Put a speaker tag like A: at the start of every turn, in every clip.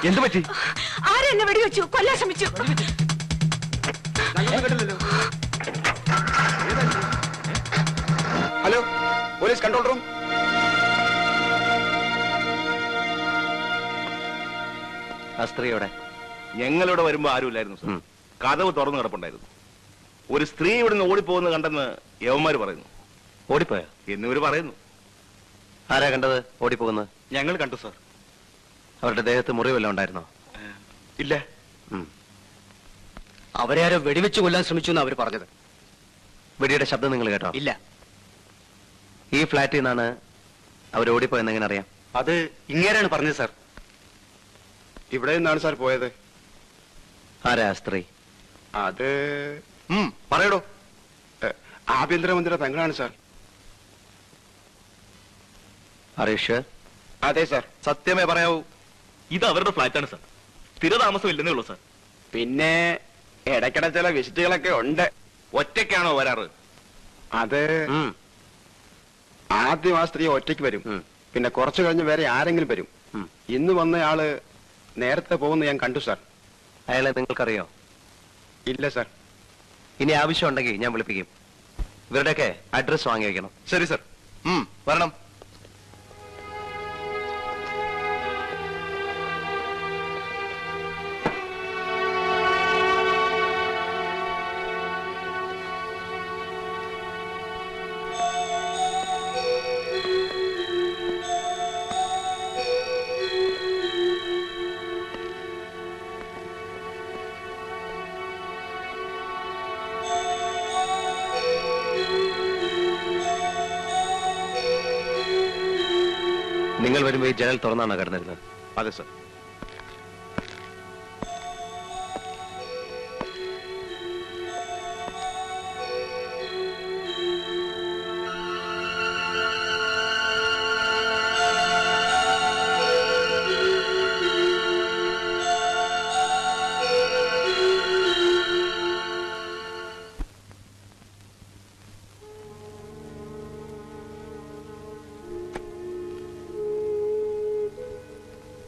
A: എന്ത് പറ്റി?
B: ആരെന്നെ വെടിവെച്ചു? കൊല്ലാൻ ശ്രമിച്ചു.
C: Hello, police control room.
A: ആ സ്ത്രീയോടെ
D: ഞങ്ങളിവിടെ വരുമ്പോ ആരുമില്ലായിരുന്നു സർ. കതവ് തുറന്നു കിടപ്പുണ്ടായിരുന്നു. ഒരു സ്ത്രീ ഇവിടുന്ന് ഓടിപ്പോകുന്നത് കണ്ടെന്ന് യവന്മാര് പറയുന്നു.
A: ഓടിപ്പോയോ
D: എന്നിവര് പറയുന്നു.
A: ആരാ കണ്ടത് ഓടിപ്പോകുന്നത്?
C: ഞങ്ങൾ കണ്ടു സാർ.
A: അവരുടെ ദേഹത്ത് മുറിവെല്ലാം ഉണ്ടായിരുന്നോ?
C: ഇല്ല.
E: അവരെ ആരോ വെടിവെച്ച് കൊല്ലാൻ ശ്രമിച്ചു എന്ന് അവർ പറഞ്ഞത്.
A: വെടിയുടെ ശബ്ദം നിങ്ങൾ കേട്ടോ?
E: ഇല്ല.
A: ഈ ഫ്ലാറ്റിൽ നിന്നാണ് അവർ ഓടിപ്പോയെന്ന് എങ്ങനെ അറിയാം?
E: അത് ഇങ്ങേരാണ് പറഞ്ഞത് സാർ.
C: ഇവിടെ നിന്നാണ് സാർ പോയത്.
A: ആരാ സ്ത്രീ?
C: അത് പറയടോ. ആഭ്യന്തരമന്ത്രിയുടെ പെങ്ങളാണ് സാർ. അതെ സാർ.
D: സത്യമേ പറയാവൂ. ഇത് അവരുടെ ഫ്ലാറ്റാണ് സാർ. സ്ഥിരതാമസം ഇല്ലെന്നേ ഉള്ളൂ സാർ.
C: പിന്നെ ഇടയ്ക്കിടെ ചില വിസിറ്റുകളൊക്കെ ഉണ്ട്.
D: ഒറ്റയ്ക്കാണോ വരാറ്?
C: അത് ആദ്യം ആ സ്ത്രീ ഒറ്റയ്ക്ക് വരും. പിന്നെ കുറച്ചു കഴിഞ്ഞ് വേറെ ആരെങ്കിലും വരും. ഇന്ന് വന്നയാള് നേരത്തെ പോകുന്ന ഞാൻ കണ്ടു സാർ.
A: അയാളെ നിങ്ങൾക്കറിയോ?
C: ഇല്ല സാർ.
A: ഇനി ആവശ്യമുണ്ടെങ്കിൽ ഞാൻ വിളിപ്പിക്കും. ഇവരുടെയൊക്കെ അഡ്രസ് വാങ്ങി വയ്ക്കണം.
C: ശരി സാർ. വരണം.
A: നിങ്ങൾ വരുമ്പോ ഈ ജനൽ തുറന്നാണോ കിടന്നിരുന്നത്?
D: അതെ സാർ.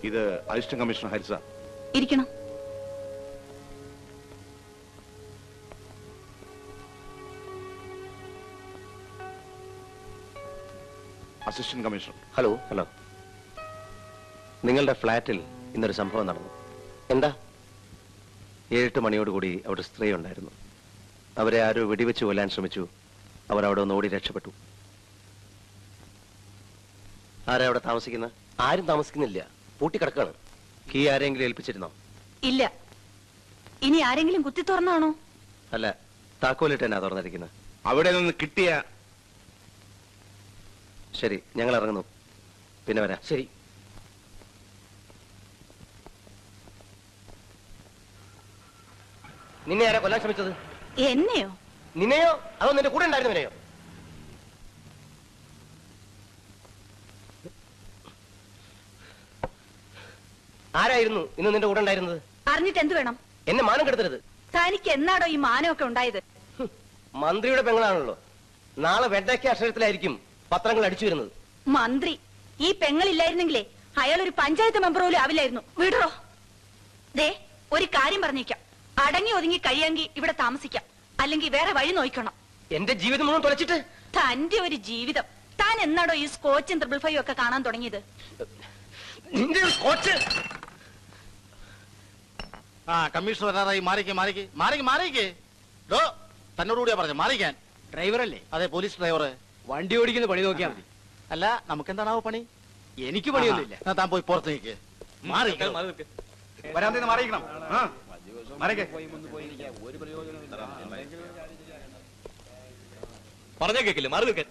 D: ഇത് അസിസ്റ്റന്റ് കമ്മീഷണർ ഹരിസ.
B: ഇരിക്കണം.
D: Assistant commissioner.
A: ഹലോ. നിങ്ങളുടെ ഫ്ലാറ്റിൽ ഇന്നൊരു സംഭവം നടന്നു.
E: എന്താ?
A: 7-8 മണിയോടുകൂടി അവിടെ സ്ത്രീ ഉണ്ടായിരുന്നു. അവരെ ആരോ വെടിവെച്ച് കൊല്ലാൻ ശ്രമിച്ചു. അവർ അവിടെ ഒന്ന് ഓടി രക്ഷപ്പെട്ടു. ആരാ അവിടെ താമസിക്കുന്നത്?
E: ആരും താമസിക്കുന്നില്ല, പൂട്ടിക്കിടക്കാണ്.
A: കീ ആരെങ്കിലും ഏൽപ്പിച്ചിരുന്നോ?
B: ഇല്ല. ഇനി ആരെങ്കിലും കുത്തി തുറന്നാണോ?
A: അല്ല, താക്കോലിട്ട് തന്നെ തുറന്നിരിക്കുന്നത്.
D: അവിടെ നിന്ന് കിട്ടിയ.
A: ശരി, ഞങ്ങൾ ഇറങ്ങുന്നു. പിന്നെ വരാം.
E: ശരി. നിന്നെ ആരാ കൊല്ലാൻ ശ്രമിച്ചത്?
B: എന്നെയോ?
E: നിന്നെയോ അതോ നിന്റെ കൂടെ ഉണ്ടായിരുന്നവനെയോ? ആരായിരുന്നു ഇന്ന് നിന്റെ കൂടെ ഉണ്ടായിരുന്നത്?
B: അറിഞ്ഞിട്ട് എന്ത് വേണം?
E: എന്നെ മാനം കെടുത്തരുത്.
B: തനിക്ക് എന്നാടോ ഈ മാനമൊക്കെ ഉണ്ടായത്?
E: മന്ത്രിയുടെ പെങ്ങളാണല്ലോ. നാളെ വെണ്ടയ്ക്ക അക്ഷരത്തിലായിരിക്കും പത്രങ്ങൾ അടിച്ചു വരുന്നത്.
B: മന്ത്രി ഈ പെങ്ങളില്ലായിരുന്നെങ്കിലേ അയാൾ ഒരു പഞ്ചായത്ത് മെമ്പർ പോലും ആവില്ലായിരുന്നു. വിടറോ. ദേ, ഒരു കാര്യം പറഞ്ഞേക്കാം. അടങ്ങി ഒതുങ്ങി കഴിയാമെങ്കിൽ ഇവിടെ താമസിക്കാം, അല്ലെങ്കിൽ വേറെ വഴി നോക്കണം.
E: എന്റെ ജീവിതം മുഴുവൻ തുളച്ചിട്ട്?
B: തന്റെ ഒരു ജീവിതം. താൻ എന്നാടോ ഈ സ്കോച്ചും 555 ഒക്കെ കാണാൻ തുടങ്ങിയത്?
E: നിന്റെ സ്കോച്ച്.
F: കമ്മീഷണർ വരാറായി. മാറിക്ക്. തന്നോടുകൂടിയാ പറഞ്ഞു മാറിക്കാൻ.
E: ഡ്രൈവറല്ലേ?
F: അതെ, പോലീസ് ഡ്രൈവർ.
E: വണ്ടി ഓടിക്കുന്ന പണി നോക്കിയാൽ മതി.
F: അല്ല, നമുക്കെന്താണാവോ പണി?
E: എനിക്ക് പണിയൊന്നുമില്ല.
F: താൻ പോയി പുറത്ത് നിൽക്ക്.
C: വരാൻ മാറിയിക്കണം.
E: പറഞ്ഞ കേക്കില്ല, മാറി നിൽക്കാൻ.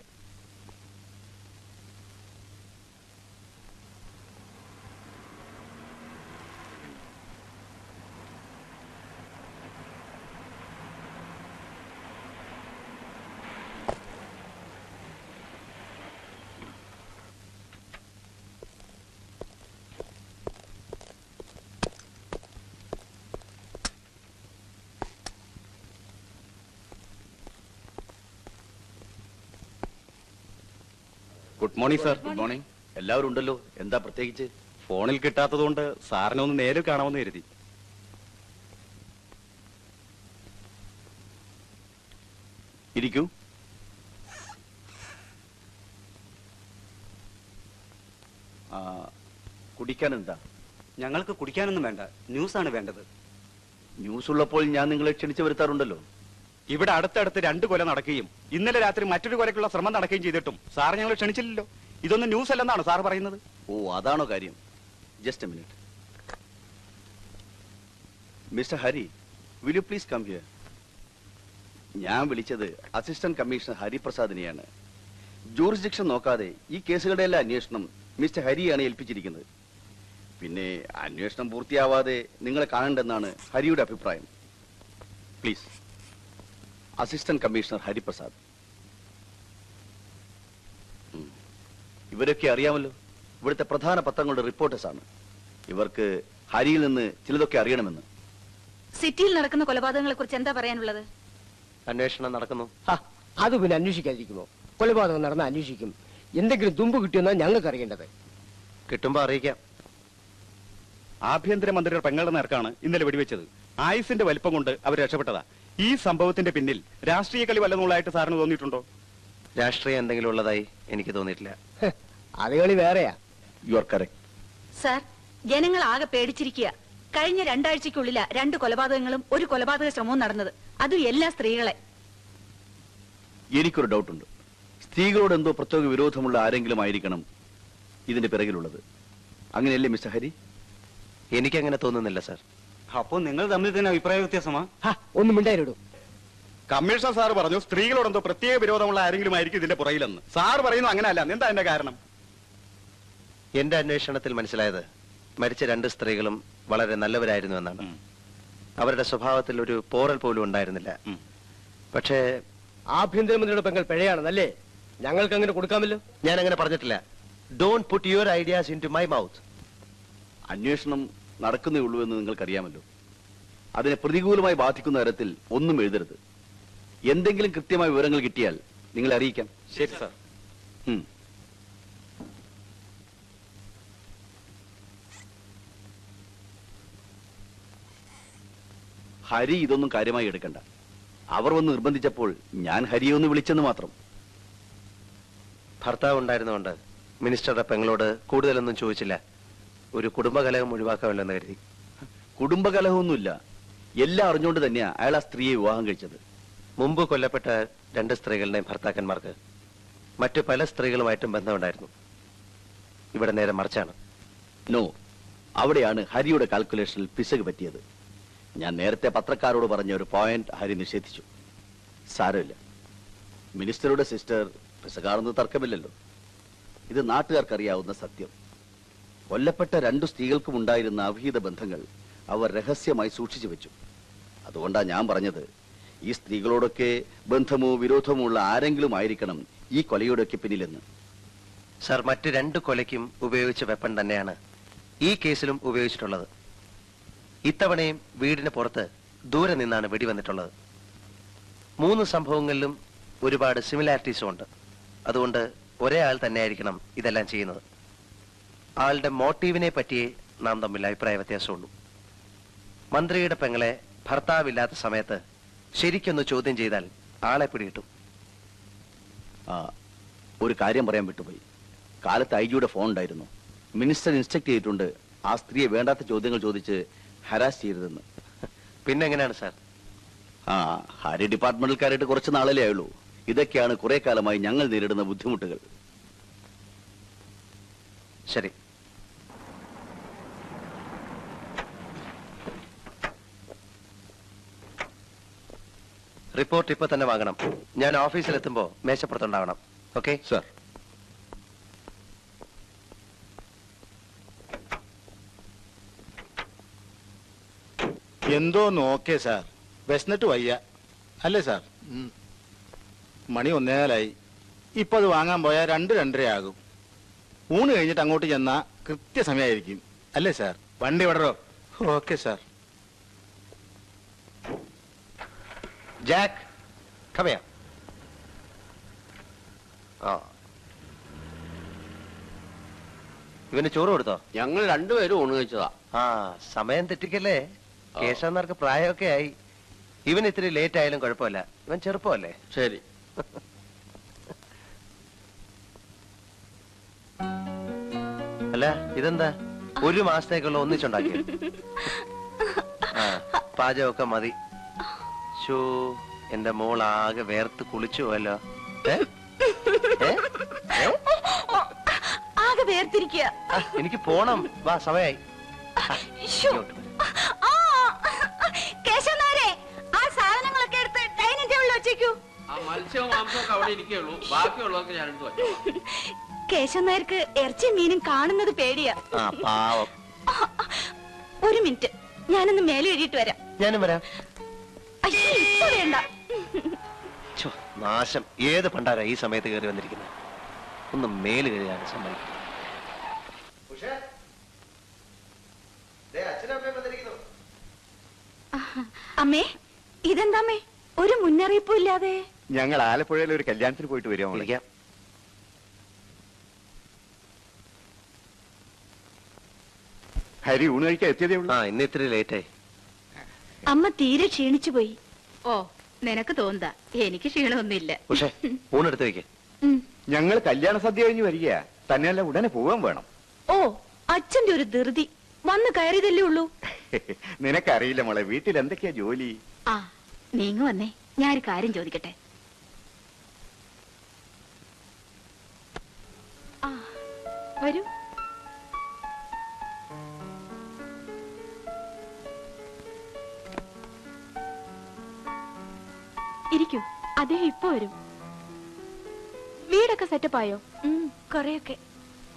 C: Good morning sir. Good morning.
A: എല്ലാവരും ഉണ്ടല്ലോ. എന്താ പ്രത്യേകിച്ച്?
C: ഫോണിൽ കിട്ടാത്തതുകൊണ്ട് സാറിനെ ഒന്ന് നേരിൽ കാണാമെന്ന് കരുതി. ഇരിക്കൂ. കുടിക്കാൻ എന്താ?
G: ഞങ്ങൾക്ക് കുടിക്കാനൊന്നും വേണ്ട, ന്യൂസാണ് വേണ്ടത്.
C: ന്യൂസ് ഉള്ളപ്പോൾ ഞാൻ നിങ്ങളെ ക്ഷണിച്ചു വരുത്താറുണ്ടല്ലോ. ഇവിടെ അടുത്തടുത്ത് 2 കൊല നടക്കുകയും ഇന്നലെ രാത്രി മറ്റൊരു കൊലയ്ക്കുള്ള ശ്രമം നടക്കുകയും ചെയ്തിട്ടും സാർ ഞങ്ങൾ ക്ഷണിച്ചില്ലല്ലോ. ഇതൊന്നും ന്യൂസ് അല്ലെന്നാണ് സാർ പറയുന്നത്? ഓ, അതാണോ കാര്യം? Just a minute. Mister Hari, will you please come here? ഞാൻ വിളിച്ചത് അസിസ്റ്റന്റ് കമ്മീഷണർ ഹരിപ്രസാദിനെയാണ്. ജൂറിസ്ഡിക്ഷൻ നോക്കാതെ ഈ കേസുകളുടെ എല്ലാ അന്വേഷണം മിസ്റ്റർ ഹരിയാണ് ഏൽപ്പിച്ചിരിക്കുന്നത്. പിന്നെ അന്വേഷണം പൂർത്തിയാവാതെ നിങ്ങളെ കാണണ്ടെന്നാണ് ഹരിയുടെ അഭിപ്രായം. Please, assistant commissioner Hariprasad. ഇവരൊക്കെ അറിയാമല്ലോ, ഇവിടുത്തെ പ്രധാന പത്രങ്ങളുടെ റിപ്പോർട്ടേഴ്സ് ആണ്. ഇവർക്ക് ഹരിയിൽ നിന്ന് ചിലതൊക്കെ അറിയണമെന്ന്.
B: സിറ്റിയിൽ നടക്കുന്ന കൊലപാതകങ്ങളെ കുറിച്ച് എന്താ പറയാനുള്ളത്?
A: അന്വേഷണം നടക്കുന്നു.
E: അത് പിന്നെ അന്വേഷിക്കാതിരിക്കുമോ? കൊലപാതകം നടന്ന അന്വേഷിക്കും. എന്തെങ്കിലും തുമ്പ് കിട്ടിയെന്നാണ് ഞങ്ങൾക്ക് അറിയേണ്ടത്.
A: കിട്ടുമ്പോ അറിയിക്കാം.
C: ആഭ്യന്തരമന്ത്രിയുടെ പെങ്ങളുടെ നേർക്കാണ് ഇന്നലെ വെടിവെച്ചത്. ആയുസിന്റെ വലിപ്പം കൊണ്ട് അവർ രക്ഷപ്പെട്ടതാ. ഈ സംഭവത്തിന്റെ പിന്നിൽ രാഷ്ട്രീയ കളി വല്ലതുള്ളതായിട്ട് സാറിന് തോന്നിയിട്ടുണ്ടോ?
A: രാഷ്ട്രീയം എന്തെങ്കിലും ഉള്ളതായി എനിക്ക് തോന്നിയിട്ടില്ല.
E: അത് കളി വേറെയാ.
C: You are correct.
B: സാർ, ജനങ്ങൾ ആകെ പേടിച്ചിരിക്കുക. കഴിഞ്ഞ 2 ആഴ്ചക്കുള്ളില 2 കൊലപാതകങ്ങളും 1 കൊലപാതക ശ്രമവും നടന്നത്. അതും എല്ലാ സ്ത്രീകളെ.
C: എനിക്കൊരു ഡൗട്ടുണ്ട്. സ്ത്രീകളോട് എന്തോ പ്രത്യേക വിരോധമുള്ള ആരെങ്കിലും ആയിരിക്കണം ഇതിന്റെ പിറകിലുള്ളത്. അങ്ങനെയല്ലേ മിസ്റ്റർ ഹരി?
A: എനിക്കങ്ങനെ തോന്നുന്നില്ല സാർ.
G: അപ്പോൾ നിങ്ങൾ തമ്മിൽ തന്നെ അഭിപ്രായ വ്യത്യാസമാ?
E: ഒന്നും മിണ്ടായിടും.
C: കമ്മീഷണർ സാർ പറഞ്ഞു സ്ത്രീകളോട് എന്തോ പ്രത്യേക വിരോധമുള്ള ആരെങ്കിലും ആയിരിക്കും ഇതിന്റെ പുറകിലെന്ന്. സാർ പറയുന്നു അങ്ങനെയല്ല. എന്താ അതിന്റെ കാരണം?
A: എന്റെ അന്വേഷണത്തിൽ മനസ്സിലായത് മരിച്ച 2 സ്ത്രീകളും വളരെ നല്ലവരായിരുന്നു എന്നാണ്. അവരുടെ സ്വഭാവത്തിൽ ഒരു പോറൽ പോലും ഉണ്ടായിരുന്നില്ല. പക്ഷേ
E: ആഭ്യന്തരമന്ത്രിയുടെ പെങ്ങൾ പിഴയാണെന്നല്ലേ? ഞങ്ങൾക്ക് അങ്ങനെ കൊടുക്കാമല്ലോ.
A: ഞാൻ അങ്ങനെ പറഞ്ഞിട്ടില്ല. Don't put your ideas into my mouth.
C: അന്വേഷണം നടക്കുന്നേ ഉള്ളൂ എന്ന് നിങ്ങൾക്കറിയാമല്ലോ. അതിനെ പ്രതികൂലമായി ബാധിക്കുന്ന തരത്തിൽ ഒന്നും എഴുതരുത്. എന്തെങ്കിലും കൃത്യമായ വിവരങ്ങൾ കിട്ടിയാൽ നിങ്ങളെ അറിയിക്കാം.
G: ശരി സാർ.
C: ഹരി ഇതൊന്നും കാര്യമായി എടുക്കണ്ട. അവർ വന്ന് നിർബന്ധിച്ചപ്പോൾ ഞാൻ ഹരിയെ ഒന്ന് വിളിച്ചെന്ന് മാത്രം.
A: ഭർത്താവ് ഉണ്ടായിരുന്നുകൊണ്ട് മിനിസ്റ്ററുടെ പെങ്ങളോട് കൂടുതലൊന്നും ചോദിച്ചില്ല. ഒരു കുടുംബകലഹം ഒഴിവാക്കാമല്ലോ എന്ന് കരുതി.
C: കുടുംബകലഹമൊന്നുമില്ല. എല്ലാം അറിഞ്ഞുകൊണ്ട് തന്നെയാ അയാൾ ആ സ്ത്രീയെ വിവാഹം കഴിച്ചത്.
A: മുമ്പ് കൊല്ലപ്പെട്ട 2 സ്ത്രീകളുടെയും ഭർത്താക്കന്മാർക്ക് മറ്റു പല സ്ത്രീകളുമായിട്ടും ബന്ധമുണ്ടായിരുന്നു. ഇവിടെ നേരെ മറിച്ചാണ്.
C: നോ, അവിടെയാണ് ഹരിയുടെ കാൽക്കുലേഷനിൽ പിശക് പറ്റിയത്. ഞാൻ നേരത്തെ പത്രക്കാരോട് പറഞ്ഞ ഒരു പോയിന്റ് ഹരി നിഷേധിച്ചു. സാരമില്ല, മിനിസ്റ്ററുടെ സിസ്റ്റർ പിശകാണെന്ന് തർക്കമില്ലല്ലോ. ഇത് നാട്ടുകാർക്കറിയാവുന്ന സത്യം. കൊല്ലപ്പെട്ട 2 സ്ത്രീകൾക്കും ഉണ്ടായിരുന്ന അവിഹിത ബന്ധങ്ങൾ അവർ രഹസ്യമായി സൂക്ഷിച്ചു വെച്ചു. അതുകൊണ്ടാണ് ഞാൻ പറഞ്ഞത്, ഈ സ്ത്രീകളോടൊക്കെ ബന്ധമോ വിരോധമോ ഉള്ള ആരെങ്കിലും ആയിരിക്കണം ഈ കൊലയോടൊക്കെ പിന്നിലെന്ന്.
A: സർ, മറ്റ് 2 കൊലയ്ക്കും ഉപയോഗിച്ച വെപ്പൺ തന്നെയാണ് ഈ കേസിലും ഉപയോഗിച്ചിട്ടുള്ളത്. ഇത്തവണയും വീടിന് പുറത്ത് ദൂരെ നിന്നാണ് വെടിവന്നിട്ടുള്ളത്. 3 സംഭവങ്ങളിലും ഒരുപാട് സിമിലാരിറ്റീസും ഉണ്ട്. അതുകൊണ്ട് ഒരേ ആൾ തന്നെയായിരിക്കണം ഇതെല്ലാം ചെയ്യുന്നത്. ആളുടെ മോട്ടീവിനെ പറ്റിയേ നാം തമ്മിൽ അഭിപ്രായ വ്യത്യാസമുള്ളൂ. മന്ത്രിയുടെ പെങ്ങളെ ഭർത്താവില്ലാത്ത സമയത്ത് ശരിക്കൊന്ന് ചോദ്യം ചെയ്താൽ ആളെ പിടികിട്ടും.
C: ഒരു കാര്യം പറയാൻ വിട്ടുപോയി. കാലത്ത് ഐജിയുടെ ഫോൺ ഉണ്ടായിരുന്നു. മിനിസ്റ്റർ ഇൻസ്ട്രക്ട് ചെയ്തിട്ടുണ്ട് ആ സ്ത്രീയെ വേണ്ടാത്ത ചോദ്യങ്ങൾ ചോദിച്ച് ഹരാസ് ചെയ്യരുതെന്ന്.
A: പിന്നെ എങ്ങനെയാണ് സാർ?
C: ഹരി ഡിപ്പാർട്ട്മെന്റിൽക്കാരായിട്ട് കുറച്ച് നാളല്ലേ ആയുള്ളൂ. ഇതൊക്കെയാണ് കുറെ കാലമായി ഞങ്ങൾ നേരിടുന്ന ബുദ്ധിമുട്ടുകൾ.
A: ശരി, റിപ്പോർട്ട് ഇപ്പൊ തന്നെ വാങ്ങണം. ഞാൻ ഓഫീസിലെത്തുമ്പോ മേശപ്പുറത്തുണ്ടാവണം. Okay
C: sir.
F: എന്തോ നോക്കേ സാർ, വിശന്നിട്ട് വയ്യ അല്ലേ സാർ? മണി 1:15. ഇപ്പൊ അത് വാങ്ങാൻ പോയാൽ 2-2:30 ആകും. ഊണ് കഴിഞ്ഞിട്ട് അങ്ങോട്ട് ചെന്നാ കൃത്യസമയമായിരിക്കും അല്ലേ സാർ? വണ്ടി വിടറോ? Okay sir.
A: Jack, come here. ഇവന് ചോറ് കൊടുത്തോ?
C: ഞങ്ങൾ രണ്ടുപേരും ഊണ് കഴിച്ചതാ.
A: ആ, സമയം തെറ്റിക്കല്ലേ. കേശവന്മാർക്ക് പ്രായമൊക്കെ ആയി. ഇവൻ ഇത്തിരി ലേറ്റ് ആയാലും കുഴപ്പമില്ല, ഇവൻ ചെറുപ്പമല്ലേ.
C: ശരി.
A: അല്ല, ഇതെന്താ 1 മാസത്തേക്കുള്ള ഒന്നിച്ചുണ്ടാക്കിയ? ആ, പാചകമൊക്കെ മതി. ഷോ, എന്റെ മോൾ ആകെ വേർത്ത് കുളിച്ചു പോയല്ലോ.
B: ആകെ വേർതിരിക്കുക.
A: എനിക്ക് പോണം, വാ, സമയായി.
B: കേശവനാരെ, ആ സാധനങ്ങളൊക്കെ എടുത്ത് ഡൈനിങ് ടേബിളിൽ വെച്ചേക്കൂ.
C: മത്സ്യവും മാംസവും അവിടെ ഇരിക്കുള്ളൂ, ബാക്കിയുള്ളതൊക്കെ ഞാൻ എടുത്തു വെച്ചോളാം.
B: കേശവനായർക്ക് ഇറച്ചിയും മീനും കാണുന്നത് പേടിയാ.
A: പാവം.
B: 1 മിനിറ്റ്, ഞാനൊന്ന് മേലെ എഴുതിയിട്ട് വരാം.
A: ഞാനും വരാം.
B: അയ്യോ, ഇപ്പൊ വേണ്ട.
A: നാശം, ഏത് പണ്ടാരാ ഈ സമയത്ത് കയറി വന്നിരിക്കുന്നത്? ഒന്ന് മേല് കയറിയാണ് സമ്മതിക്കുന്നത്.
B: അമ്മേ, ഇതെന്താമ്മേ ഒരു മുന്നറിയിപ്പും ഇല്ലാതെ?
H: ഞങ്ങൾ ആലപ്പുഴയിൽ ഒരു കല്യാണത്തിന് പോയിട്ട് വരുമോ?
A: വിളിക്കാം.
H: ഹരി ഊണ് കഴിക്കാൻ എത്തിയതേ ഉള്ളൂ.
A: ആ, ഇന്ന് ഇത്തിരി ലേറ്റായി.
B: അമ്മ തീരെ ക്ഷീണിച്ചു പോയി.
I: ഓ, നിനക്ക് തോന്നുക, എനിക്ക് ക്ഷീണമൊന്നുമില്ല.
A: പക്ഷേ ഊണെടുത്ത് വെക്കേ.
H: ഞങ്ങൾ കല്യാണ സദ്യ കഴിഞ്ഞ് വരികയാ. തന്നെയല്ല, ഉടനെ പോവാൻ വേണം.
B: ഓ, അച്ഛന്റെ ഒരു ധൃതി. വന്ന് കയറിയതല്ലേ ഉള്ളൂ.
H: നിനക്കറിയില്ല മോളെ, വീട്ടിൽ എന്തൊക്കെയാ ജോലി.
I: ആ, നീങ്ങ വന്നേ, ഞാനൊരു കാര്യം ചോദിക്കട്ടെ. ആ, വരൂ. ഇരിക്കൂ, അദ്ദേഹം ഇപ്പൊ വരും. വീടൊക്കെ സെറ്റപ്പ് ആയോ?
B: കൊറേയൊക്കെ.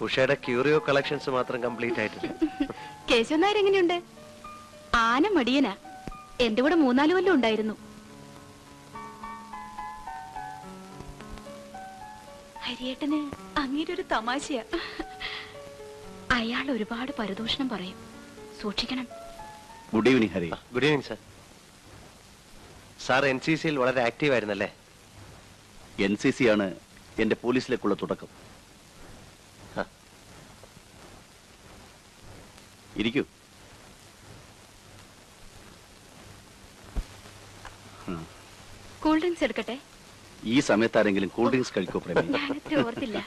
A: ഉഷയുടെ ക്യൂറിയോ കളക്ഷൻസ് മാത്രം കംപ്ലീറ്റ് ആയിട്ടില്ല.
I: കേശവൻ നായർ എങ്ങനെയുണ്ട്? ആന മടിയനാ. എന്റെ കൂടെ 3-4 കൊല്ലം ഉണ്ടായിരുന്നു.
B: ഹരിയേട്ടന് അങ്ങേരെ ഒരു തമാശയാ.
I: അയാൾ ഒരുപാട് പരദൂഷണം പറയും, സൂക്ഷിക്കണം.
C: Good evening Hari.
A: Good evening sir. Sir NCCയിൽ വളരെ ആക്റ്റീവ് ആയിരുന്നല്ലേ?
C: NCC ആണ് എന്റെ പോലീസിലേക്കുള്ള തുടക്കം. ഇരിക്കൂ.
I: കൂൾ ഡ്രിങ്ക്സ് എടുക്കട്ടെ?
C: ഈ സമയത്ത് ആരെങ്കിലും കൂൾ ഡ്രിങ്ക്സ് കഴിക്കോ പ്രേമി?
I: ഞാനത്ര ഓർത്തില്ല.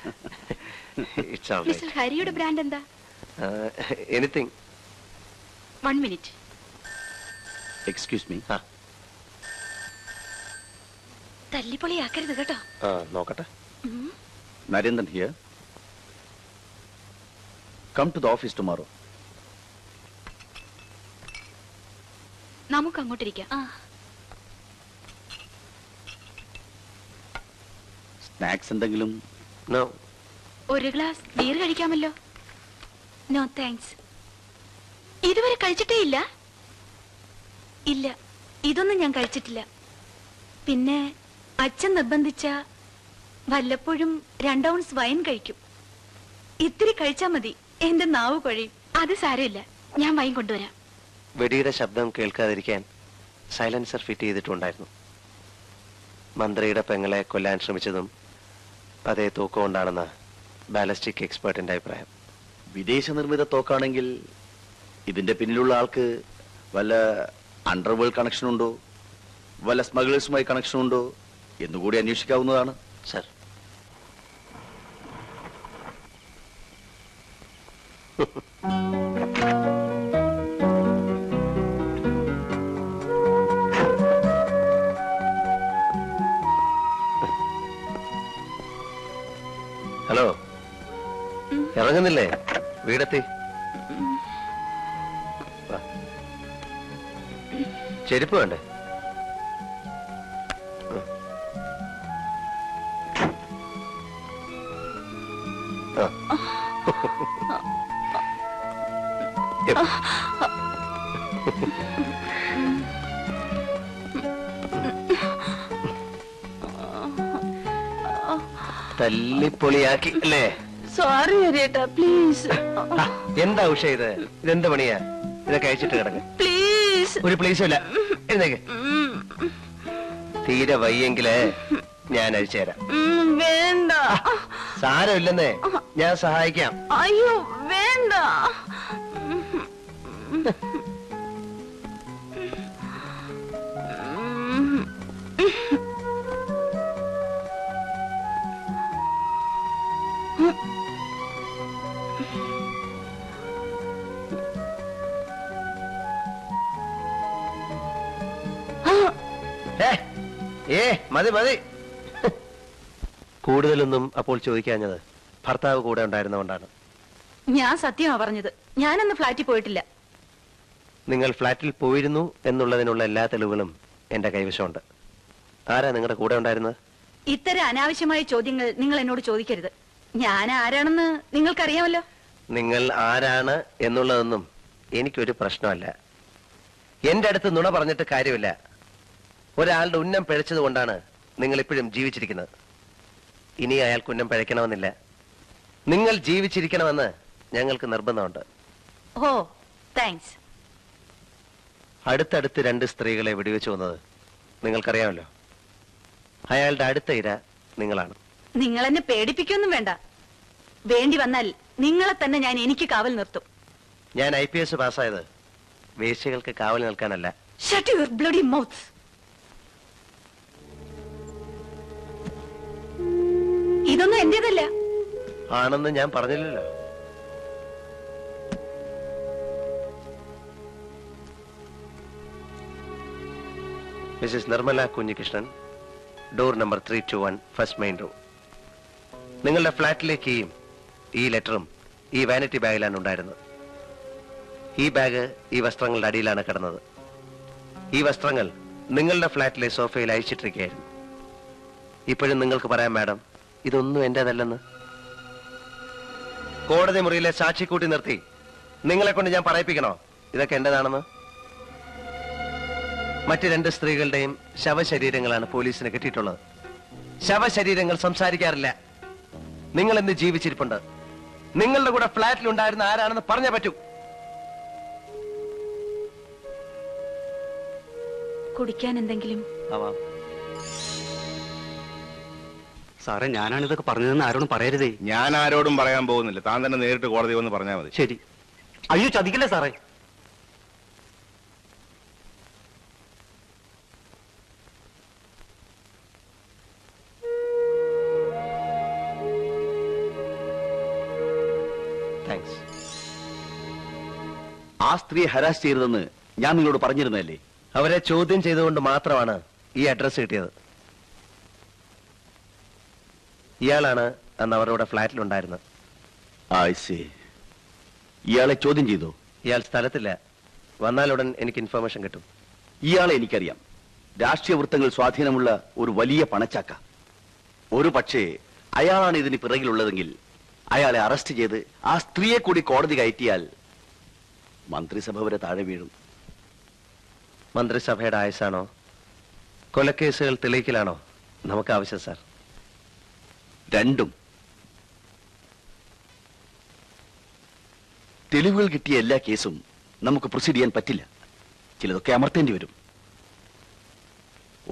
A: ഇറ്റ്സ് ഓൾ
I: മിസ്റ്റർ ഹരിയുടെ ബ്രാൻഡ് എന്താ?
A: എനിത്തിങ്.
I: 1 മിനിറ്റ്.
C: Excuse me.
B: തല്ലിപ്പൊളിയാക്കരുത് കേട്ടോ.
A: നോക്കട്ടെ.
C: Narendran here. Come to the office tomorrow.
I: നമുക്ക് അങ്ങോട്ടിരിക്കാം.
C: സ്നാക്സ് എന്തെങ്കിലും?
A: നോ.
I: ഒരു ഗ്ലാസ് ബീർ കഴിക്കാമല്ലോ?
B: No thanks.
I: ഇതുവരെ കഴിച്ചിട്ടേ ഇല്ല?
B: ഇല്ല, ഇതൊന്നും ഞാൻ കഴിച്ചിട്ടില്ല. പിന്നെ അച്ഛൻ നിർബന്ധിച്ച വല്ലപ്പോഴും 2 ഔൺസ് വൈൻ കഴിക്കും. ഇത്തിരി കഴിച്ചാ മതി, എന്റെ നാവ് കുഴയും.
I: അത് സാരമില്ല, ഞാൻ വൈൻ കൊണ്ടുവരാം.
A: വെടിയുടെ ശബ്ദം കേൾക്കാതിരിക്കാൻ സൈലൻസർ ഫിറ്റ് ചെയ്തിട്ടുണ്ടായിരുന്നു. മന്ത്രിയുടെ പെങ്ങളെ കൊല്ലാൻ ശ്രമിച്ചതും അതേ തോക്കുകൊണ്ടാണെന്ന് ബാലിസ്റ്റിക് എക്സ്പേർട്ടിന്റെ അഭിപ്രായം.
C: വിദേശ നിർമ്മിത തോക്കാണെങ്കിൽ ഇതിന്റെ പിന്നിലുള്ള ആൾക്ക് വല്ല അണ്ടർവേൾഡ് കണക്ഷൻ ഉണ്ടോ, വല്ല സ്മഗ്ലേഴ്സുമായി കണക്ഷൻ ഉണ്ടോ എന്നുകൂടി അന്വേഷിക്കാവുന്നതാണ്.
A: Sir, hello, ഇറങ്ങുന്നില്ലേ? വീടെത്തി. ചെരുപ്പ് വേണ്ടേ? തല്ലിപ്പൊളിയാക്കി അല്ലേ?
B: സോറി ഹരിയേട്ടാ, പ്ലീസ്.
A: എന്താ ഉഷ ഇത്? ഇതെന്ത് പണിയാ? ഇതൊക്കെ അയച്ചിട്ട് കിടക്ക്.
B: പ്ലീസ്.
A: ഒരു പ്ലീസും ഇല്ല. എഴുന്നേക്ക്. തീരെ വയ്യെങ്കില് ഞാൻ അഴിച്ചു തരാം.
B: വേണ്ട.
A: സാരമില്ലെന്നേ, ഞാൻ സഹായിക്കാം.
B: അയ്യോ വേണ്ട.
A: മതി മതി. കൂടുതലൊന്നും അപ്പോൾ ചോദിക്കാഞ്ഞത് ഭർത്താവ് കൂടെ ഉണ്ടായിരുന്നതുകൊണ്ടാണ്.
B: ഞാൻ സത്യമാ പറഞ്ഞത്. ഞാനന്ന് ഫ്ലാറ്റിൽ പോയിട്ടില്ല.
A: നിങ്ങൾ ഫ്ലാറ്റിൽ പോയിരുന്നു എന്നുള്ളതിനുള്ള എല്ലാ തെളിവുകളും എന്റെ കൈവശമുണ്ട്. ആരാ നിങ്ങളുടെ കൂടെ ഉണ്ടായിരുന്നത്?
B: ഇത്തരം അനാവശ്യമായ ചോദ്യങ്ങൾ നിങ്ങൾ എന്നോട് ചോദിക്കരുത്. ഞാൻ ആരാണെന്ന് നിങ്ങൾക്കറിയാമല്ലോ.
A: നിങ്ങൾ ആരാണ് എന്നുള്ളതൊന്നും എനിക്കൊരു പ്രശ്നമല്ല. എന്റെ അടുത്ത് നുണ പറഞ്ഞിട്ട് കാര്യമില്ല. ഒരാളുടെ ഉന്നം പിഴച്ചത് കൊണ്ടാണ് നിങ്ങൾ ഇപ്പോഴും ജീവിച്ചിരിക്കുന്നത്. ഇനി അയാൾക്ക് ഉന്നം പിഴയ്ക്കണമെന്നില്ല. നിങ്ങൾ ജീവിച്ചിരിക്കണമെന്ന് ഞങ്ങൾക്ക് നിർബന്ധമുണ്ട്.
B: ഓ, താങ്ക്സ്.
A: അടുത്തടുത്ത് 2 സ്ത്രീകളെ വെടിവെച്ചു വന്നത് നിങ്ങൾക്കറിയാമല്ലോ. അയാളുടെ അടുത്ത ഇര നിങ്ങളാണ്.
B: നിങ്ങൾ എന്നെ പേടിപ്പിക്കൊന്നും വേണ്ട. വേണ്ടി വന്നാൽ നിങ്ങളെ തന്നെ ഞാൻ എനിക്ക് കാവൽ നിർത്തും.
A: ഞാൻ IPS പാസ്സായത് വേശ്യകൾക്ക് കാവൽ നിൽക്കാനല്ല.
B: Shut your bloody mouth. ഇതൊന്നും എന്റേതല്ല.
A: ആണെന്ന് ഞാൻ പറഞ്ഞില്ലല്ലോ. Mrs Nirmala Kunjikrishnan, door number 321, first main road. നിങ്ങളുടെ ഫ്ലാറ്റിലേക്ക് ഈ ലെറ്ററും ഈ വാനിറ്റി ബാഗിലാണ് ഉണ്ടായിരുന്നത്. ഈ ബാഗ് ഈ വസ്ത്രങ്ങളുടെ അടിയിലാണ് കിടന്നത്. ഈ വസ്ത്രങ്ങൾ നിങ്ങളുടെ ഫ്ലാറ്റിലെ സോഫയിൽ അഴിച്ചിട്ടിരിക്കുകയായിരുന്നു. ഇപ്പോഴും നിങ്ങൾക്ക് പറയാം മാഡം, ഇതൊന്നും എന്റേതല്ലെന്ന്. കോടതി മുറിയിലെ സാക്ഷി കൂട്ടി നിർത്തി നിങ്ങളെ കൊണ്ട് ഞാൻ പറയിപ്പിക്കണോ ഇതൊക്കെ എന്റേതാണെന്ന്? മറ്റ് 2 സ്ത്രീകളുടെയും ശവശരീരങ്ങളാണ് പോലീസിന് കിട്ടിയിട്ടുള്ളത്. ശവശരീരങ്ങൾ സംസാരിക്കാറില്ല. നിങ്ങൾ എന്ത് ജീവിച്ചിരിപ്പുണ്ട്? നിങ്ങളുടെ കൂടെ ഫ്ലാറ്റിൽ ഉണ്ടായിരുന്ന ആരാണെന്ന് പറഞ്ഞേ പറ്റൂ.
B: കുടിക്കാൻ എന്തെങ്കിലും?
A: ആവാം.
G: സാറേ, ഞാനാണ് ഇതൊക്കെ പറഞ്ഞതെന്ന് ആരോടും പറയരുതേ.
D: ഞാൻ ആരോടും പറയാൻ പോകുന്നില്ല. താൻ തന്നെ നേരിട്ട് കോടതി വന്ന് പറഞ്ഞാൽ മതി.
G: ശരി. അയ്യോ, ചതിക്കില്ലേ സാറേ.
A: താങ്ക്സ്.
C: ആ സ്ത്രീയെ ഹരാസ് ചെയ്തതെന്ന് ഞാൻ നിങ്ങളോട് പറഞ്ഞിരുന്നല്ലേ?
A: അവരെ ചോദ്യം ചെയ്തുകൊണ്ട് മാത്രമാണ് ഈ അഡ്രസ് കിട്ടിയത്. ഇയാളാണ് അന്ന് അവരുടെ ഫ്ലാറ്റിലുണ്ടായിരുന്നത്.
C: ഇയാളെ ചോദ്യം ചെയ്തോ?
A: ഇയാൾ സ്ഥലത്തില്ല. വന്നാലുടൻ എനിക്ക് ഇൻഫർമേഷൻ കിട്ടും.
C: ഇയാളെ എനിക്കറിയാം. രാഷ്ട്രീയ വൃത്തങ്ങൾ സ്വാധീനമുള്ള ഒരു വലിയ പണച്ചാക്ക. ഒരു പക്ഷേ അയാളാണ് ഇതിന് പിറകിലുള്ളതെങ്കിൽ അയാളെ അറസ്റ്റ് ചെയ്ത് ആ സ്ത്രീയെ കൂടി കോടതി കയറ്റിയാൽ മന്ത്രിസഭ വരെ താഴെ വീഴും.
A: മന്ത്രിസഭയുടെ ആയുസാണോ കൊലക്കേസുകൾ തെളിയിക്കലാണോ നമുക്ക് ആവശ്യം സാർ?
C: രണ്ടും. തെളിവുകൾ കിട്ടിയ എല്ലാ കേസും നമുക്ക് പ്രൊസീഡ് ചെയ്യാൻ പറ്റില്ല. ചിലതൊക്കെ അമർത്തേണ്ടി വരും.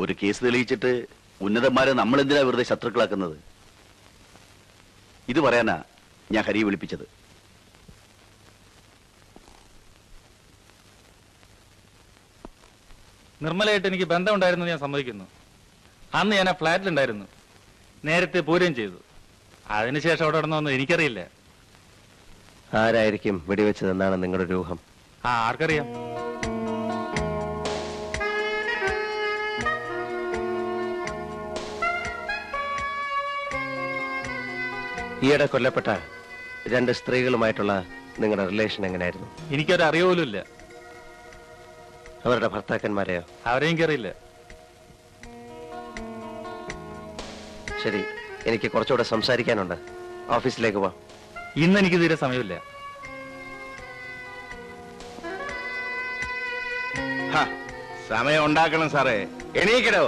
C: ഒരു കേസ് തെളിയിച്ചിട്ട് ഉന്നതന്മാരെ നമ്മൾ എന്തിനാ വെറുതെ ശത്രുക്കളാക്കുന്നത്? ഇത് പറയാനാ ഞാൻ ഹരിയെ വിളിപ്പിച്ചത്.
F: നിർമ്മലയായിട്ട് എനിക്ക് ബന്ധമുണ്ടായിരുന്നു ഞാൻ സമ്മതിക്കുന്നു. അന്ന് ഞാൻ ആ ഫ്ലാറ്റിലുണ്ടായിരുന്നു. നേരത്തെ പൂരം ചെയ്തു. അതിനുശേഷം അവിടെ നടന്നൊന്നും എനിക്കറിയില്ല.
A: ആരായിരിക്കും വെടിവെച്ചതെന്നാണ് നിങ്ങളുടെ ഒരു ഊഹം?
F: ആർക്കറിയാം?
A: ഈയിടെ കൊല്ലപ്പെട്ട 2 സ്ത്രീകളുമായിട്ടുള്ള നിങ്ങളുടെ റിലേഷൻ എങ്ങനെയായിരുന്നു?
F: എനിക്കൊരു അറിവുമില്ല.
A: അവരുടെ ഭർത്താക്കന്മാരെയോ?
F: അവരെയും എനിക്കറിയില്ല.
A: ശരി, എനിക്ക് കുറച്ചുകൂടെ സംസാരിക്കാനുണ്ട്. ഓഫീസിലേക്ക് പോവാം.
F: ഇന്ന് എനിക്ക് തീരെ സമയമില്ല.
D: സമയം ഉണ്ടാക്കണം സാറേ. എണീക്കടോ.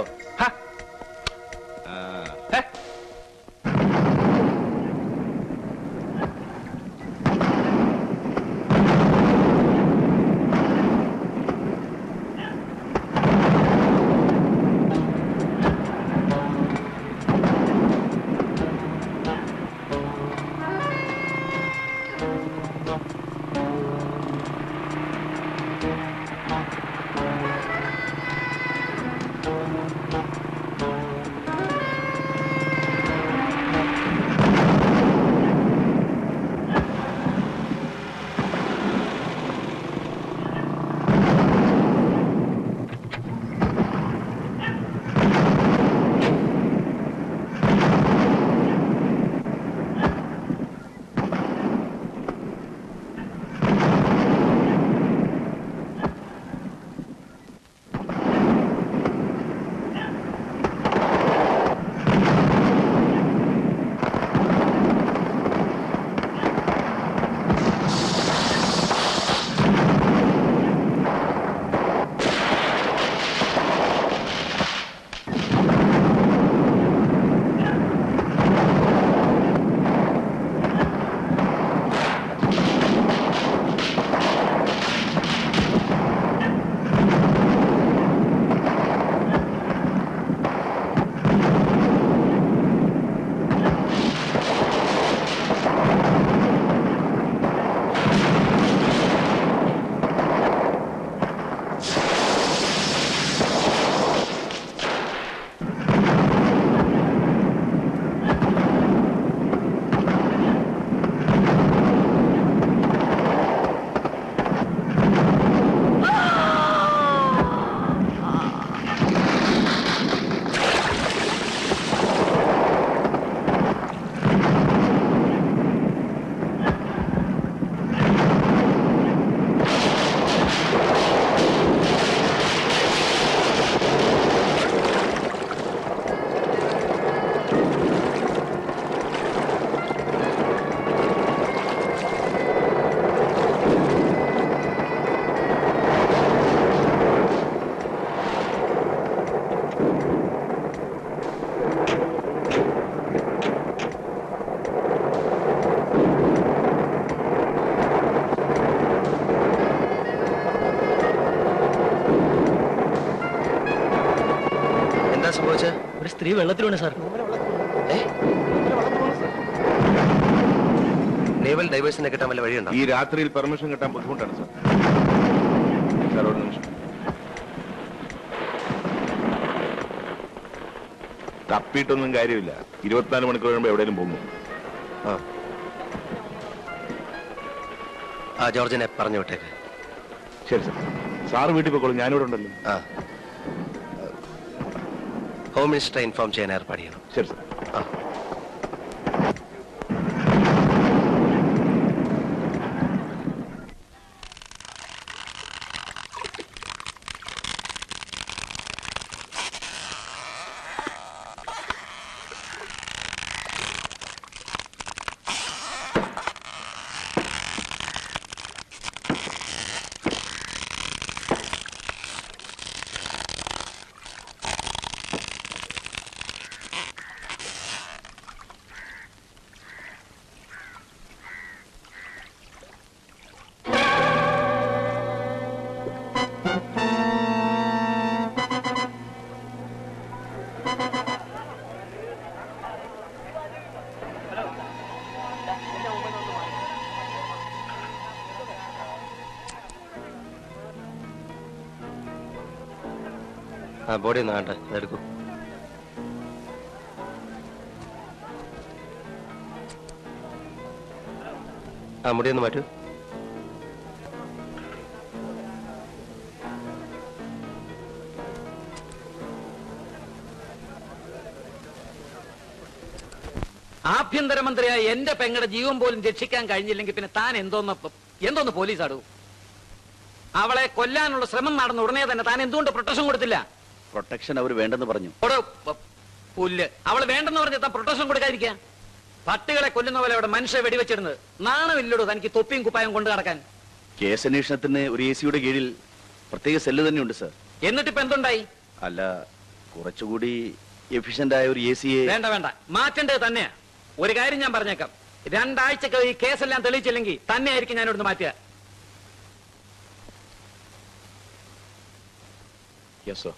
E: ഒരു സ്ത്രീ വെള്ളത്തിലാണ് സാർ.
A: നേവൽ ഡൈവേഴ്സിനെ കിട്ടാൻ വല്ല വഴിയുണ്ടോ?
D: ഈ രാത്രിയിൽ പെർമിഷൻ കിട്ടാൻ ബുദ്ധിമുട്ടാണ് സാർ. സാർ ഒരു നിമിഷം. തപ്പിയിട്ടൊന്നും കാര്യമില്ല. 24 മണിക്കൂർ കഴിയുമ്പോൾ എവിടെയും പോകുന്നു.
A: ആ ജോർജിനെ പറഞ്ഞു വിട്ടേക്ക്.
D: ശരി സാർ. സാറ് വീട്ടിൽ പോയിക്കോളൂ, ഞാനിവിടെ ഉണ്ടല്ലോ.
A: ഹോം മിനിസ്റ്ററെ ഇൻഫോം ചെയ്യാൻ ഏർപ്പാട് ചെയ്യണം.
D: ശരി സാർ.
A: ബോഡി ഒന്ന് കാണട്ടെ, അതെടുക്കൂ. മുടിയൊന്ന് മാറ്റൂ.
J: ആഭ്യന്തരമന്ത്രിയായ എന്റെ പെങ്ങളുടെ ജീവൻ പോലും രക്ഷിക്കാൻ കഴിഞ്ഞില്ലെങ്കിൽ പിന്നെ താൻ എന്തോന്ന് പോലീസ് ആടൂ? അവളെ കൊല്ലാനുള്ള ശ്രമം നടന്ന ഉടനെ തന്നെ താൻ എന്തുകൊണ്ട് പ്രൊട്ടക്ഷൻ കൊടുത്തില്ല?
C: പ്രൊട്ടക്ഷൻ അവർ വേണ്ടെന്ന് പറഞ്ഞു.
J: പുല്ല്, അവൾ വേണ്ടെന്ന് പറഞ്ഞ താൻ പ്രൊട്ടക്ഷൻ കൊടുക്കാതിരിക്കുക. പട്ടികളെ കൊല്ലുന്ന പോലെ അവിടെ മനുഷ്യ വെടിവെച്ചിരുന്നത് നാണമില്ലടോ തനിക്ക് തൊപ്പിയും കുപ്പായം കൊണ്ടു നടക്കാൻ?
C: കേസ് അന്വേഷണത്തിന് ഒരു AC-യുടെ കീഴിൽ പ്രത്യേക സെല്ല് തന്നെയുണ്ട് സർ.
J: എന്നിട്ടിപ്പോ എന്തുണ്ടായി?
C: അല്ല, കുറച്ചുകൂടി എഫിഷ്യന്റ് ആയ ഒരു AC-യെ
J: വേണ്ട, മാറ്റേണ്ടത് തന്നെയാ. ഒരു കാര്യം ഞാൻ പറഞ്ഞേക്കാം, 2 ആഴ്ചക്ക് ഈ കേസെല്ലാം തെളിയിച്ചില്ലെങ്കിൽ തന്നെ ആയിരിക്കും ഞാൻ ഇവിടുന്ന് മാറ്റുക.
C: Yes sir.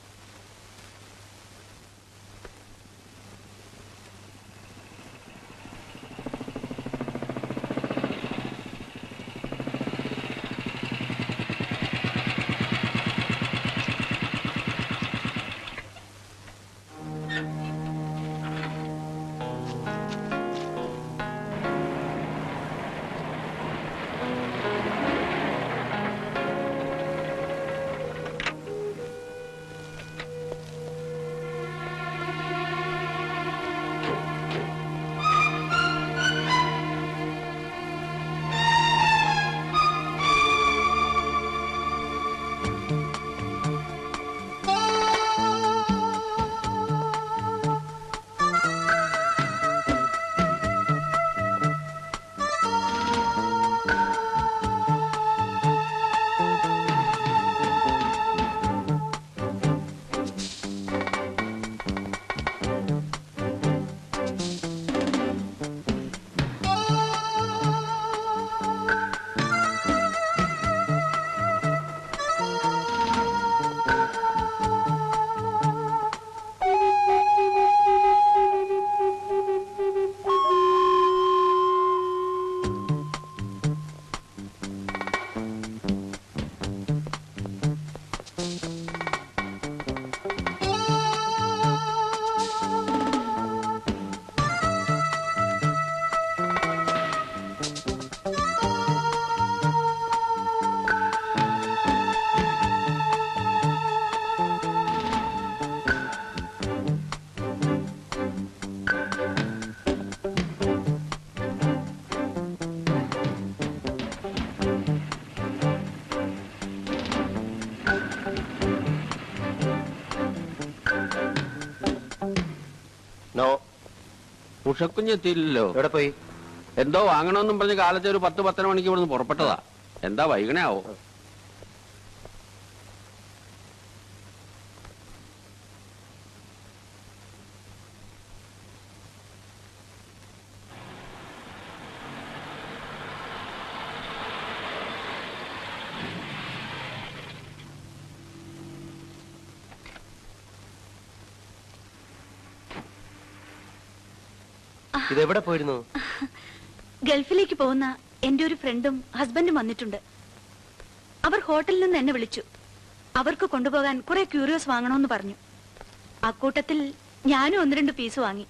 K: ഉഷക്കുഞ്ഞെത്തിയില്ലല്ലോ.
A: എവിടെ പോയി?
K: എന്തോ വാങ്ങണമെന്നും പറഞ്ഞ് കാലത്തെ ഒരു 10-10:30 മണിക്ക് ഇവിടുന്ന് പുറപ്പെട്ടതാ. എന്താ വൈകണേ ആവോ?
A: ഇതെവിടെ പോയിരുന്നു?
I: ഗൾഫിലേക്ക് പോകുന്ന എന്റെ ഒരു ഫ്രണ്ടും ഹസ്ബൻഡും വന്നിട്ടുണ്ട്. അവർ ഹോട്ടലിൽ നിന്ന് എന്നെ വിളിച്ചു. അവർക്ക് കൊണ്ടുപോകാൻ കുറെ ക്യൂരിയോസ് വാങ്ങണമെന്ന് പറഞ്ഞു. അക്കൂട്ടത്തിൽ ഞാനും 1-2 പീസ് വാങ്ങി.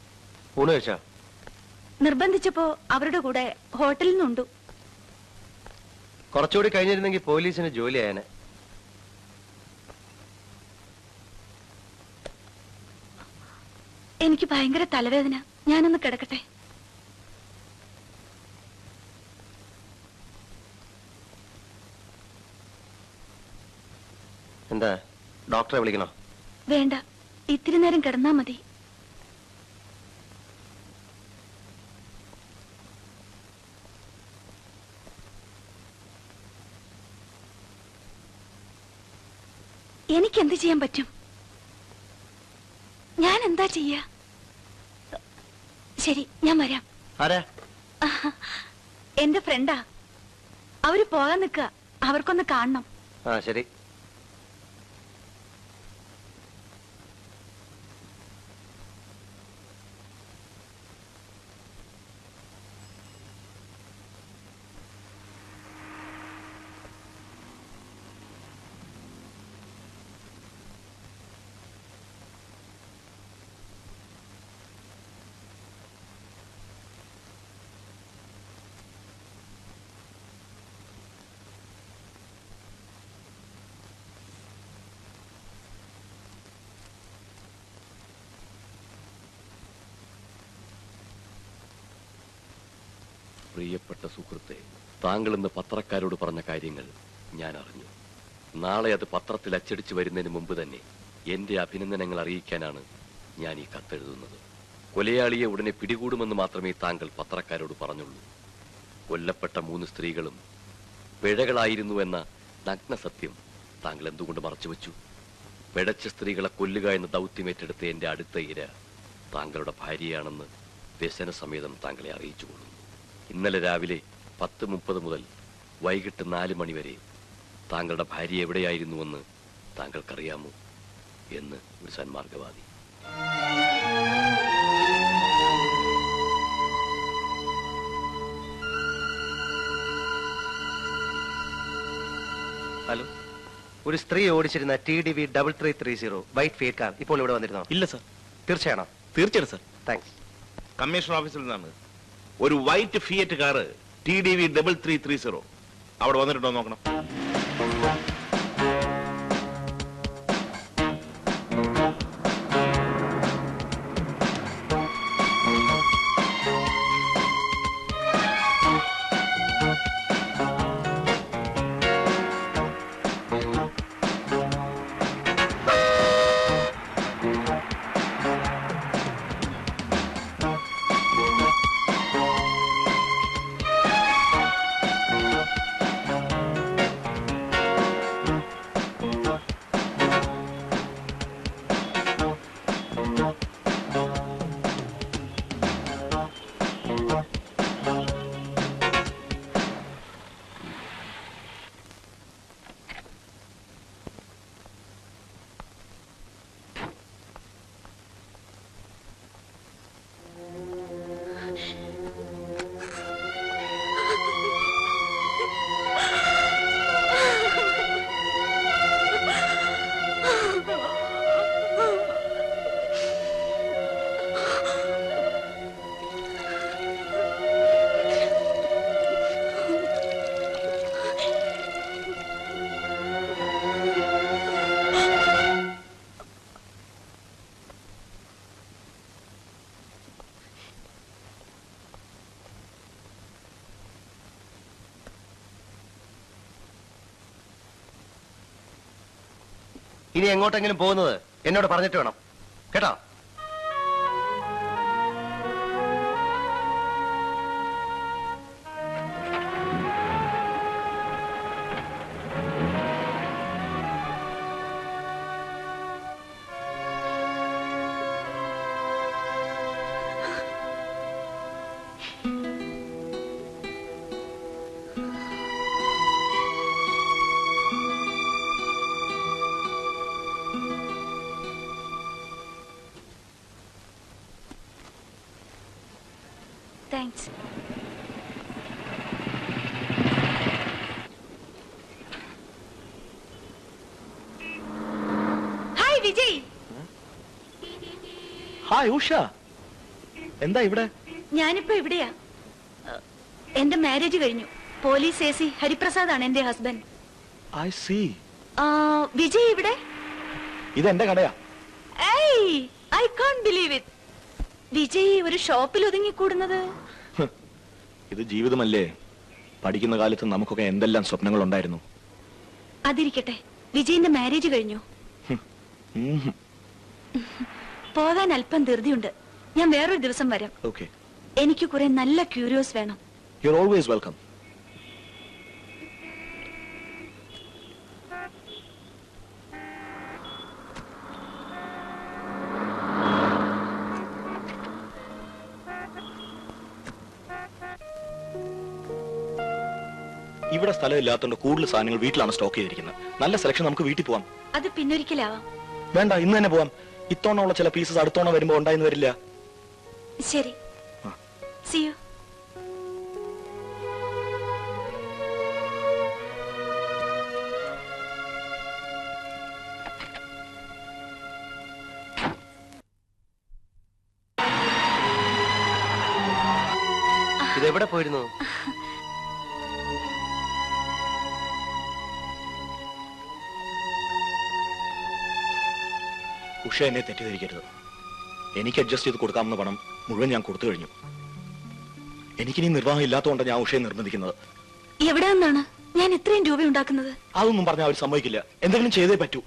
A: ഊണ് കഴിച്ചാ?
I: നിർബന്ധിച്ചപ്പോ അവരുടെ കൂടെ ഹോട്ടലിൽ നിന്നുണ്ടു.
A: കുറച്ചുകൂടി കഴിഞ്ഞിരുന്നെങ്കിൽ പോലീസിന് ജോലി ആയനെ.
I: എനിക്ക് ഭയങ്കര തലവേദന. ഞാനൊന്ന് കിടക്കട്ടെ.
A: എന്താ, ഡോക്ടറെ വിളിക്കണോ?
I: വേണ്ട, ഇത്തിരി നേരം കിടന്നാ മതി. എനിക്കെന്ത് ചെയ്യാൻ പറ്റും? ഞാൻ എന്താ ചെയ്യാ? ശരി, ഞാൻ വരാം.
A: ആരാ?
I: എന്റെ ഫ്രണ്ടാ. അവര് പോകാൻ നിൽക്കുക. അവർക്കൊന്ന് കാണണം.
A: ആ ശരി.
L: പ്രിയപ്പെട്ട സുഹൃത്തെ, താങ്കൾ ഇന്ന് പത്രക്കാരോട് പറഞ്ഞ കാര്യങ്ങൾ ഞാൻ അറിഞ്ഞു. നാളെ അത് പത്രത്തിൽ അച്ചടിച്ചു വരുന്നതിന് മുമ്പ് തന്നെ എന്റെ അഭിനന്ദനങ്ങൾ അറിയിക്കാനാണ് ഞാൻ ഈ കത്തെഴുതുന്നത്. കൊലയാളിയെ ഉടനെ പിടികൂടുമെന്ന് മാത്രമേ താങ്കൾ പത്രക്കാരോട് പറഞ്ഞുള്ളൂ. കൊല്ലപ്പെട്ട 3 സ്ത്രീകളും പിഴകളായിരുന്നു എന്ന നഗ്ന സത്യം താങ്കൾ എന്തുകൊണ്ട് മറച്ചുവെച്ചു? പിഴച്ച സ്ത്രീകളെ കൊല്ലുക എന്ന ദൗത്യമേറ്റെടുത്ത എന്റെ അടുത്ത ഇര താങ്കളുടെ ഭാര്യയാണെന്ന് വ്യസന സമേതം താങ്കളെ അറിയിച്ചുകൊള്ളുന്നു. ഇന്നലെ രാവിലെ 10:30 മുതൽ വൈകിട്ട് 4 മണി വരെ താങ്കളുടെ ഭാര്യ എവിടെയായിരുന്നുവെന്ന് താങ്കൾക്കറിയാമോ എന്ന് ഒരു സന്മാർഗവാദി.
A: ഹലോ, ഒരു സ്ത്രീ ഓടിച്ചിരുന്ന TDV 3330 വൈറ്റ് ഫിയറ്റ് കാർ ഇപ്പോൾ ഇവിടെ വന്നിരുന്നോ?
D: ഇല്ല സർ.
A: തീർച്ചയാണോ?
D: തീർച്ചയായിട്ടും സർ.
A: താങ്ക്സ്.
D: കമ്മീഷണർ ഓഫീസിൽ നിന്നാണ്. ഒരു വൈറ്റ് ഫിയറ്റ് കാറ് TDV 3330 അവിടെ വന്നിട്ടുണ്ടോ നോക്കണം.
A: ഇനി എങ്ങോട്ടെങ്കിലും പോകുന്നത് എന്നോട് പറഞ്ഞിട്ട് വേണം കേട്ടോ.
I: Thanks. Hi Vijay.
M: Hi Usha, എന്താ ഇവിടെ?
I: ഞാനിപ്പോ ഇവിടെയാ. എന്റെ മാരേജ് കഴിഞ്ഞു. പോലീസ് AC ഹരിപ്രസാദ് ആണ് എന്റെ ഹസ്ബൻഡ്.
M: I see.
I: വിജയ് ഇവിടെ?
M: ഇതെന്റെ കടയാ.
I: I can't believe it. Vijay ഒരു ഷോപ്പിൽ ഒതുങ്ങിക്കൂടുന്നത്?
M: ഇത് ജീവിതമല്ലേ. പഠിക്കുന്ന കാലത്ത് നമുക്കൊക്കെ എന്തെല്ലാം സ്വപ്നങ്ങൾ ഉണ്ടായിരുന്നു.
I: അതിരിക്കട്ടെ, വിജയിന്റെ മാരേജ് കഴിഞ്ഞു. പോകാൻ അല്പം ധൃതിയുണ്ട്. ഞാൻ വേറൊരു ദിവസം വരാം.
M: ഓക്കേ.
I: എനിക്ക് കുറെ നല്ല ക്യൂരിയോസ് വേണം.
M: You are always welcome. ഇവിടെ സ്ഥലമില്ലാത്തതുകൊണ്ട് കൂടുതൽ സാധനങ്ങൾ വീട്ടിലാണ് സ്റ്റോക്ക് ചെയ്തിരിക്കുന്നത്. നല്ല സെലക്ഷൻ നമുക്ക് വീട്ടിൽ പോവാം.
I: അത് പിന്നൊരിക്കലാവാം.
M: വേണ്ട, ഇന്ന് തന്നെ പോവാം. ഇത്തവണ ചില പീസസ് അടുത്തോണം വരുമ്പോ ഉണ്ടായിന്ന് വരില്ല.
I: ശരി. See you.
A: ഇതെവിടെ പോയിരുന്നു?
M: ഉഷ എന്നെ തെറ്റിദ്ധരിക്കരുത്. എനിക്ക് അഡ്ജസ്റ്റ് ചെയ്ത് കൊടുക്കാമെന്ന പണം മുഴുവൻ ഞാൻ കൊടുത്തു കഴിഞ്ഞു. എനിക്കിനി നിർവാഹം ഇല്ലാത്തതുകൊണ്ട് ഞാൻ ഉഷയെ നിർബന്ധിക്കുന്നത്.
I: എവിടെ നിന്നാണ് ഞാൻ ഇത്രയും രൂപ ഉണ്ടാക്കുന്നത്?
M: അതൊന്നും പറഞ്ഞാൽ അവർ സമ്മതിക്കില്ല. എന്തെങ്കിലും ചെയ്തേ പറ്റൂ.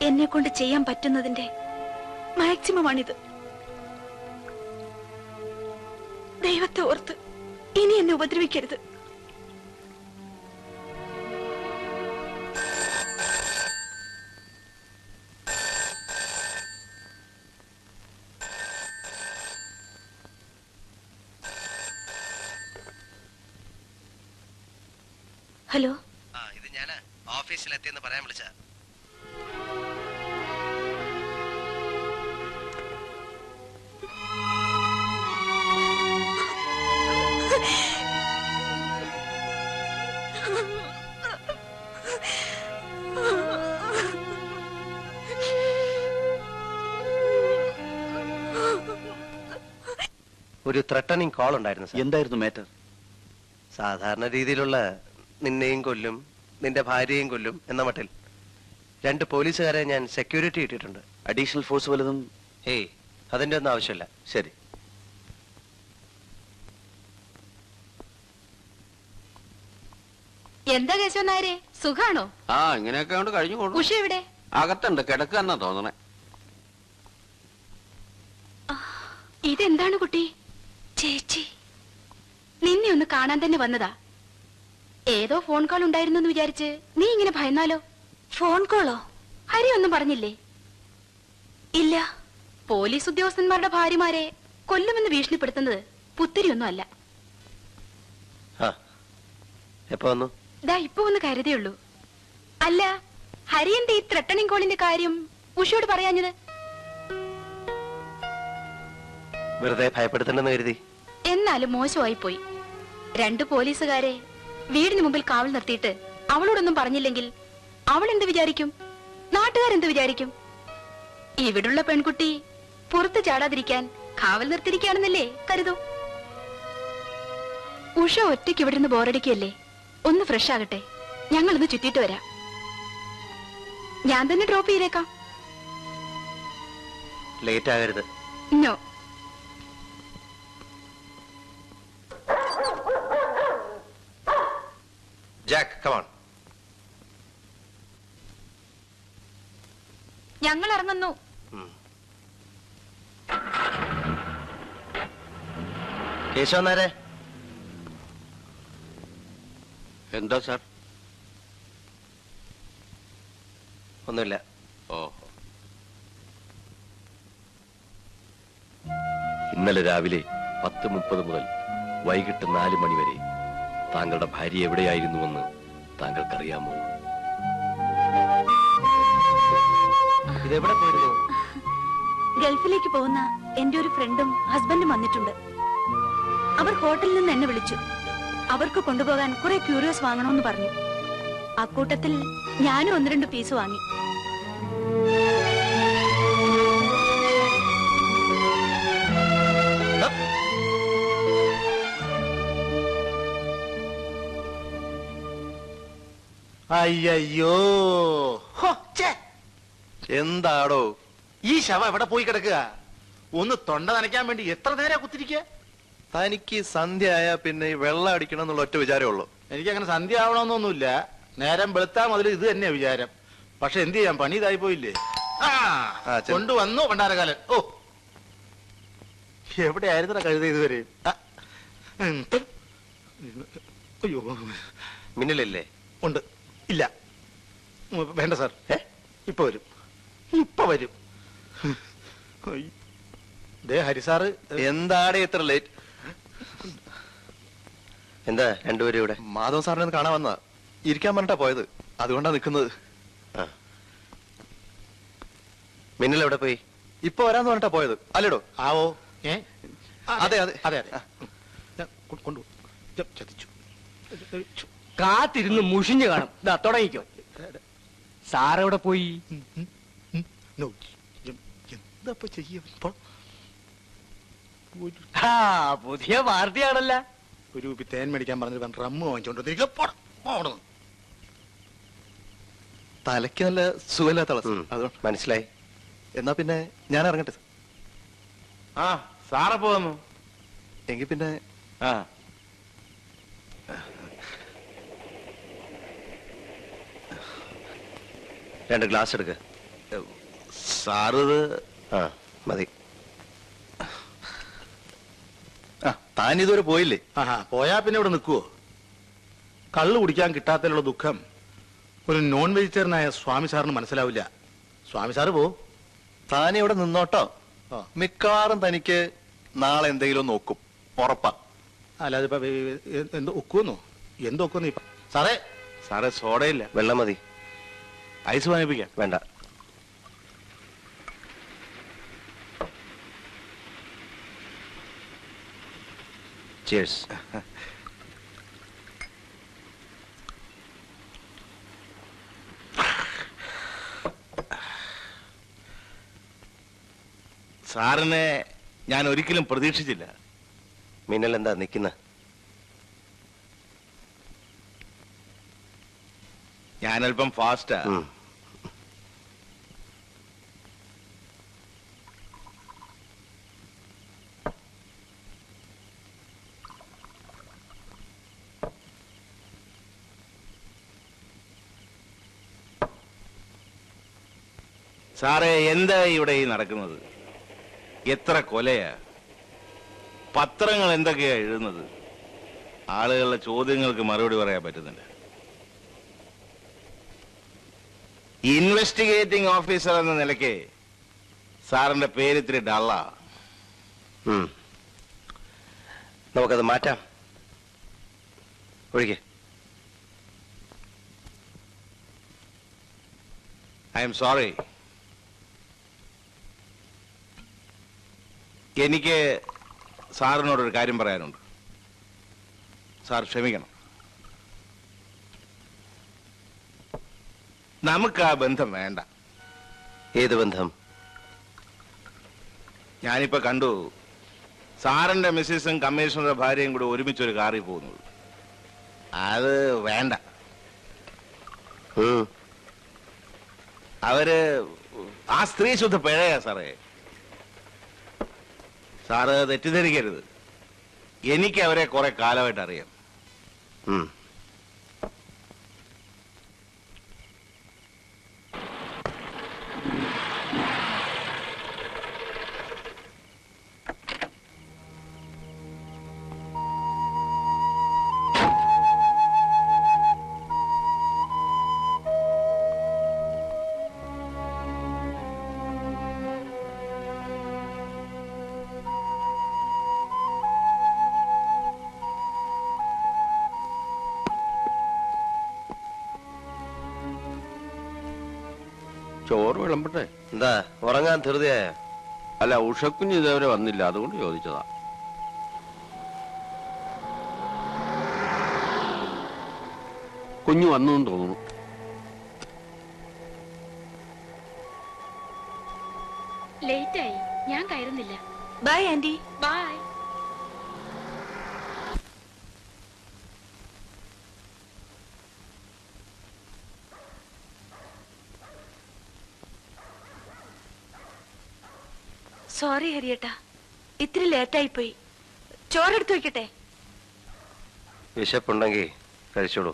I: എന്നെ കൊണ്ട് ചെയ്യാൻ പറ്റുന്നതിന്റെ മാക്സിമം ആണിത്. ദൈവത്തെ ഓർത്ത് ഇനി എന്നെ ഉപദ്രവിക്കരുത്. ഹലോ,
A: ഇത് ഞാന് ഓഫീസിലെത്തിയെന്ന് പറയാൻ വിളിച്ച. ഒരു ത്രട്ടണിങ് കോൾ ഉണ്ടായിരുന്നു സാർ.
C: എന്തായിരുന്നു മാറ്റർ?
A: സാധാരണ രീതിയിലുള്ള നിന്നെയും കൊല്ലും നിന്റെ ഭാര്യയെയും കൊല്ലും എന്ന മട്ടിൽ 2 പോലീസുകാരെ ഞാൻ സെക്യൂരിറ്റി ഇട്ടിട്ടുണ്ട്.
C: അഡീഷണൽ ഫോഴ്സ് വല്ലതും?
A: ഏയ്, അതിന്റെ ഒന്നും ആവശ്യമില്ല.
C: ശരി.
B: എന്താ കേശവൻ നായരെ, സുഖാണോ?
K: ആ, ഇങ്ങനെയൊക്കെ കൊണ്ട് കഴിഞ്ഞു കൊടുക്കും.
B: ഉഷ എവിടെ?
K: അകത്തുണ്ട്, കിടക്കാന്നാ തോന്നണേ.
B: ഇതെന്താണ് കുട്ടി?
I: ചേച്ചി,
B: നിന്നെ ഒന്ന് കാണാൻ തന്നെ വന്നതാ. ഏതോ ഫോൺ കോൾ ഉണ്ടായിരുന്നു വിചാരിച്ച് നീ ഇങ്ങനെ ഭയന്നാലോ?
I: ഫോൺ കോളോ?
B: ഹരി ഒന്നും പറഞ്ഞില്ലേ?
I: ഇല്ല.
B: പോലീസ് ഉദ്യോഗസ്ഥന്മാരുടെ ഭാര്യമാരെ കൊല്ലുമെന്ന് ഭീഷണിപ്പെടുത്തുന്നത് പുത്തിരിയൊന്നും അല്ല.
A: എപ്പോ വന്നു?
B: ദാ ഇപ്പൊ ഒന്ന് കരുതേ ഉള്ളൂ. അല്ല, ഹരിയന്റെ ഈ ത്രട്ടണിങ് കോളിന്റെ കാര്യം ഉഷയോട് പറയാഞ്ഞത്?
A: വെറുതെ ഭയപ്പെടുത്തണ്ടെന്ന് കരുതി.
B: എന്നാലും മോശമായി പോയി. 2 പോലീസുകാരെ വീടിന് മുമ്പിൽ കാവൽ നിർത്തിയിട്ട് അവളോടൊന്നും പറഞ്ഞില്ലെങ്കിൽ അവൾ എന്ത് വിചാരിക്കും? നാട്ടുകാരെന്ത് വിചാരിക്കും? ഇവിടുള്ള പെൺകുട്ടി പുറത്ത് ചാടാതിരിക്കാൻ കാവൽ നിർത്തിയിരിക്കുകയാണെന്നല്ലേ കരുതൂ. ഉഷ ഒറ്റയ്ക്ക് ഇവിടെ നിന്ന് ബോറടിക്കല്ലേ? ഒന്ന് ഫ്രഷ് ആകട്ടെ, ഞങ്ങളൊന്ന് ചുറ്റിയിട്ട് വരാം. ഞാൻ തന്നെ ഡ്രോപ്പ് ചെയ്തേക്കാം.
A: ലേറ്റ് ആകരുത്.
B: നോ.
A: Jack, come on.
B: ഞങ്ങൾ ഇറങ്ങുന്നു.
A: കേശവൻ നായരെ.
K: എന്താ സാർ?
A: ഒന്നുമില്ല.
K: ഓഹോ.
L: ഇന്നലെ രാവിലെ 10:30 മുതൽ വൈകിട്ട് 4 മണി വരെ താങ്കളുടെ ഭാര്യ എവിടെയായിരുന്നുവെന്ന് താങ്കൾക്കറിയാമോ?
E: ഇതെവിടെ പോയിരുന്നു?
I: ഗൾഫിലേക്ക് പോകുന്ന എന്റെ ഒരു ഫ്രണ്ടും ഹസ്ബൻഡും വന്നിട്ടുണ്ട്. അവർ ഹോട്ടലിൽ നിന്ന് എന്നെ വിളിച്ചു. അവർക്ക് കൊണ്ടുപോകാൻ കുറെ ക്യൂരിയോസ് വാങ്ങണമെന്ന് പറഞ്ഞു. അക്കൂട്ടത്തിൽ ഞാനും 1-2 പീസ് വാങ്ങി.
F: അയ്യോ,
A: എന്താടോ
F: ഈ ശവം എവിടെ പോയി കിടക്കുക? ഒന്ന് തൊണ്ട നനയ്ക്കാൻ വേണ്ടി എത്ര നേരം കുത്തിരിക്കുക?
A: തനിക്ക് സന്ധ്യ ആയാ പിന്നെ ഈ വെള്ളം അടിക്കണം എന്നുള്ള ഒറ്റ വിചാരമേ ഉള്ളൂ.
F: എനിക്കങ്ങനെ സന്ധ്യ ആവണമെന്നൊന്നുമില്ല. നേരം വെളുത്താ മുതൽ ഇത് തന്നെയാ വിചാരം. പക്ഷെ എന്ത് ചെയ്യാം, പണി ഇതായി പോയില്ലേ. കൊണ്ടുവന്നു പണ്ടാരകാലൻ. ഓ, എവിടെയായിരുന്ന കഴുത ഇതുവരെ? അയ്യോ,
A: മിന്നലല്ലേ?
F: ഉണ്ട്. ഇല്ല, വേണ്ട സാർ. ഇപ്പൊ വരും, ഇപ്പൊ വരും. ദേ ഹരിസാറ്.
A: എന്താണ് ഇത്ര ലേറ്റ്? എന്താ രണ്ടുപേരും ഇവിടെ? മാധവ സാറിനെ ഒന്ന് കാണാൻ വന്നാ. ഇരിക്കാൻ പറഞ്ഞിട്ടാ പോയത്, അതുകൊണ്ടാ നിൽക്കുന്നത്. മിന്നൽ എവിടെ പോയി? ഇപ്പൊ വരാന്ന് പറഞ്ഞിട്ടാ പോയത് അല്ലേടോ?
F: ആവോ.
A: അതെ അതെ
F: അതെ അതെ. കൊണ്ടു ചതിച്ചു.
E: കാത്തിരുന്ന് മുഷിഞ്ഞു കാണും. ഇതാ തുടങ്ങിക്കോ. സാറെവിടെ പോയി?
F: എന്താ ചെയ്യ?
E: പുതിയ പാർട്ടിയാണല്ല.
F: ഒരു തേൻ മേടിക്കാൻ പറഞ്ഞിട്ട് റമ്മ് വാങ്ങിച്ചോണ്ട്
A: തലയ്ക്ക് നല്ല സുഖമില്ലാത്ത അതുകൊണ്ട് മനസ്സിലായി. എന്നാ പിന്നെ ഞാൻ ഇറങ്ങട്ടെ.
D: ആ സാറപ്പോ വന്നു.
A: എങ്കിൽ പിന്നെ
D: ആ
A: രണ്ട് ഗ്ലാസ് എടുക്ക.
D: സാറ്
A: ആ മതി. താൻ ഇതുവരെ പോയില്ലേ?
F: പോയാ പിന്നെ ഇവിടെ നിൽക്കുവോ? കള്ളു കുടിക്കാൻ കിട്ടാത്തതിലുള്ള ദുഃഖം ഒരു നോൺ വെജിറ്റേറിയനായ സ്വാമി സാറിന് മനസ്സിലാവില്ല. സ്വാമി സാറ് പോ.
A: താൻ ഇവിടെ നിന്നോട്ടോ. മിക്കവാറും തനിക്ക് നാളെ എന്തെങ്കിലും നോക്കും, ഉറപ്പാ.
F: അല്ലാതെ ഇപ്പൊ എന്തോ ഒക്കുവെന്നോ? എന്തൊക്കെന്ന് ഇപ്പൊ? സാറേ
D: സാറേ സോഡയില്ല.
A: വെള്ളം മതി.
D: ഐസ് വാങ്ങിപ്പിക്കാം.
A: വേണ്ട. Cheers.
D: സാറിനെ ഞാൻ ഒരിക്കലും പ്രതീക്ഷിച്ചില്ല.
A: മിന്നൽ എന്താ നിക്കുന്ന?
D: ഞാനല്പം ഫാസ്റ്റാ. സാറേ എന്താ ഇവിടെ ഈ നടക്കുന്നത്? എത്ര കൊലയാ, പത്രങ്ങൾ എന്തൊക്കെയാ എഴുതുന്നത്? ആളുകളുടെ ചോദ്യങ്ങൾക്ക് മറുപടി പറയാൻ പറ്റുന്നില്ല. ഇൻവെസ്റ്റിഗേറ്റിംഗ് ഓഫീസർ എന്ന നിലയ്ക്ക് സാറിന്റെ പേര് ഇത്തിരി ഡള്ളാ.
A: നമുക്കത് മാറ്റാം. ഒഴികെ.
D: I am sorry. എനിക്ക് സാറിനോടൊരു കാര്യം പറയാനുണ്ട്. സാർ ക്ഷമിക്കണം. നമുക്ക് ആ ബന്ധം വേണ്ട.
A: ഏത് ബന്ധം?
D: ഞാനിപ്പോ കണ്ടു സാറിന്റെ മിസ്സിസും കമ്മീഷണറുടെ ഭാര്യയും കൂടെ ഒരുമിച്ചൊരു കാറിൽ പോകുന്നത്. അത് വേണ്ട. അവര് ആ സ്ത്രീ ശുദ്ധ പിഴയാ സാറേ. സാറ് തെറ്റിദ്ധരിക്കരുത്. എനിക്ക് അവരെ കുറെ കാലമായിട്ട് അറിയാം.
K: ചോറ് വിളമ്പട്ടെ?
A: എന്താ ഉറങ്ങാൻ ധൃതിയായ?
K: അല്ല, ഉഷക്കുഞ്ഞ് ഇതേവരെ വന്നില്ല, അതുകൊണ്ട് ചോദിച്ചതാ. കുഞ്ഞു വന്നു തോന്നുന്നു.
I: ലേറ്റായി, ഞാൻ കയറുന്നില്ല.
B: By anti.
I: ബൈ.
B: സോറി ഹരിയേട്ടാ, ഇത്തിരി ലേറ്റായി പോയി. ചോറെടുത്ത് വെക്കട്ടെ?
A: വിശപ്പുണ്ടെങ്കിൽ കഴിച്ചോളൂ.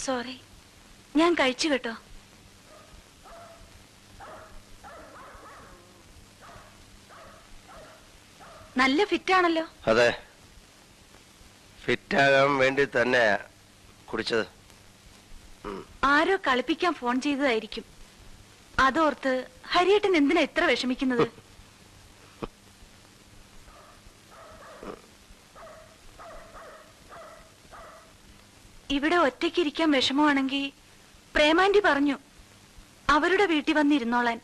B: സോറി, ഞാൻ കഴിച്ചു കേട്ടോ. നല്ല ഫിറ്റാണല്ലോ.
A: അതെ, ഫിറ്റാകാൻ വേണ്ടി തന്നെ കുടിച്ചത്.
B: ആരോ കളിപ്പിക്കാൻ ഫോൺ ചെയ്തതായിരിക്കും. അതോർത്ത് ഹരിയേട്ടൻ എന്തിനാ ഇത്ര വിഷമിക്കുന്നത്? ഇവിടെ ഒറ്റയ്ക്കിരിക്കാൻ വിഷമമാണെങ്കിൽ പ്രേമാന്റി പറഞ്ഞു അവരുടെ വീട്ടിൽ വന്നിരുന്നോളാൻ.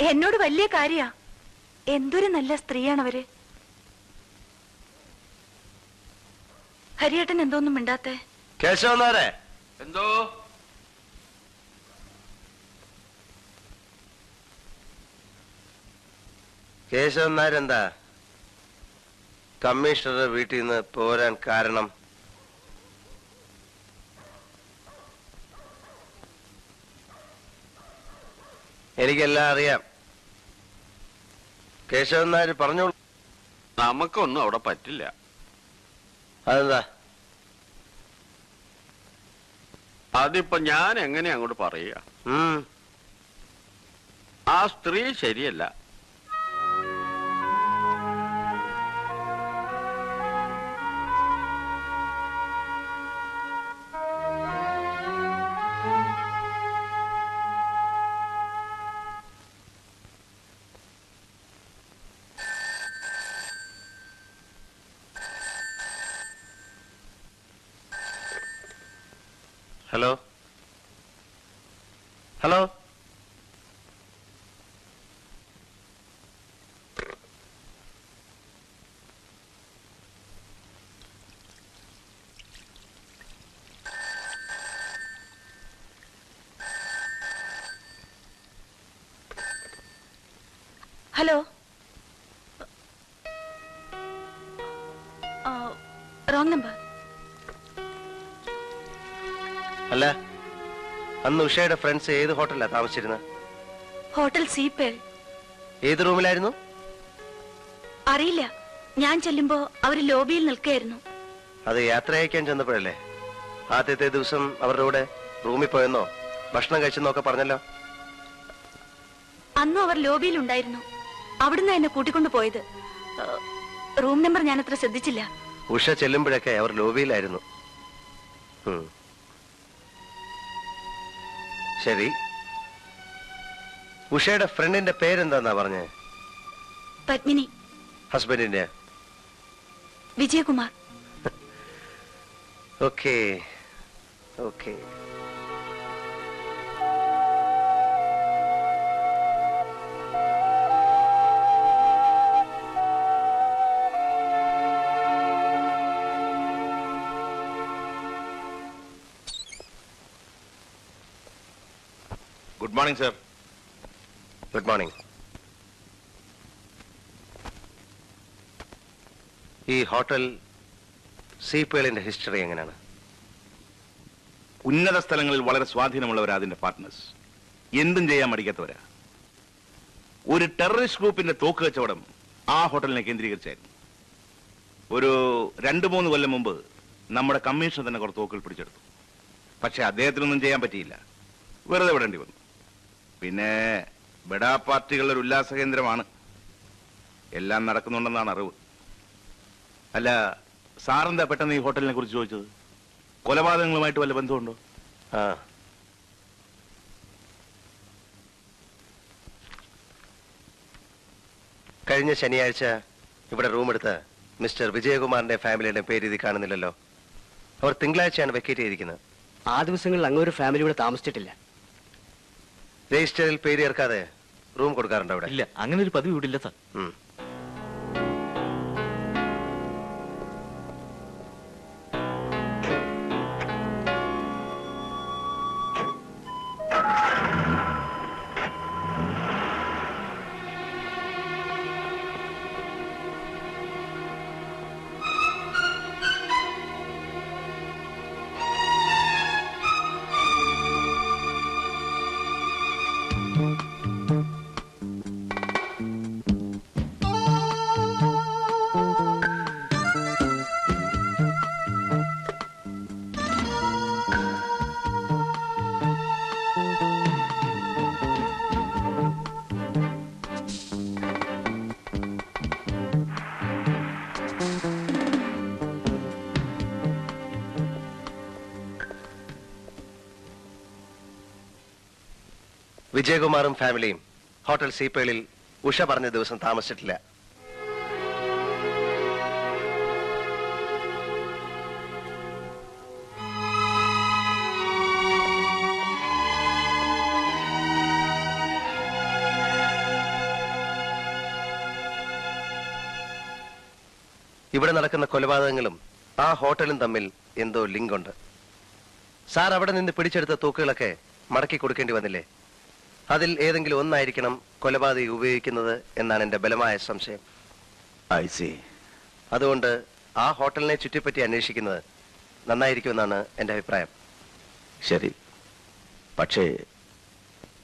B: എന്നോട് വലിയ കാര്യാ. എന്തൊരു നല്ല സ്ത്രീയാണവര്. ഹരിയേട്ടൻ എന്തോന്നും മിണ്ടാത്തെ?
A: കേശവനാരെ,
K: എന്തോ
A: കേശവനാരെന്താ കമ്മീഷണറുടെ വീട്ടിൽ നിന്ന് പോരാൻ കാരണം? എനിക്കെല്ലാം അറിയാം. കേശവൻ നായർ പറഞ്ഞോളൂ.
K: നമുക്കൊന്നും അവിടെ പറ്റില്ല.
A: അതെന്താ?
K: അതിപ്പോ ഞാൻ എങ്ങനെ അങ്ങോട്ട് പറയുക? ആ സ്ത്രീ ശരിയല്ല.
A: Hello hello,
B: hello. Wrong number.
A: അല്ല, അന്ന് ഉഷയുടെ ഫ്രണ്ട്സ് ഏത് ഹോട്ടലിലാ താമസിച്ചിരുന്നത്?
B: ഹോട്ടൽ സീപ്പേൾ.
A: ഏത് റൂമിലായിരുന്നു?
B: അറിയില്ല, ഞാൻ ചെല്ലുമ്പോ അവര് ലോബിയിൽ നിൽക്കുകയായിരുന്നു.
A: അത് യാത്ര അയക്കാൻ ചെന്നപ്പോഴല്ലേ? ആദ്യത്തെ ദിവസം അവരുടെ കൂടെ റൂമിൽ പോയെന്നോ ഭക്ഷണം കഴിച്ചെന്നൊക്കെ പറഞ്ഞല്ലോ.
B: അന്നും അവർ ലോബിയിൽ ഉണ്ടായിരുന്നു. അവിടുന്ന് എന്നെ കൂട്ടിക്കൊണ്ടു പോയത്. റൂം നമ്പർ ഞാൻ അത്ര ശ്രദ്ധിച്ചില്ല.
A: ഉഷ ചെല്ലുമ്പോഴൊക്കെ അവർ ലോബിയിലായിരുന്നു. ശരി, ഉഷയുടെ ഫ്രണ്ടിന്റെ പേരെന്താന്നാ പറഞ്ഞേ?
B: പത്മിനി.
A: ഹസ്ബൻഡിന്റെ?
B: Vijayakumar.
A: Okay okay.
D: Good morning sir.
A: Good morning. ഈ ഹോട്ടൽ സീപ്പേളിന്റെ ഹിസ്റ്ററി എങ്ങനെയാണ്?
D: ഉന്നത സ്ഥലങ്ങളിൽ വളരെ സ്വാധീനമുള്ളവരാ അതിന്റെ പാർട്ട്നേഴ്സ്. എന്തും ചെയ്യാൻ മടിക്കാത്തവരാ. ഒരു ടെററിസ്റ്റ് ഗ്രൂപ്പിന്റെ തോക്ക് കച്ചവടം ആ ഹോട്ടലിനെ കേന്ദ്രീകരിച്ചായിരുന്നു. ഒരു 2-3 കൊല്ലം മുമ്പ് നമ്മുടെ കമ്മീഷൻ തന്നെ കുറച്ച് തോക്കുകൾ പിടിച്ചെടുത്തു. പക്ഷെ അദ്ദേഹത്തിനൊന്നും ചെയ്യാൻ പറ്റിയില്ല. വെറുതെ വിടേണ്ടി വന്നു. പിന്നെ ബഡാ പാർട്ടികളുടെ ഒരു ഉല്ലാസ കേന്ദ്രമാണ്. എല്ലാം നടക്കുന്നുണ്ടെന്നാണ് അറിവ്. അല്ല, സാറെന്താ പെട്ടെന്ന് ഈ ഹോട്ടലിനെ കുറിച്ച് ചോദിച്ചത്? കൊലപാതകങ്ങളുമായിട്ട് വല്ല ബന്ധമുണ്ടോ?
A: കഴിഞ്ഞ ശനിയാഴ്ച ഇവിടെ റൂം എടുത്ത് മിസ്റ്റർ വിജയകുമാറിന്റെ ഫാമിലിയുടെ പേര് ഇത് കാണുന്നില്ലല്ലോ. അവർ തിങ്കളാഴ്ചയാണ് വെക്കേറ്റ് ചെയ്തിരിക്കുന്നത്.
G: ആ ദിവസങ്ങളിൽ അങ്ങൊരു ഫാമിലി ഇവിടെ താമസിച്ചിട്ടില്ല.
A: രജിസ്റ്ററിൽ പേര് ചേർക്കാതെ റൂം കൊടുക്കാറുണ്ടോ അവിടെ?
M: ഇല്ല, അങ്ങനെ ഒരു പതിവ് ഇവിടെ ഇല്ല സാർ.
A: വിജയകുമാറും ഫാമിലിയും ഹോട്ടൽ സീപ്പേളിൽ ഉഷ പറഞ്ഞ ദിവസം താമസിച്ചിട്ടില്ല. ഇവിടെ നടക്കുന്ന കൊലപാതകങ്ങളും ആ ഹോട്ടലും തമ്മിൽ എന്തോ ലിങ്ക് ഉണ്ട്. സാർ അവിടെ നിന്ന് പിടിച്ചെടുത്ത തൂക്കുകളൊക്കെ മടക്കി കൊടുക്കേണ്ടി വന്നില്ലേ? അതിൽ ഏതെങ്കിലും ഒന്നായിരിക്കണം കൊലപാതകി ഉപയോഗിക്കുന്നത് എന്നാണ് എന്റെ ബലമായ സംശയം. അതുകൊണ്ട് ആ ഹോട്ടലിനെ ചുറ്റിപ്പറ്റി അന്വേഷിക്കുന്നത് നന്നായിരിക്കുമെന്നാണ് എന്റെ അഭിപ്രായം.
C: ശരി, പക്ഷേ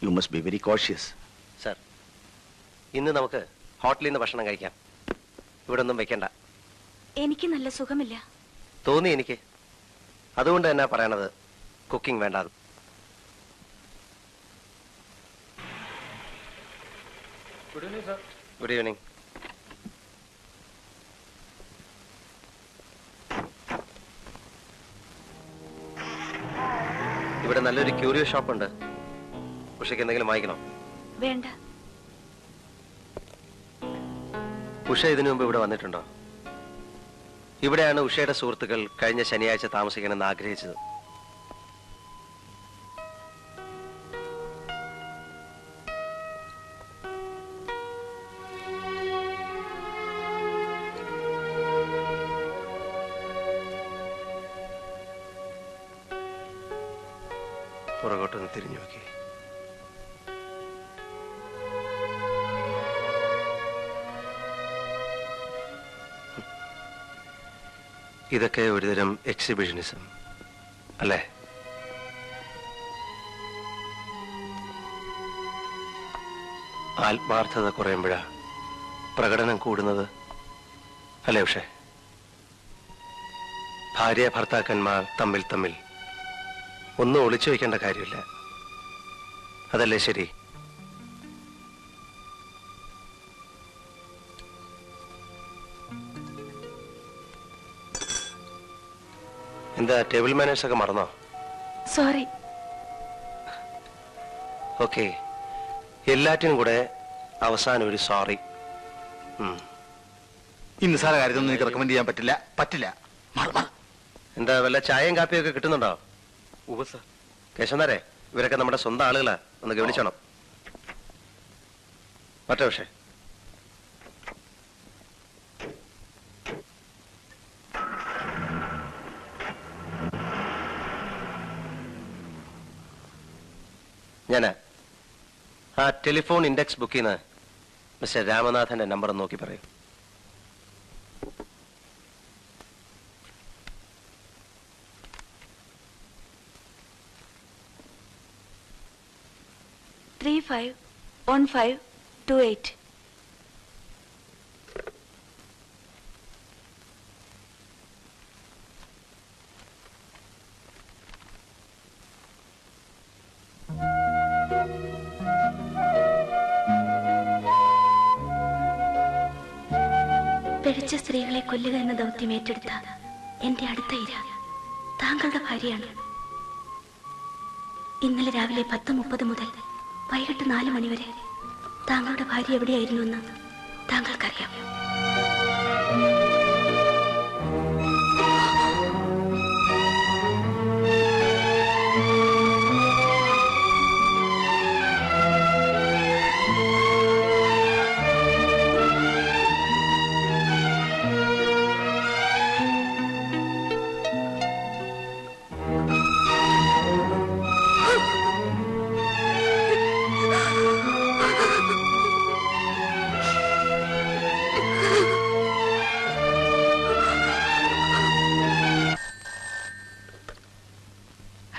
C: you must be very cautious.
A: Sir, ഇന്ന് നമുക്ക് ഹോട്ടലിൽ നിന്ന് ഭക്ഷണം കഴിക്കാം. ഇവിടെ ഒന്നും വെക്കണ്ട.
I: എനിക്ക് നല്ല സുഖമില്ല.
A: തോന്നി എനിക്ക്. അതുകൊണ്ട് തന്നെ പറയണത് കുക്കിംഗ് വേണ്ടാന്ന്.
E: Good evening sir.
A: Good evening. ഇവിടെ നല്ലൊരു ക്യൂരിയോ ഷോപ്പ് ഉണ്ട്. ഉഷയ്ക്ക് എന്തെങ്കിലും വാങ്ങിക്കണോ?
I: വേണ്ട.
A: ഉഷ ഇതിനു മുമ്പ് ഇവിടെ വന്നിട്ടുണ്ടോ? ഇവിടെയാണ് ഉഷയുടെ സുഹൃത്തുക്കൾ കഴിഞ്ഞ ശനിയാഴ്ച താമസിക്കണമെന്ന് ആഗ്രഹിച്ചത്. പുറകോട്ടൊന്ന് തിരിഞ്ഞു നോക്കി. ഇതൊക്കെ ഒരുതരം എക്സിബിഷനിസം അല്ലേ? ആത്മാർത്ഥത കുറയുമ്പോഴാ പ്രകടനം കൂടുന്നത് അല്ലേ ഉഷേ? ഭാര്യ ഭർത്താക്കന്മാർ തമ്മിൽ ഒന്നും ഒളിച്ചു വയ്ക്കേണ്ട കാര്യമില്ല. അതല്ലേ ശരി? എന്താ ടേബിൾ മാനേഴ്സ് ഒക്കെ മറന്നോ?
I: സോറി.
A: ഓക്കെ, എല്ലാറ്റിനും കൂടെ അവസാനം ഒരു സോറി.
F: ഇന്ന് സാറെ കാര്യത്തൊന്നും എനിക്ക് റെക്കമെൻഡ് ചെയ്യാൻ പറ്റില്ല.
A: എന്താ വല്ല ചായയും കാപ്പിയും ഒക്കെ കിട്ടുന്നുണ്ടോ? കേശവനാരെ, ഇവരൊക്കെ നമ്മുടെ സ്വന്തം ആളുകളാ. ഒന്ന് ഗവനിച്ചോണം. മറ്റേ പക്ഷേ ഞാന് ആ ടെലിഫോൺ ഇൻഡെക്സ് ബുക്കിൽ നിന്ന് മിസ്റ്റർ രാമനാഥന്റെ നമ്പർ നോക്കി പറയും.
I: ത്രീ 51528. പിഴച്ച സ്ത്രീകളെ കൊല്ലുക എന്ന ദൗത്യം ഏറ്റെടുത്ത എന്റെ അടുത്ത ഇര താങ്കളുടെ ഭാര്യയാണ്. ഇന്നലെ രാവിലെ 10:30 മുതൽ വൈകിട്ട് 4 മണി വരെ താങ്കളുടെ ഭാര്യ എവിടെയായിരുന്നുവെന്ന് താങ്കൾക്കറിയാം.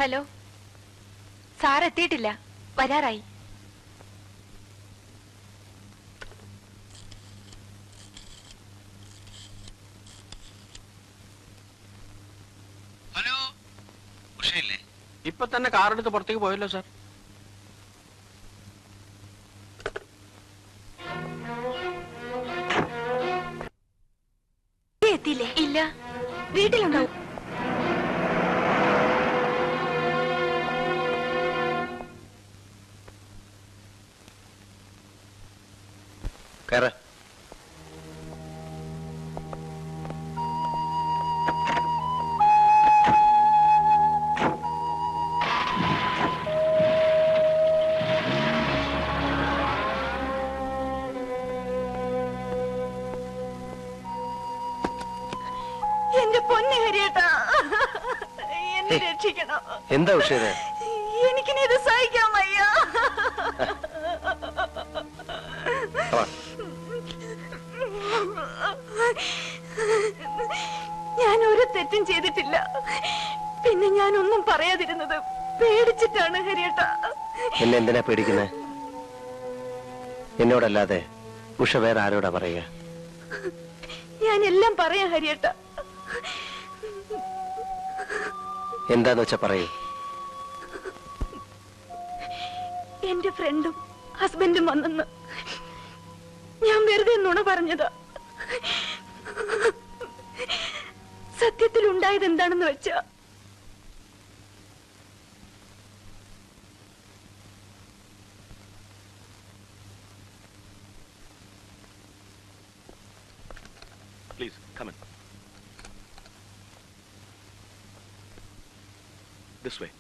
I: ഹലോ, സാർ എത്തിയിട്ടില്ല, വരാറായി.
A: ഹലോ, ഉഷയില്ലേ?
K: ഇപ്പൊ തന്നെ കാറെടുത്ത് പുറത്തേക്ക് പോയല്ലോ സാർ.
I: എത്തിയില്ലേ? ഇല്ല, വീട്ടിലുണ്ടാവും.
A: കയറ.
B: എന്റെ പൊന്നെ ഹരിയേട്ടാ, എന്നെ രക്ഷിക്കണം.
A: എന്താ ഉഷയത്?
B: എനിക്കിനി ഇത് സഹിക്കാൻ വയ്യ. ഞാൻ ഒരു തെറ്റും ചെയ്തിട്ടില്ല. പിന്നെ ഞാൻ ഒന്നും പറയാതിരുന്നത് പേടിച്ചിട്ടാണ് ഹരിയേട്ടാ.
A: എന്നെ എന്തിനാ പേടിക്കുന്നത്? എന്നോടല്ലാതെ ഉഷ വേറെ ആരോടാ പറയുക?
B: ഞാൻ എല്ലാം പറയാം ഹരിയേട്ടാ.
A: എന്താന്ന് വെച്ചാ പറയൂ.
B: എന്റെ ഫ്രണ്ടും ഹസ്ബൻഡും വന്നെന്ന് ഞാൻ വെറുതെ നുണ പറഞ്ഞതാ. സത്യത്തിൽ ഉണ്ടായത് എന്താണെന്ന് വെച്ചാ,
D: Please, come in. This way.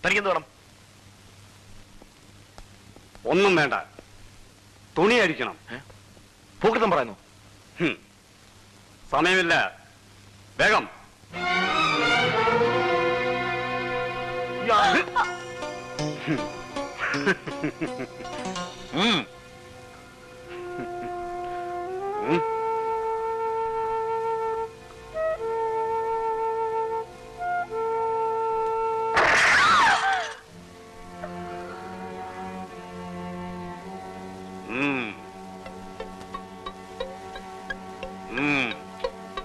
D: തനിക്കെന്ത് വേണം?
K: ഒന്നും വേണ്ട, തുണി അടിക്കണം.
D: പൂക്കൃതം പറയുന്നു.
K: സമയമില്ല, വേഗം.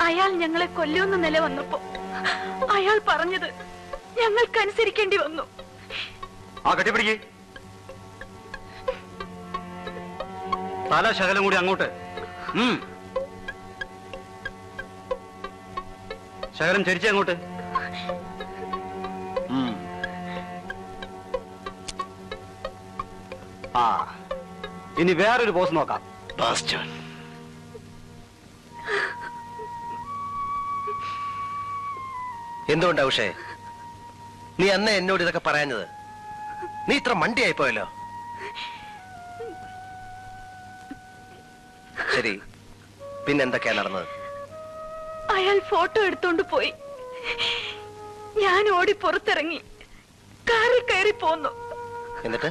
B: അയാൾ ഞങ്ങളെ കൊല്ലുമെന്ന നില വന്നപ്പോ അയാൾ പറഞ്ഞത് ഞങ്ങൾക്കനുസരിക്കേണ്ടി വന്നു.
K: ആ കെട്ടിപ്പിടിക്ക്. തല ശകലം കൂടി അങ്ങോട്ട്. ശകലം ചരിച്ചേ അങ്ങോട്ട്. ആ, ഇനി വേറൊരു പോസ് നോക്കാം.
A: എന്തുകൊണ്ടാ ഉഷേ നീ അന്ന് എന്നോട് ഇതൊക്കെ പറയാഞ്ഞത്? നീ ഇത്ര മണ്ടിയായിപ്പോയല്ലോ. ശരി, പിന്നെന്തൊക്കെയാ നടന്നത്?
B: അയാൾ ഫോട്ടോ എടുത്തോണ്ട് പോയി. ഞാൻ ഓടി പുറത്തിറങ്ങി കാറിൽ കയറി പോന്നു.
A: എന്നിട്ട്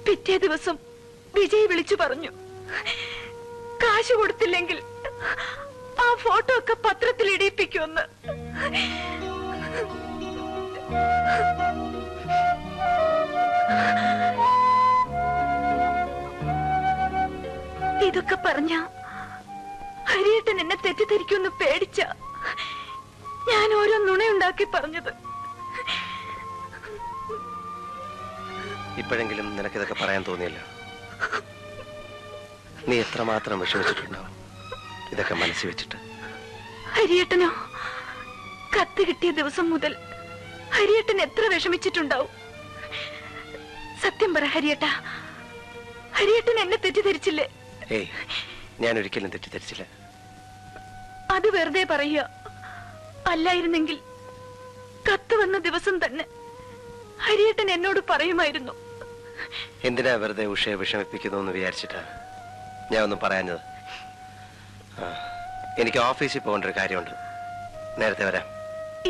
B: പിറ്റേ ദിവസം വിജയ് വിളിച്ചു പറഞ്ഞു, കാശ് കൊടുത്തില്ലെങ്കിൽ ആ ഫോട്ടോ ഒക്കെ പത്രത്തിൽ ഇടിയിപ്പിക്കുമെന്ന്. ഇതൊക്കെ പറഞ്ഞ ഹരിയേട്ടൻ എന്നെ തെറ്റിദ്ധരിക്കുമെന്ന് പേടിച്ച ഞാൻ ഓരോ നുണയുണ്ടാക്കി പറഞ്ഞത്.
A: ഇപ്പോഴെങ്കിലും നിനക്കിതൊക്കെ പറയാൻ തോന്നിയല്ലോ. നീ എത്രമാത്രം വിഷമിച്ചിട്ടുണ്ടാവും ഇതൊക്കെ മനസ്സിൽ വെച്ചിട്ട്.
B: ഹരിയേട്ടനോ, കത്ത് കിട്ടിയ ദിവസം മുതൽ ഹരിയേട്ടൻ എത്ര വിഷമിച്ചിട്ടുണ്ടാവും. സത്യം പറ ഹരിയേട്ടാ, ഹരിയേട്ടൻ എന്നെ തെറ്റിദ്ധരിച്ചില്ലേ?
A: ഏയ്, ഞാൻ ഒരിക്കലും തെറ്റിദ്ധരിച്ചില്ല.
B: അത് വെറുതെ പറയുക. അല്ലായിരുന്നെങ്കിൽ കത്ത് വന്ന ദിവസം തന്നെ ഹരിയേട്ടൻ എന്നോട് പറയുമായിരുന്നു.
A: എന്തിനാ വെറുതെ ഉഷയെ വിഷമിപ്പിക്കുന്നു എന്ന് വിചാരിച്ചിട്ടാ ഞാൻ ഒന്നും പറയാഞ്ഞത്. എനിക്ക് ഓഫീസിൽ പോകേണ്ട ഒരു കാര്യമുണ്ട്. നേരത്തെ വരാം.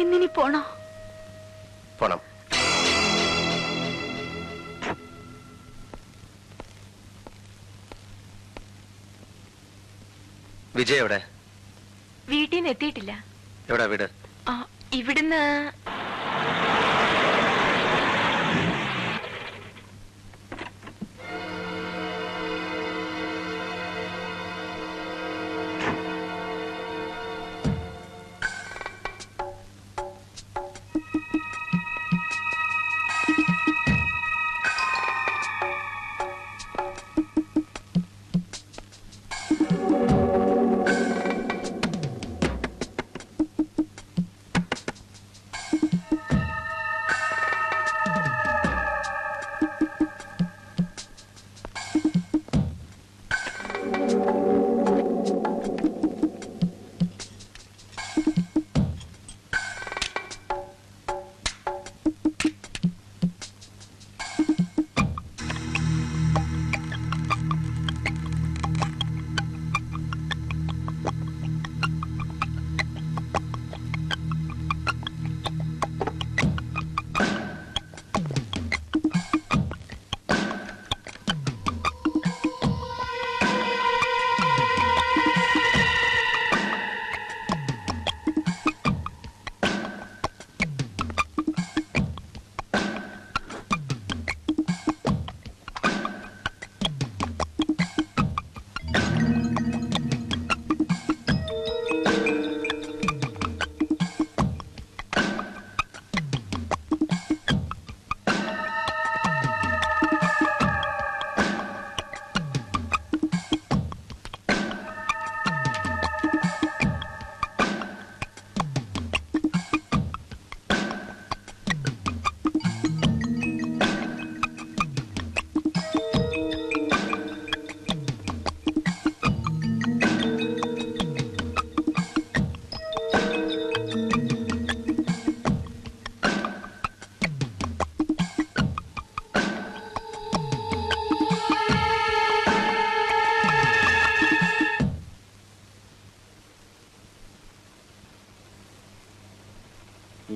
I: ഇന്നിനി പോണോ?
A: പോണം. വിജയ് എവിടെ?
B: വീട്ടിൽ നിന്ന് എത്തിയിട്ടില്ല.
A: എവിടെ വീട്?
B: ഇവിടുന്ന്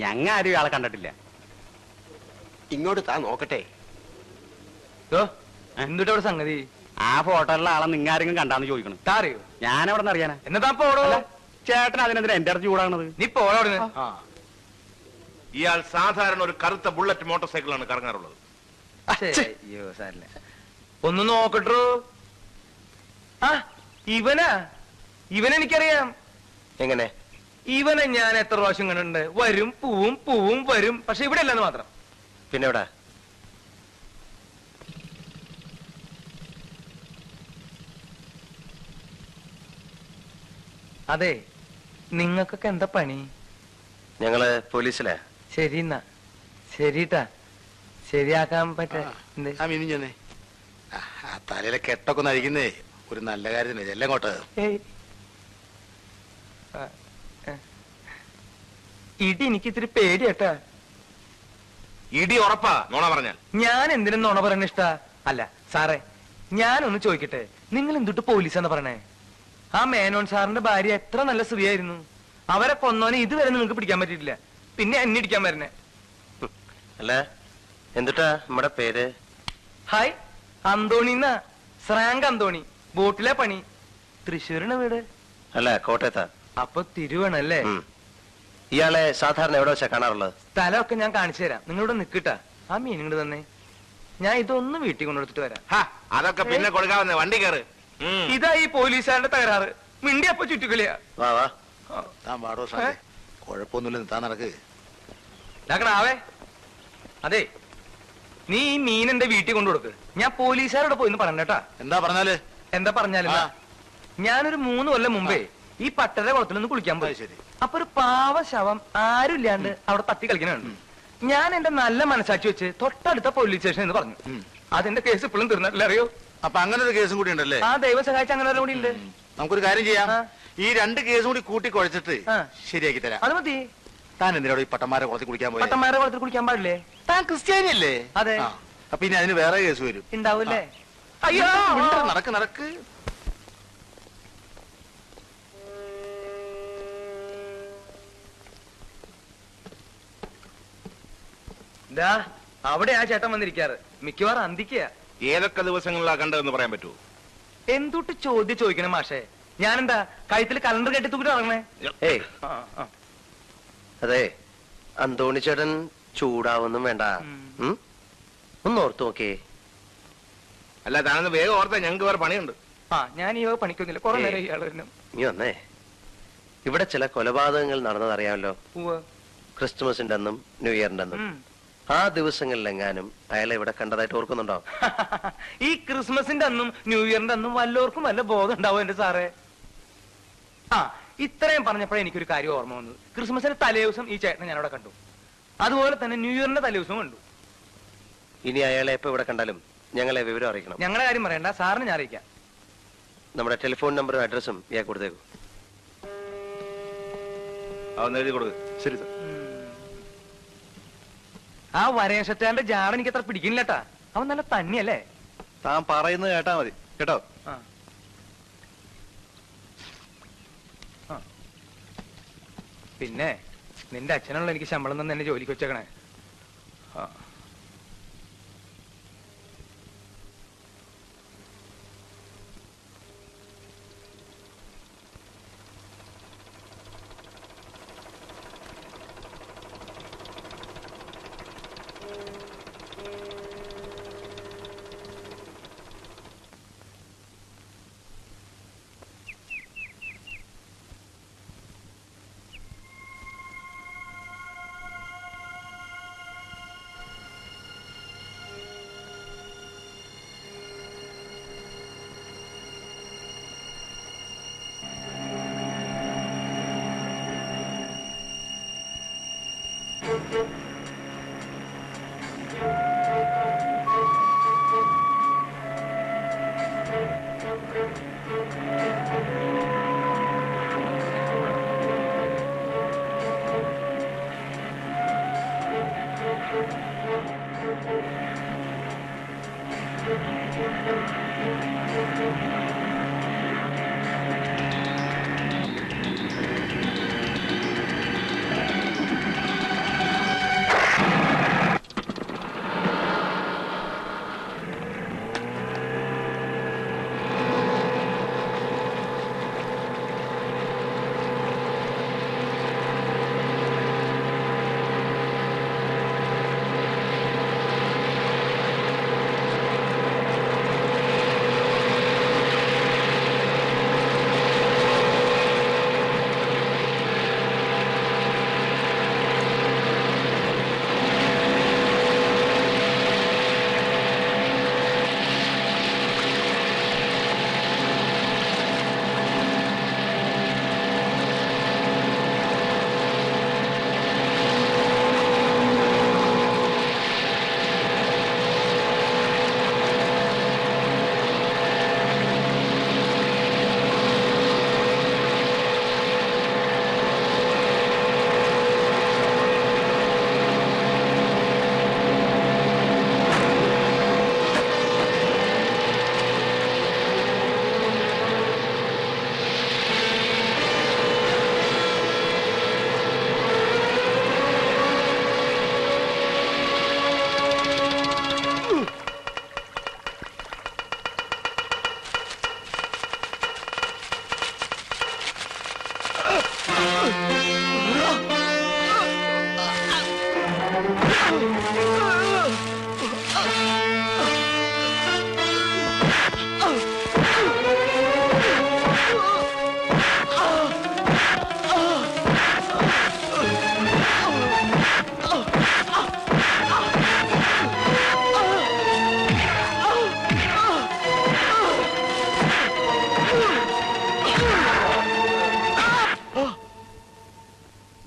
G: ഞങ്ങ ആരും ഇയാളെ കണ്ടിട്ടില്ല.
E: ഇങ്ങോട്ട് താ നോക്കട്ടെ.
G: എന്തുട്ടാ സംഗതി? ആ ഫോട്ടോയിലുള്ള ആളെ നിങ്ങാരെങ്കിലും കണ്ടാന്ന് ചോദിക്കണം. അറിയോ? ഞാനവിടെ നിന്ന് അറിയാനാ. എന്നാ പോടോ. ചേട്ടൻ അതിനെന്തിനാ എന്റെ അടുത്ത് ചൂടാണത്? നീ പോടോ.
D: ഇയാൾ സാധാരണ ഒരു കറുത്ത ബുള്ളറ്റ് മോട്ടോർ സൈക്കിളാണ് കറങ്ങാറുള്ളത്.
E: അയ്യോ സാറില്ല, ഒന്ന് നോക്കട്ടോ. ആ ഇവനെനിക്കറിയാം.
A: എങ്ങനെ?
E: ഇവനെ ഞാൻ എത്ര പ്രാവശ്യം കണ്ടിട്ടുണ്ട്. വരും പൂവും വരും, പക്ഷെ ഇവിടെ അല്ലെന്ന് മാത്രം.
A: പിന്നെ എവിടെ?
E: അതെ, നിങ്ങൾക്കൊക്കെ എന്താ പണി?
A: ഞങ്ങള് പോലീസിലെ.
E: ശരി എന്നാ ശരിട്ടാ, ശരിയാക്കാൻ പറ്റേ.
F: തലയിലെ കെട്ടൊക്കെ ഒന്ന് അഴിക്കുന്നേ ഒരു നല്ല കാര്യത്തിന്. എല്ലാം കോട്ട്
E: ഇടി എനിക്ക് ഇത്തിരി പേടിയട്ടാ.
D: ഇടി ഉറപ്പാ നോണ പറഞ്ഞാൽ.
E: ഞാൻ എന്തിനും നോണ പറയുന്ന ഇഷ്ടാ. അല്ല സാറേ, ഞാനൊന്ന് ചോദിക്കട്ടെ, നിങ്ങൾ എന്തുട്ട് പോലീസാന്ന് പറയണേ? ആ മേനോൻ സാറിന്റെ ഭാര്യ എത്ര നല്ല സ്ത്രീയായിരുന്നു. അവരെ കൊന്നോനെ ഇതുവരെ നിങ്ങൾക്ക് പിടിക്കാൻ പറ്റിയിട്ടില്ല, പിന്നെ എന്നെ ഇടിക്കാൻ വരണേ.
A: അല്ല എന്തുട്ടാ നമ്മുടെ പേര്?
E: ഹായ്, അന്തോണിന്നാ. ശ്രാങ്ക് അന്തോണി. ബോട്ടിലെ പണി. തൃശ്ശൂരിന് വീട്.
A: അല്ല കോട്ടയത്താ.
E: അപ്പൊ തിരുവണല്ലേ?
A: ഇയാളെ സാധാരണ എവിടെ വെച്ചാ കാണാറുള്ളത്?
E: സ്ഥലമൊക്കെ ഞാൻ കാണിച്ചു തരാം. നിങ്ങളിവിടെ നിൽക്കിട്ടാ. ആ മീൻ ഇങ്ങോട്ട് തന്നെ. ഞാൻ ഇതൊന്ന് വീട്ടിൽ കൊണ്ടുകൊടുത്തിട്ട് വരാം.
D: അതൊക്കെ പിന്നെ കൊടുക്കാവുന്ന വണ്ടി കയറ്.
E: ഇതാ ഈ പോലീസുകാരുടെ തകരാറ്. മിണ്ടി അപ്പൊ ചുറ്റുകളിയാ.
A: വാ വാ,
F: താൻ പാടോ സാറേ. കുഴപ്പമൊന്നുമില്ല, താൻ നടക്ക്.
E: ആവേ. അതെ, നീ ഈ മീൻ എന്റെ വീട്ടിൽ കൊണ്ടുകൊടുക്ക്. ഞാൻ പോലീസുകാരോട് പോയിന്ന് പറഞ്ഞേട്ടാ.
F: എന്താ പറഞ്ഞാല്?
E: എന്താ പറഞ്ഞാലും ഞാനൊരു 3 കൊല്ലം മുമ്പേ ഈ പട്ടര കുളത്തിലൊന്ന് കുളിക്കാൻ പോയി. ശരി. അപ്പൊ ഒരു പാവ ശവം ആരും ഇല്ലാണ്ട് അവിടെ തട്ടി കളിക്കുന്നുണ്ട്. ഞാൻ എന്റെ നല്ല മനസാക്ഷി വെച്ച് തൊട്ടടുത്ത പോലീസ് സ്റ്റേഷൻ എന്ന് പറഞ്ഞു. അതിന്റെ കേസ് ഇപ്പോഴും തീർന്നിട്ടില്ല, അറിയോ?
F: അപ്പൊ അങ്ങനെ ഒരു കേസും കൂടി ഉണ്ടല്ലേ?
E: ആ, ദൈവം സഹായിച്ച അങ്ങനെ കൂടി ഉണ്ട്.
F: നമുക്കൊരു കാര്യം ചെയ്യാം. ഈ 2 കേസും കൂടി കൂട്ടി കുഴച്ചിട്ട് ശരിയാക്കി തരാം.
E: അത് മതി.
F: താൻ എന്തിനോട് ഈ പട്ടന്മാരെ കുളത്തിൽ കുളിക്കാൻ പോയി?
E: പട്ടന്മാരെ കുളത്തിൽ കുളിക്കാൻ പാടില്ലേ?
F: താൻ ക്രിസ്ത്യാനി അല്ലേ?
E: അതെ.
F: അപ്പൊ ഇനി അതിന് വേറെ കേസ് വരും.
E: ഉണ്ടാവൂല്ലേ? അയ്യോ,
F: നടക്ക് നടക്ക്.
E: അവിടെ ആ ചേട്ടൻ വന്നിരിക്കാറ് മിക്കവാറും അന്തിക്കുക.
D: ഏതൊക്കെ ദിവസങ്ങളിലാ കണ്ടതെന്ന് പറയാൻ പറ്റുമോ?
E: എന്തുട്ട് ചോദിക്കണം മാഷേ. ഞാനെന്താ കഴുത്തിൽ കലണ്ടർ കെട്ടി തൂക്കിട്ട് ഇറങ്ങണേ?
A: ഏയ് അതെ, അന്തോണി ചേട്ടൻ ചൂടാവൊന്നും വേണ്ട. ഒന്ന് ഓർത്തു നോക്കേ.
D: അല്ല, താനൊന്ന് വേഗം ഓർത്താ ഞങ്ങൾക്ക് വേറെ പണിയുണ്ട്.
E: ഞാൻ ഈ പണിക്കൊന്നുമില്ല. കുറെ നേരം ഇയാള്
A: നീ വന്നേ. ഇവിടെ ചില കൊലപാതകങ്ങൾ നടന്നതറിയാമല്ലോ. ക്രിസ്തുമസിന്റെ അന്നും ന്യൂ ഇയറിന്റെ അന്നും. ആ ദിവസങ്ങളിലെങ്ങാനും അയാളെ ഇവിടെ കണ്ടതായിട്ട് ഓർക്കുന്നുണ്ടോ?
E: ഈ ക്രിസ്മസിന്റെ അന്നും ന്യൂ ഇയറിന്റെ അന്നും വല്ലവർക്കും വല്ല ബോധം ഉണ്ടാവും എന്റെ സാറേ. ഇത്രയും പറഞ്ഞപ്പോഴേ എനിക്കൊരു കാര്യം ഓർമ്മ വന്നത്. ക്രിസ്മസിന്റെ തലേ ദിവസം ഈ ചേട്ടനെ ഞാനവിടെ കണ്ടു. അതുപോലെ തന്നെ ന്യൂ ഇയറിന്റെ തലേ ദിവസം കണ്ടു.
A: ഇനി അയാളെ എപ്പോ ഇവിടെ കണ്ടാലും ഞങ്ങളെ വിവരം അറിയിക്കണം.
E: ഞങ്ങളുടെ കാര്യം പറയണ്ട, സാറിന് ഞാൻ അറിയിക്കാം.
A: നമ്മുടെ ടെലിഫോൺ നമ്പറും അഡ്രസ്സും ഇയാൾ കൊടുത്തേക്കും.
D: അതൊന്ന് എഴുതി കൊടുക്ക്.
M: ശരി സാർ.
E: ആ വരേഷറ്റാന്റെ ജാട എനിക്ക് അത്ര പിടിക്കുന്നില്ലട്ടാ. അവൻ നല്ല തന്നെയല്ലേ?
M: താൻ പറയുന്നത് കേട്ടാ മതി കേട്ടോ.
E: പിന്നെ നിന്റെ അച്ഛനുള്ള എനിക്ക് ശമ്പളം തന്നെ എന്നെ ജോലിക്ക് വെച്ചേക്കണേ.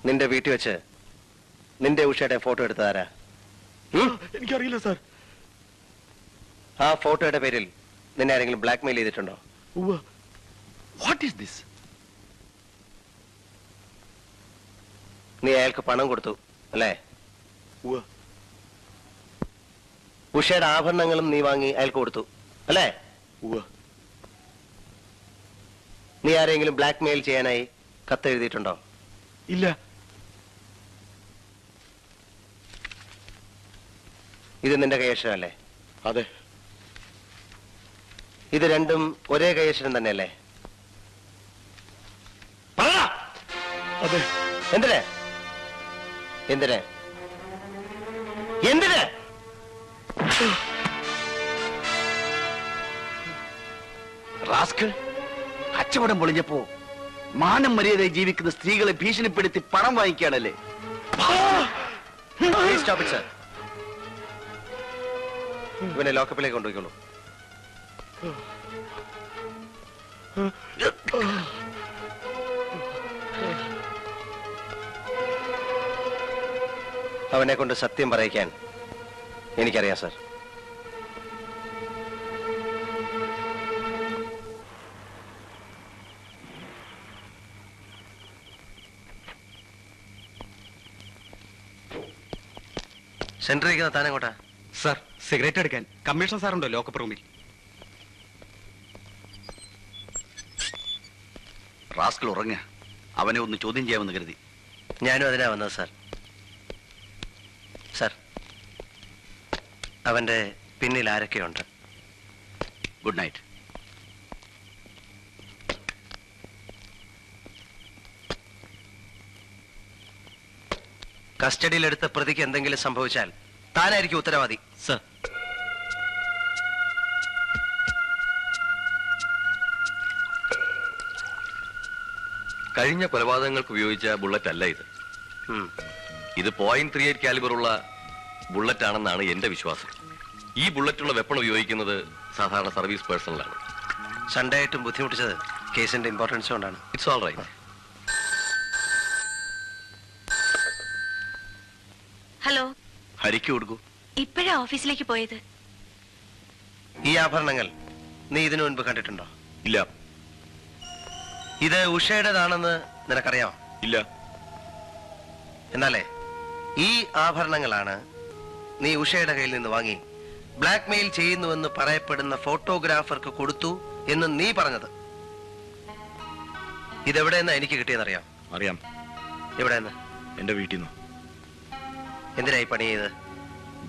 A: നിന്റെ വീട്ടിൽ വെച്ച് നിന്റെ ഉഷയുടെ ഫോട്ടോ എടുത്തതാരാ?
M: എനിക്കറിയില്ല സാർ.
A: ആ ഫോട്ടോയുടെ പേരിൽ നിന്നെ ആരെങ്കിലും ബ്ലാക്ക്മെയിൽ ചെയ്തിട്ടുണ്ടോ?
M: What is this?
A: നീ അയാൾക്ക് പണം കൊടുത്തു അല്ലേ? ഉഷയുടെ ആഭരണങ്ങളും നീ വാങ്ങി അയാൾക്ക് കൊടുത്തു അല്ലേ? നീ ആരെങ്കിലും ബ്ലാക്ക്മെയിൽ ചെയ്യാനായി കത്തെഴുതിയിട്ടുണ്ടോ?
M: ഇല്ല.
A: ഇത് നിന്റെ കൈയക്ഷരമല്ലേ?
M: അതെ.
A: ഇത് രണ്ടും ഒരേ കൈയക്ഷരം തന്നെയല്ലേ?
M: അതെ.
A: എന്തിന് എന്തിന് എന്തിന്?
C: റാസ്കൾ, കച്ചവടം പൊളിഞ്ഞപ്പോ മാനം മര്യാദയായി ജീവിക്കുന്ന സ്ത്രീകളെ ഭീഷണിപ്പെടുത്തി പണം വാങ്ങിക്കുകയാണല്ലേ?
A: ഇവനെ ലോക്കപ്പിലേക്ക് കൊണ്ടുപോയിക്കോളൂ. അവനെ കൊണ്ട് സത്യം പറയിക്കാൻ എനിക്കറിയാം സർ. സെന്ററിൽ താനെങ്ങോട്ടാ?
G: സർ, സിഗരറ്റ് എടുക്കാൻ കമ്മീഷണർ സാറുണ്ടോ ലോക്കപ്പ് റൂമിൽ?
C: റാസ്കൾ ഉറങ്ങ, അവനെ ഒന്ന് ചോദ്യം ചെയ്യാമെന്ന് കരുതി.
A: ഞാനും അതിനാ വന്നത് സർ. സർ, അവന്റെ പിന്നിൽ ആരൊക്കെയുണ്ട്?
C: Good night.
A: കസ്റ്റഡിയിലെടുത്ത പ്രതിക്ക് എന്തെങ്കിലും സംഭവിച്ചാൽ താനായിരിക്കും ഉത്തരവാദി.
L: സർ, കഴിഞ്ഞ കൊലപാതകങ്ങൾക്ക് ഉപയോഗിച്ച ബുള്ളറ്റ് അല്ല ഇത്. ഇത് .38 കാലിബറുള്ള ബുള്ളറ്റ് ആണെന്നാണ് എന്റെ വിശ്വാസം. ഈ ബുള്ളറ്റുള്ള വെപ്പൺ ഉപയോഗിക്കുന്നത് സാധാരണ സർവീസ് പേഴ്സണലാണ്.
A: സൺഡേ ആയിട്ടും ബുദ്ധിമുട്ടിച്ചത് കേസിന്റെ ഇമ്പോർട്ടൻസ് കൊണ്ടാണ്.
L: It's all right.
I: ഹലോ.
C: ഹരിക്ക് കൊടുക്കൂ.
I: ഇപ്പോഴാ ഓഫീസിലേക്ക് പോയത്.
A: ഈ ആഭരണങ്ങൾ നീ ഇതിനു മുൻപ് കണ്ടിട്ടുണ്ടോ?
M: ഇല്ല.
A: ഇത് ഉഷയുടേതാണെന്ന് നിനക്കറിയാമോ?
M: ഇല്ല.
A: എന്നാലേ ഈ ആഭരണങ്ങളാണ് നീ ഉഷയുടെ കയ്യിൽ നിന്ന് വാങ്ങി ബ്ലാക്ക് മെയിൽ ചെയ്യുന്നുവെന്ന് പറയപ്പെടുന്ന ഫോട്ടോഗ്രാഫർക്ക് കൊടുത്തു എന്ന് നീ പറഞ്ഞത്. ഇതെവിടെയെന്നാ എനിക്ക് കിട്ടിയെന്നറിയാം?
M: അറിയാം.
A: എവിടെയെന്ന്?
M: എന്റെ വീട്ടിൽ നിന്ന്.
A: എന്തിനായി പണി ചെയ്ത്?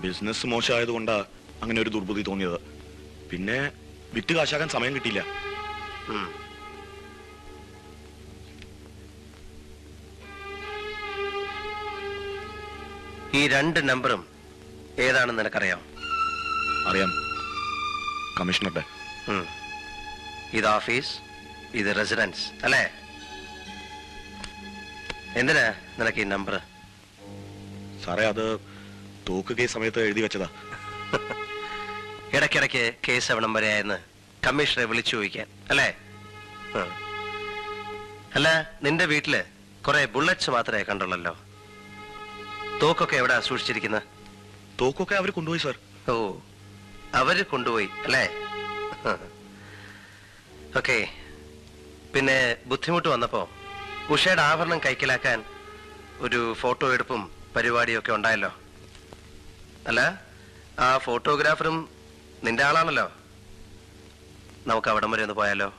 M: ബിസിനസ് മോശമായതുകൊണ്ടാ അങ്ങനെ ഒരു ദുർബുദ്ധി തോന്നിയത്. പിന്നെ വിറ്റ് കാശാക്കാൻ സമയം കിട്ടിയില്ല.
A: ഈ രണ്ട് നമ്പറും ഏതാണെന്ന് നിനക്കറിയാം?
M: അറിയാം. കമ്മീഷണറുടെ.
A: ഇത് ഓഫീസ്, ഇത് റെസിഡൻസ് അല്ലേ? എന്തിനാ നിനക്ക് ഈ നമ്പർ?
M: സാറേ, അത് തോക്ക് കേസ് സമയത്ത് എഴുതി വെച്ചതാ.
A: ഇടയ്ക്കിടയ്ക്ക് കേസ് എവിടം വരെയായെന്ന് കമ്മീഷണറെ വിളിച്ചു ചോദിക്കാൻ അല്ലേ? അല്ല, നിന്റെ വീട്ടില് കുറെ ബുള്ളറ്റ്സ് മാത്രമേ കണ്ടുള്ളല്ലോ. തോക്കൊക്കെ എവിടാ സൂക്ഷിച്ചിരിക്കുന്നത്?
M: തോക്കൊക്കെ അവർ കൊണ്ടുപോയി സാർ.
A: ഓ, അവര് കൊണ്ടുപോയി അല്ലേ? ഓക്കെ. പിന്നെ ബുദ്ധിമുട്ട് വന്നപ്പോ ഉഷയുടെ ആഭരണം കൈക്കലാക്കാൻ ഒരു ഫോട്ടോ എടുപ്പും പരിപാടിയൊക്കെ ഉണ്ടായല്ലോ. അല്ല, ആ ഫോട്ടോഗ്രാഫറും നിന്റെ ആളാണല്ലോ. നമുക്ക് അവിടം വരെ ഒന്ന് പോയാലോ?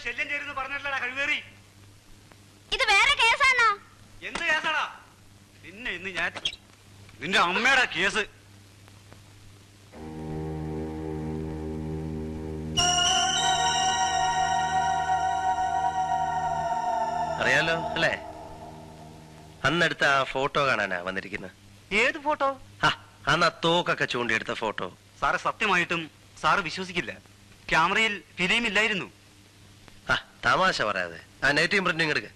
G: ശല്യം ചേരുന്നു പറഞ്ഞിട്ടില്ലടാ കഴിവേറി.
B: ഇത് വേറെ കേസാണോ?
G: എന്ത് കേസാടാ? പിന്നെ ഇന്ന് ഞാൻ നിന്റെ അമ്മയുടെ കേസ്.
A: അറിയാലോ അല്ലേ? അന്നെടുത്ത ആ ഫോട്ടോ കാണാനാ വന്നിരിക്കുന്നത്.
G: ഏത് ഫോട്ടോ?
A: അന്ന് ആ തോക്കൊക്കെ ചൂണ്ടിയെടുത്ത ഫോട്ടോ.
G: സാറ് സത്യമായിട്ടും സാറ് വിശ്വസിക്കില്ല, ക്യാമറയിൽ ഫിലിം ഇല്ലായിരുന്നു.
A: തമാശ പറയാതെ ആ നെഗറ്റീവ് പ്രിന്റിംഗ് എടുക്ക.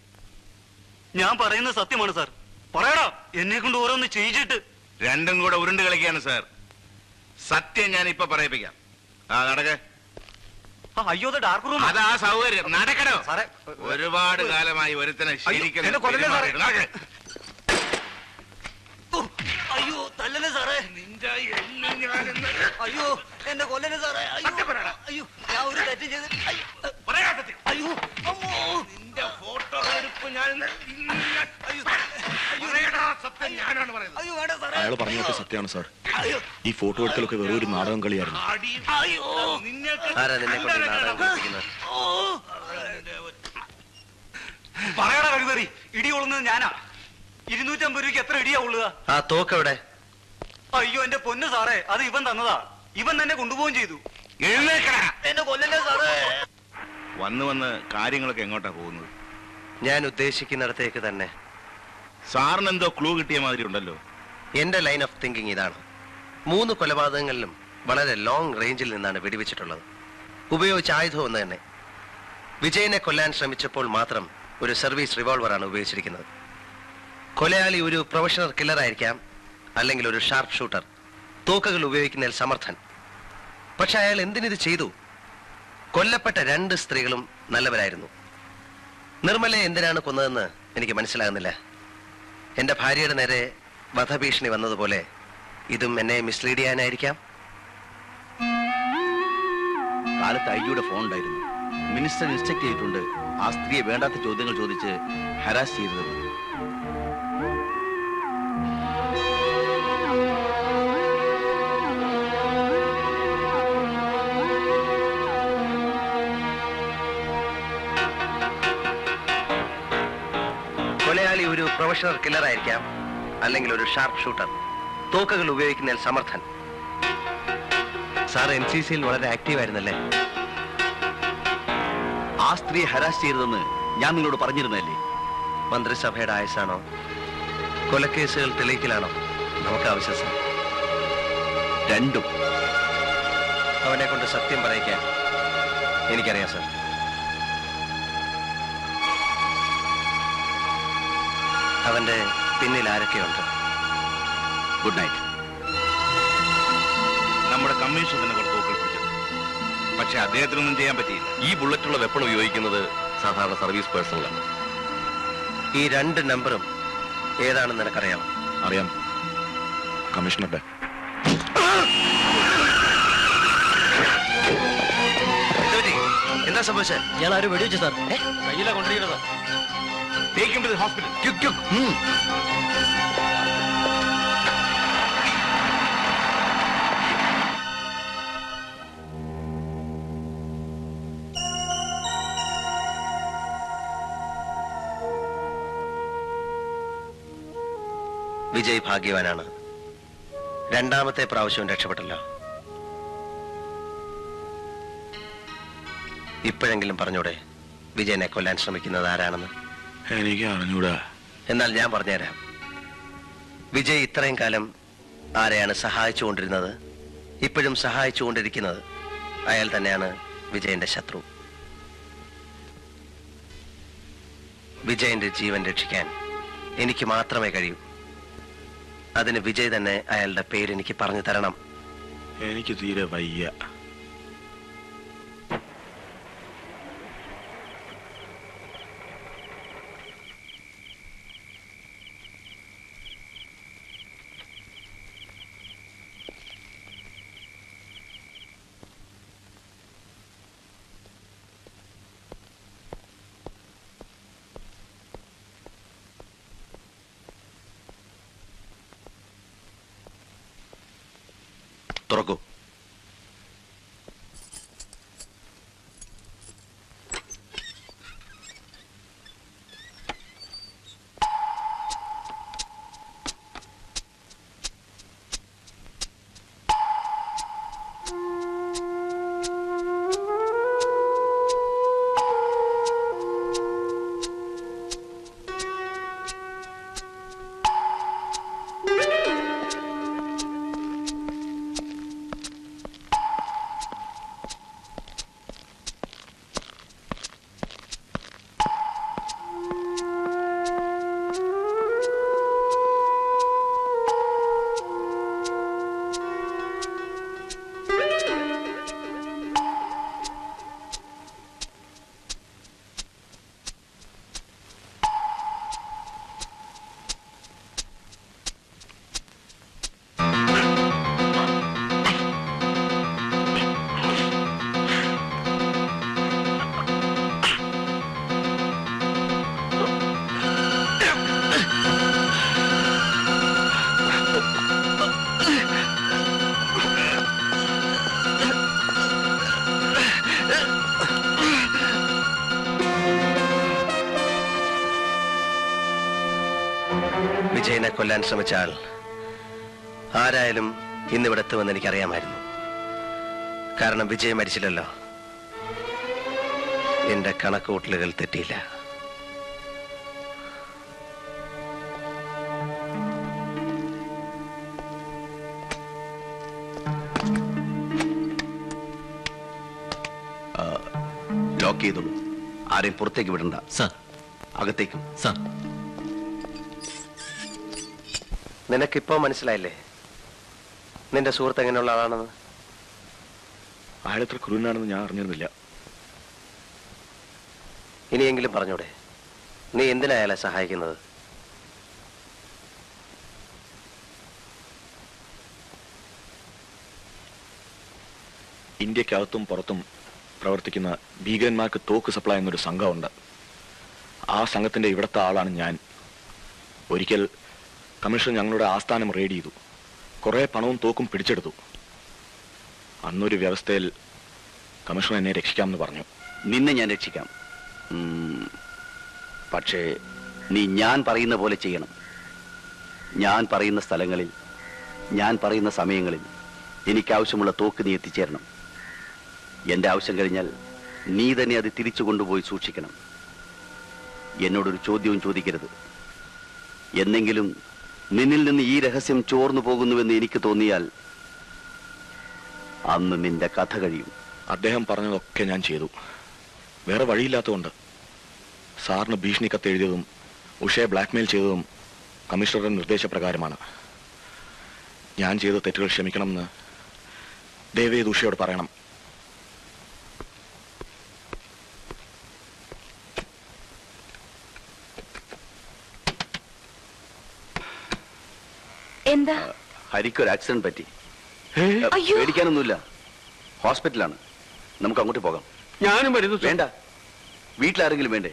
G: ഞാൻ പറയുന്നത് സത്യമാണ് സാർ. പറയടാ, എന്നെ കൊണ്ട് ഓരോന്ന് ചെയ്യിച്ചിട്ട്.
D: രണ്ടും കൂടെ ഉരുണ്ട് കളിക്കാണ് സാർ. സത്യം ഞാൻ ഇപ്പൊ പറയിപ്പിക്കാം. ആ നടക്ക.
G: അയ്യോ, ഡാർക്ക് റൂം.
D: അതാ സൗകര്യം. നടക്കണോ സാറേ? ഒരുപാട് കാലമായി ഒരുത്തനെ ശരിക്കും.
G: അയ്യോ, തല്ലല്ലേ സാറേ. അയ്യോ, എന്നെ കൊല്ലല്ലേ സാറേ. അയ്യോ, ഞാൻ ഒരു തെറ്റും ചെയ്ത്. അയ്യോ, നിന്റെ ഫോട്ടോ
M: അയാൾ പറഞ്ഞതൊക്കെ സത്യമാണ് സാർ. ഈ ഫോട്ടോ എടുക്കലൊക്കെ വെറും ഒരു നാടകം കളിയായിരുന്നു.
A: ആരാ നിന്നെ കൊണ്ട് ഈ നാടകം കളിപ്പിക്കുന്നത്?
N: പറയടാ കഴിവേറി, ഇടി കൊള്ളുന്നത് ഞാനാ. 250 രൂപയ്ക്ക് എത്ര ഇടിയാ കൊള്ളുക?
A: ആ തോക്കെവിടെ?
N: അയ്യോ എന്റെ പൊന്നു സാറേ, അത് ഇവൻ തന്നതാ. ഇവൻ തന്നെ കൊണ്ടുപോവുകയും ചെയ്തു. എന്നെ കൊല്ലല്ലേ സാറേ.
D: വന്ന് വന്ന് കാര്യങ്ങളൊക്കെ എങ്ങോട്ടാ പോകുന്നത്?
A: ഞാൻ ഉദ്ദേശിക്കുന്നിടത്തേക്ക് തന്നെ.
D: സാറിന് എന്തോ ക്ലൂ കിട്ടിയ മാതിരി ഉണ്ടല്ലോ.
A: എന്റെ ലൈൻ ഓഫ് തിങ്കിങ് ഇതാണ്. 3 കൊലപാതകങ്ങളിലും വളരെ ലോങ് റേഞ്ചിൽ നിന്നാണ് വെടിവെച്ചിട്ടുള്ളത്. ഉപയോഗിച്ച ആയുധം ഒന്ന് തന്നെ. വിജയനെ കൊല്ലാൻ ശ്രമിച്ചപ്പോൾ മാത്രം ഒരു സർവീസ് റിവോൾവറാണ് ഉപയോഗിച്ചിരിക്കുന്നത്. കൊലയാളി ഒരു പ്രൊഫഷണൽ കില്ലർ ആയിരിക്കാം, അല്ലെങ്കിൽ ഒരു ഷാർപ്പ് ഷൂട്ടർ, തോക്കുകൾ ഉപയോഗിക്കുന്നതിൽ സമർത്ഥൻ. പക്ഷെ അയാൾ എന്തിനിത് ചെയ്തു? കൊല്ലപ്പെട്ട 2 സ്ത്രീകളും നല്ലവരായിരുന്നു. നിർമ്മലയെ എന്തിനാണ് കൊന്നതെന്ന് എനിക്ക് മനസ്സിലാകുന്നില്ല. എന്റെ ഭാര്യയുടെ നേരെ വധഭീഷണി വന്നതുപോലെ ഇതും എന്നെ മിസ്ലീഡ് ചെയ്യാനായിരിക്കാം.
C: കാലത്ത് ഐജിയുടെ ഫോൺ ഉണ്ടായിരുന്നു. മിനിസ്റ്റർ ഇൻസ്ട്രക്ട് ചെയ്തിട്ടുണ്ട് ആ സ്ത്രീയെ വേണ്ടാത്ത ചോദ്യങ്ങൾ ചോദിച്ച് ഹരാസ് ചെയ്തത്.
A: കൊലയാളി ഒരു പ്രൊഫഷണൽ കില്ലർ ആയിരിക്കാം, അല്ലെങ്കിൽ ഒരു ഷാർപ്പ് ഷൂട്ടർ, തോക്കുകൾ ഉപയോഗിക്കുന്നതിൽ സമർത്ഥൻ. സാർ NCCയിൽ വളരെ ആക്റ്റീവ് ആയിരുന്നല്ലേ?
C: ആ സ്ത്രീയെ ഹരാസ് ചെയ്തതെന്ന് ഞാൻ നിങ്ങളോട് പറഞ്ഞിരുന്നല്ലേ?
A: മന്ത്രിസഭയുടെ ആയുസാണോ, കൊലക്കേസുകൾ തെളിയിക്കലാണോ നമുക്ക് ആവശ്യം സാർ?
C: രണ്ടും.
A: അവനെ കൊണ്ട് സത്യം പറയിക്കാൻ എനിക്കറിയാം സാർ. അവന്റെ പിന്നിൽ ആരൊക്കെയുണ്ട്?
C: Good night.
D: നമ്മുടെ കമ്മീഷൻ തന്നെ കുറച്ച് തോക്കുകൾ പിടിച്ചത്. പക്ഷെ അദ്ദേഹത്തിനൊന്നും ചെയ്യാൻ പറ്റിയില്ല.
L: ഈ ബുള്ളറ്റുള്ള വെപ്പൺ ഉപയോഗിക്കുന്നത് സാധാരണ സർവീസ് പേഴ്സണലാണ്.
A: ഈ 2 നമ്പറും ഏതാണെന്ന് നിനക്കറിയാം?
M: അറിയാം, കമ്മീഷണറുടെ.
A: എന്താ സംഭവിച്ചത്?
E: ഇയാൾ ആരും വെടിവെച്ചു സാർ.
J: കയ്യിലാ കൊണ്ടിരിക്കുന്നത്.
D: Take him to the hospital. Quick.
A: Vijay ഭാഗ്യവാനാണ്. 2ാമത്തെ പ്രാവശ്യവും രക്ഷപ്പെട്ടല്ലോ. ഇപ്പോഴെങ്കിലും പറഞ്ഞൂടെ വിജയനെ കൊല്ലാൻ ശ്രമിക്കുന്നത് ആരാണെന്ന്?
M: എനിക്ക് അറിഞ്ഞൂടാ.
A: എന്നാൽ ഞാൻ പറഞ്ഞുതരാം. വിജയ് ഇത്രയും കാലം ആരെയാണ് സഹായിച്ചുകൊണ്ടിരുന്നത്, ഇപ്പോഴും സഹായിച്ചുകൊണ്ടിരിക്കുന്നത് അയാൾ തന്നെയാണ് വിജയന്റെ ശത്രു. വിജയന്റെ ജീവൻ രക്ഷിക്കാൻ എനിക്ക് മാത്രമേ കഴിയൂ. അതിന് വിജയ് തന്നെ അയാളുടെ പേര് എനിക്ക് പറഞ്ഞു തരണം.
M: എനിക്ക് തീരെ വയ്യ.
C: തുറക്കൂ.
A: കൊല്ലാൻ ശ്രമിച്ച ആൾ ആരായാലും ഇന്നിവിടെ എത്തുമെന്ന് എനിക്കറിയാമായിരുന്നു. കാരണം വിജയ് മരിച്ചില്ലല്ലോ. എന്റെ കണക്കുകൂട്ടലുകൾ തെറ്റിയില്ല.
C: ലോക്ക് ചെയ്തോളൂ. ആരെയും പുറത്തേക്ക് വിടണ്ട.
O: സാർ.
C: അകത്തേക്കും.
O: സാർ.
A: നിനക്കിപ്പോ മനസ്സിലായില്ലേ നിന്റെ സുഹൃത്ത് എങ്ങനെയുള്ള ആളാണെന്ന്?
M: അയാളെത്ര ക്രൂരനാണെന്ന് ഞാൻ അറിഞ്ഞിരുന്നില്ല.
A: ഇനിയെങ്കിലും പറഞ്ഞൂടെ, നീ എന്തിനാ അയാളെ സഹായിക്കുന്നത്?
M: ഇന്ത്യക്കകത്തും പുറത്തും പ്രവർത്തിക്കുന്ന ഭീകരന്മാർക്ക് തോക്ക് സപ്ലൈ എന്നൊരു സംഘമുണ്ട്. ആ സംഘത്തിന്റെ ഇവിടുത്തെ ആളാണ് ഞാൻ. ഒരിക്കൽ കമ്മീഷൻ ഞങ്ങളുടെ ആസ്ഥാനം റെയ്ഡ് ചെയ്തു. കുറെ പണവും തോക്കും പിടിച്ചെടുത്തു. അന്നൊരു വ്യവസ്ഥയിൽ കമ്മീഷണർ എന്നെ രക്ഷിക്കാമെന്ന് പറഞ്ഞു.
C: നിന്നെ ഞാൻ രക്ഷിക്കാം. പക്ഷേ നീ ഞാൻ പറയുന്ന പോലെ ചെയ്യണം. ഞാൻ പറയുന്ന സ്ഥലങ്ങളിൽ, ഞാൻ പറയുന്ന സമയങ്ങളിൽ എനിക്കാവശ്യമുള്ള തോക്ക് നീ എത്തിച്ചേരണം. എന്റെ ആവശ്യം കഴിഞ്ഞാൽ നീ തന്നെ അത് തിരിച്ചു കൊണ്ടുപോയി സൂക്ഷിക്കണം. എന്നോടൊരു ചോദ്യവും ചോദിക്കരുത്. എന്നെങ്കിലും നിന്നിൽ നിന്ന് ഈ രഹസ്യം ചോർന്നു പോകുന്നുവെന്ന് എനിക്ക് തോന്നിയാൽ അന്ന് നിന്റെ കഥ കഴിയും.
M: അദ്ദേഹം പറഞ്ഞതൊക്കെ ഞാൻ ചെയ്തു. വേറെ വഴിയില്ലാത്തതുകൊണ്ട്. സാറിന് ഭീഷണി കത്ത് എഴുതിയതും ഉഷയെ ബ്ലാക്ക്മെയിൽ ചെയ്തതും കമ്മീഷണറുടെ നിർദ്ദേശപ്രകാരമാണ്. ഞാൻ ചെയ്ത തെറ്റുകൾ ക്ഷമിക്കണമെന്ന് ദയവേത് ഉഷയോട് പറയണം.
I: എന്താ?
C: ഹരിക്കൊരു ആക്സിഡന്റ് പറ്റി.
I: അയ്യോ.
C: പേടിക്കാനൊന്നുമില്ല. ഹോസ്പിറ്റലാണ്. നമുക്ക് അങ്ങോട്ട് പോകാം.
K: ഞാനും വരുന്നു.
C: വേണ്ട, വീട്ടിലാരെങ്കിലും വേണ്ടേ?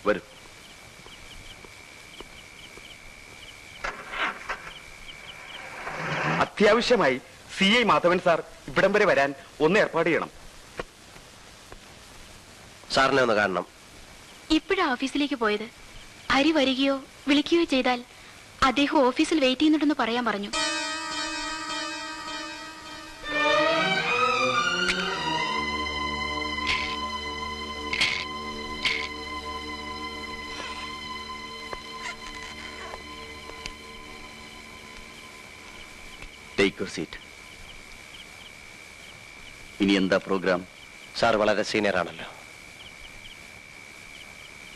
C: വരൂ.
G: അത്യാവശ്യമായി CI മാധവൻ സാർ ഇവിടം വരെ വരാൻ ഒന്ന് ഏർപ്പാട് ചെയ്യണം.
A: സാറിനെ ഒന്ന് കാണണം.
I: ഇപ്പോഴാ ഓഫീസിലേക്ക് പോയത്. ഹരി വരികയോ വിളിക്കുകയോ ചെയ്താൽ അദ്ദേഹം ഓഫീസിൽ വെയിറ്റ് ചെയ്യുന്നുണ്ടെന്ന് പറയാൻ പറഞ്ഞു.
C: Take your seat. ഇനി എന്താ പ്രോഗ്രാം?
A: സാർ വളരെ സീനിയർ ആണല്ലോ.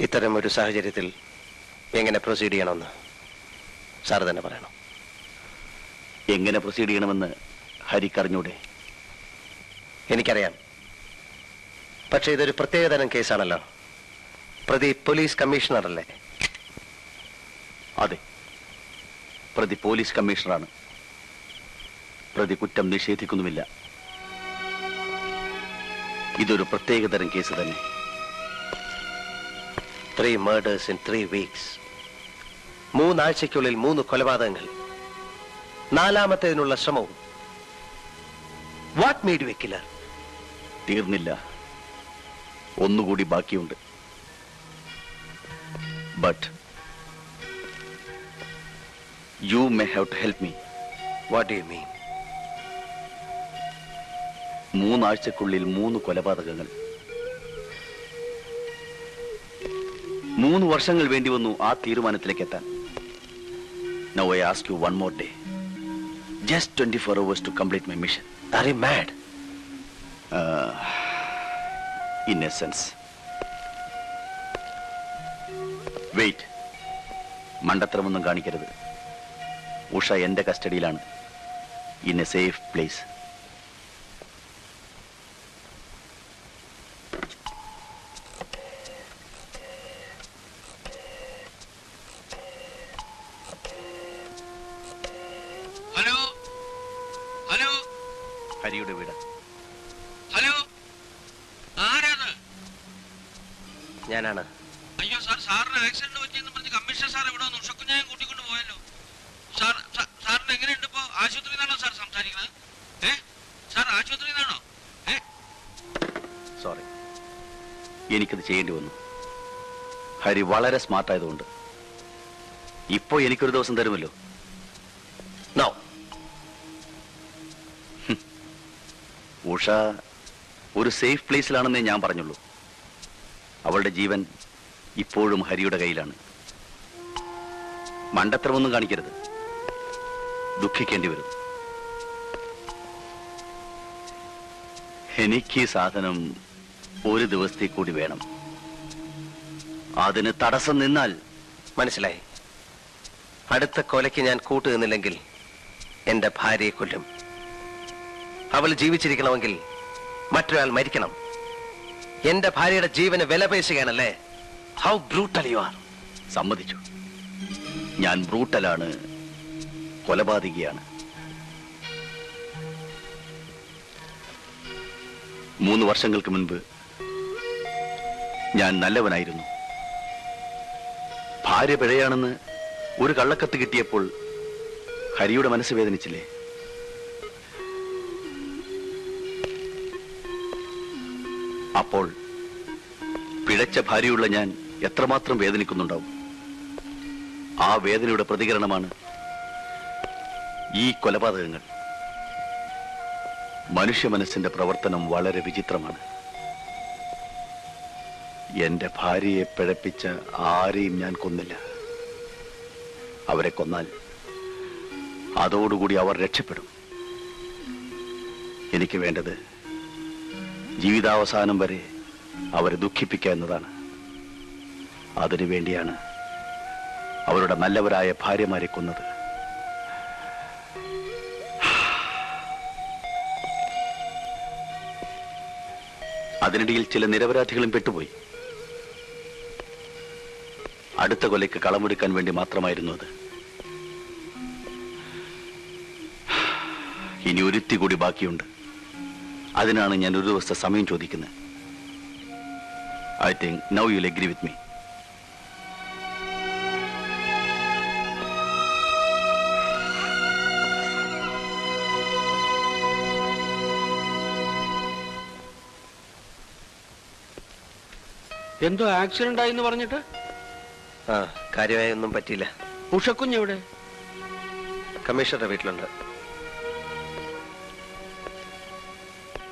A: ഇത്തരം ഒരു സാഹചര്യത്തിൽ എങ്ങനെ പ്രൊസീഡ് ചെയ്യണമെന്ന് സാർ തന്നെ പറയണം.
C: എങ്ങനെ പ്രൊസീഡ് ചെയ്യണമെന്ന് ഹരിക്കറിഞ്ഞൂടെ?
A: എനിക്കറിയാം. പക്ഷെ ഇതൊരു പ്രത്യേകതരം കേസാണല്ലോ. പ്രതി പോലീസ് കമ്മീഷണർ അല്ലേ?
C: അതെ, പ്രതി പോലീസ് കമ്മീഷണറാണ്. പ്രതി കുറ്റം നിഷേധിക്കുന്നുമില്ല. ഇതൊരു പ്രത്യേകതരം കേസ് തന്നെ.
A: 3 murders in 3 weeks. 3 ആഴ്ചയ്ക്കുള്ളിൽ 3 കൊലപാതകങ്ങൾ. 4ാമത്തേതിനുള്ള ശ്രമവും. What made you a killer?
C: തീർന്നില്ല, ഒന്നുകൂടി ബാക്കിയുണ്ട്. But you may have to help me.
A: What do you mean?
C: 3 ആഴ്ചക്കുള്ളിൽ 3 കൊലപാതകങ്ങൾ. 3 വർഷങ്ങൾ വേണ്ടി വന്നു ആ തീരുമാനത്തിലേക്ക് എത്താൻ. Now I ask you one more day. Just 24 hours to complete my mission.
A: Are you mad?
C: In a sense. Wait. മണ്ടത്തരമൊന്നും കാണിക്കരുത്. ഉഷ എന്റെ കസ്റ്റഡിയിലാണ്. In a safe place.
K: Hello hello.
C: ഹരിയുടെ വീട്.
K: ഹലോ, ആരാണ്?
A: ഞാനാണ്.
K: അയ്യോ സാർ, സാറിന് ആക്സിഡന്റ് പറ്റിയെന്ന് പറഞ്ഞ് കമ്മീഷണർ സാർ ഇവിടെ വന്നു ഉഷക്കുഞ്ഞായം കൂട്ടിക്കൊണ്ട് പോയല്ലോ. സാറിന് എങ്ങനെയുണ്ട് ഇപ്പോ? ആശുപത്രിയിൽ നിന്നാണോ സാർ സംസാരിക്കുന്നത്? സാർ ആശുപത്രിയിൽ നിന്നാണോ?
C: സോറി, എനിക്കത് ചെയ്യേണ്ടി വന്നു. ഹരി വളരെ സ്മാർട്ടായതുകൊണ്ട്. ഇപ്പോ എനിക്കൊരു ദിവസം തരുമല്ലോ. ഉഷ ഒരു സേഫ് പ്ലേസിലാണെന്നേ ഞാൻ പറഞ്ഞുള്ളൂ. അവളുടെ ജീവൻ ഇപ്പോഴും ഹരിയുടെ കയ്യിലാണ്. മണ്ടത്തരമൊന്നും കാണിക്കരുത്, ദുഃഖിക്കേണ്ടി വരും. എനിക്ക് ഈ സാധനം ഒരു ദിവസത്തേക്ക് കൂടി വേണം. അതിന് തടസ്സം നിന്നാൽ
A: മനസ്സിലായി. അടുത്ത കൊലയ്ക്ക് ഞാൻ കൂട്ടുനിന്നില്ലെങ്കിൽ എന്റെ ഭാര്യയെ കൊല്ലും. അവൾ ജീവിച്ചിരിക്കണമെങ്കിൽ മറ്റൊരാൾ മരിക്കണം. എന്റെ ഭാര്യയുടെ ജീവന് വില പേശുകയാണല്ലേ? How brutal you are.
C: സമ്മതിച്ചു, ഞാൻ ബ്രൂട്ടലാണ്, കൊലപാതകിയാണ്. 3 വർഷങ്ങൾക്ക് മുൻപ് ഞാൻ നല്ലവനായിരുന്നു. ഭാര്യ പിഴയാണെന്ന് ഒരു കള്ളക്കത്ത് കിട്ടിയപ്പോൾ ഹരിയുടെ മനസ്സ് വേദനിച്ചില്ലേ? അപ്പോൾ പിഴച്ച ഭാര്യയുള്ള ഞാൻ എത്രമാത്രം വേദനിക്കുന്നുണ്ടാവും. ആ വേദനയുടെ പ്രതികരണമാണ് ഈ കൊലപാതകങ്ങൾ. മനുഷ്യ മനസ്സിന്റെ പ്രവർത്തനം വളരെ വിചിത്രമാണ്. എന്റെ ഭാര്യയെ പിഴപ്പിച്ച ആരെയും ഞാൻ കൊന്നില്ല. അവരെ കൊന്നാൽ അതോടുകൂടി അവർ രക്ഷപ്പെടും. എനിക്ക് വേണ്ടത് ജീവിതാവസാനം വരെ അവരെ ദുഃഖിപ്പിക്കുക എന്നതാണ്. അതിനുവേണ്ടിയാണ് അവരുടെ നല്ലവരായ ഭാര്യമാരെ കൊന്നത്. അതിനിടയിൽ ചില നിരപരാധികളും പെട്ടുപോയി. അടുത്ത കൊലയ്ക്ക് കളമെടുക്കാൻ വേണ്ടി മാത്രമായിരുന്നു അത്. ഇനി ഒരുത്തി കൂടി ബാക്കിയുണ്ട്. അതിനാണ് ഞാൻ ഒരു ദിവസത്തെ സമയം ചോദിക്കുന്നത്. I think now you'll agree with me.
J: എന്തോ ആക്സിഡന്റ് ആയി എന്ന് പറഞ്ഞിട്ട്?
A: കാര്യമായി ഒന്നും പറ്റിയില്ല.
J: ഉഷക്കുഞ്ഞെവിടെ?
A: കമ്മീഷണറുടെ വീട്ടിലുണ്ട്.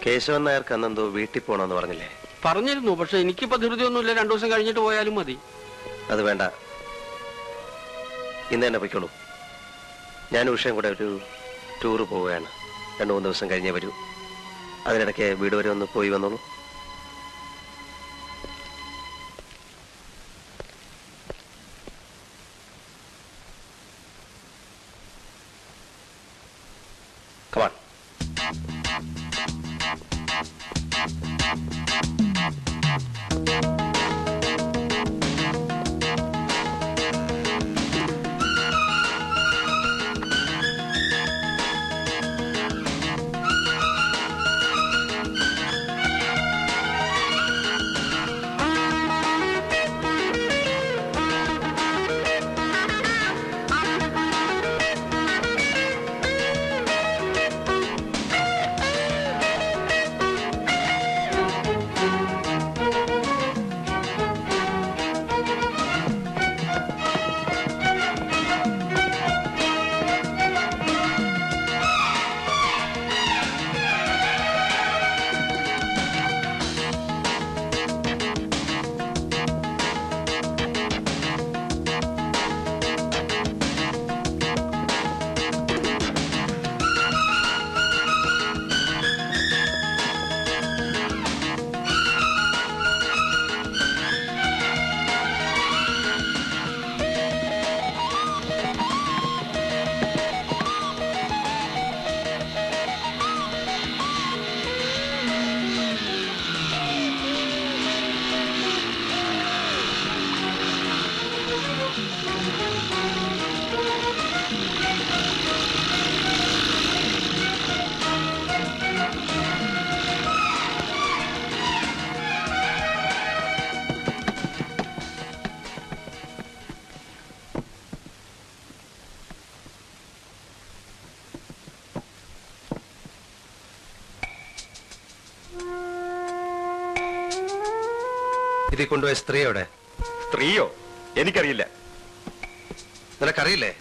A: കേശവൻ നായർക്ക് അന്നെന്തോ വീട്ടിൽ പോകണമെന്ന് പറഞ്ഞില്ലേ?
J: പറഞ്ഞിരുന്നു, പക്ഷെ എനിക്കിപ്പോ ധൃതിയൊന്നുമില്ല. 2 ദിവസം കഴിഞ്ഞിട്ട് പോയാലും മതി.
A: അത് വേണ്ട, ഇന്ന് തന്നെ പൊയ്ക്കോളൂ. ഞാൻ ഉഷയും കൂടെ ഒരു ടൂറ് പോവുകയാണ്. 2-3 ദിവസം കഴിഞ്ഞേ വരൂ. അതിനിടയ്ക്ക് വീട് വരെ ഒന്ന് പോയി വന്നോളൂ. Come on. ഇതിൽ കൊണ്ടുപോയ സ്ത്രീയോടെ?
M: സ്ത്രീയോ? എനിക്കറിയില്ല.
A: നിനക്കറിയില്ലേ?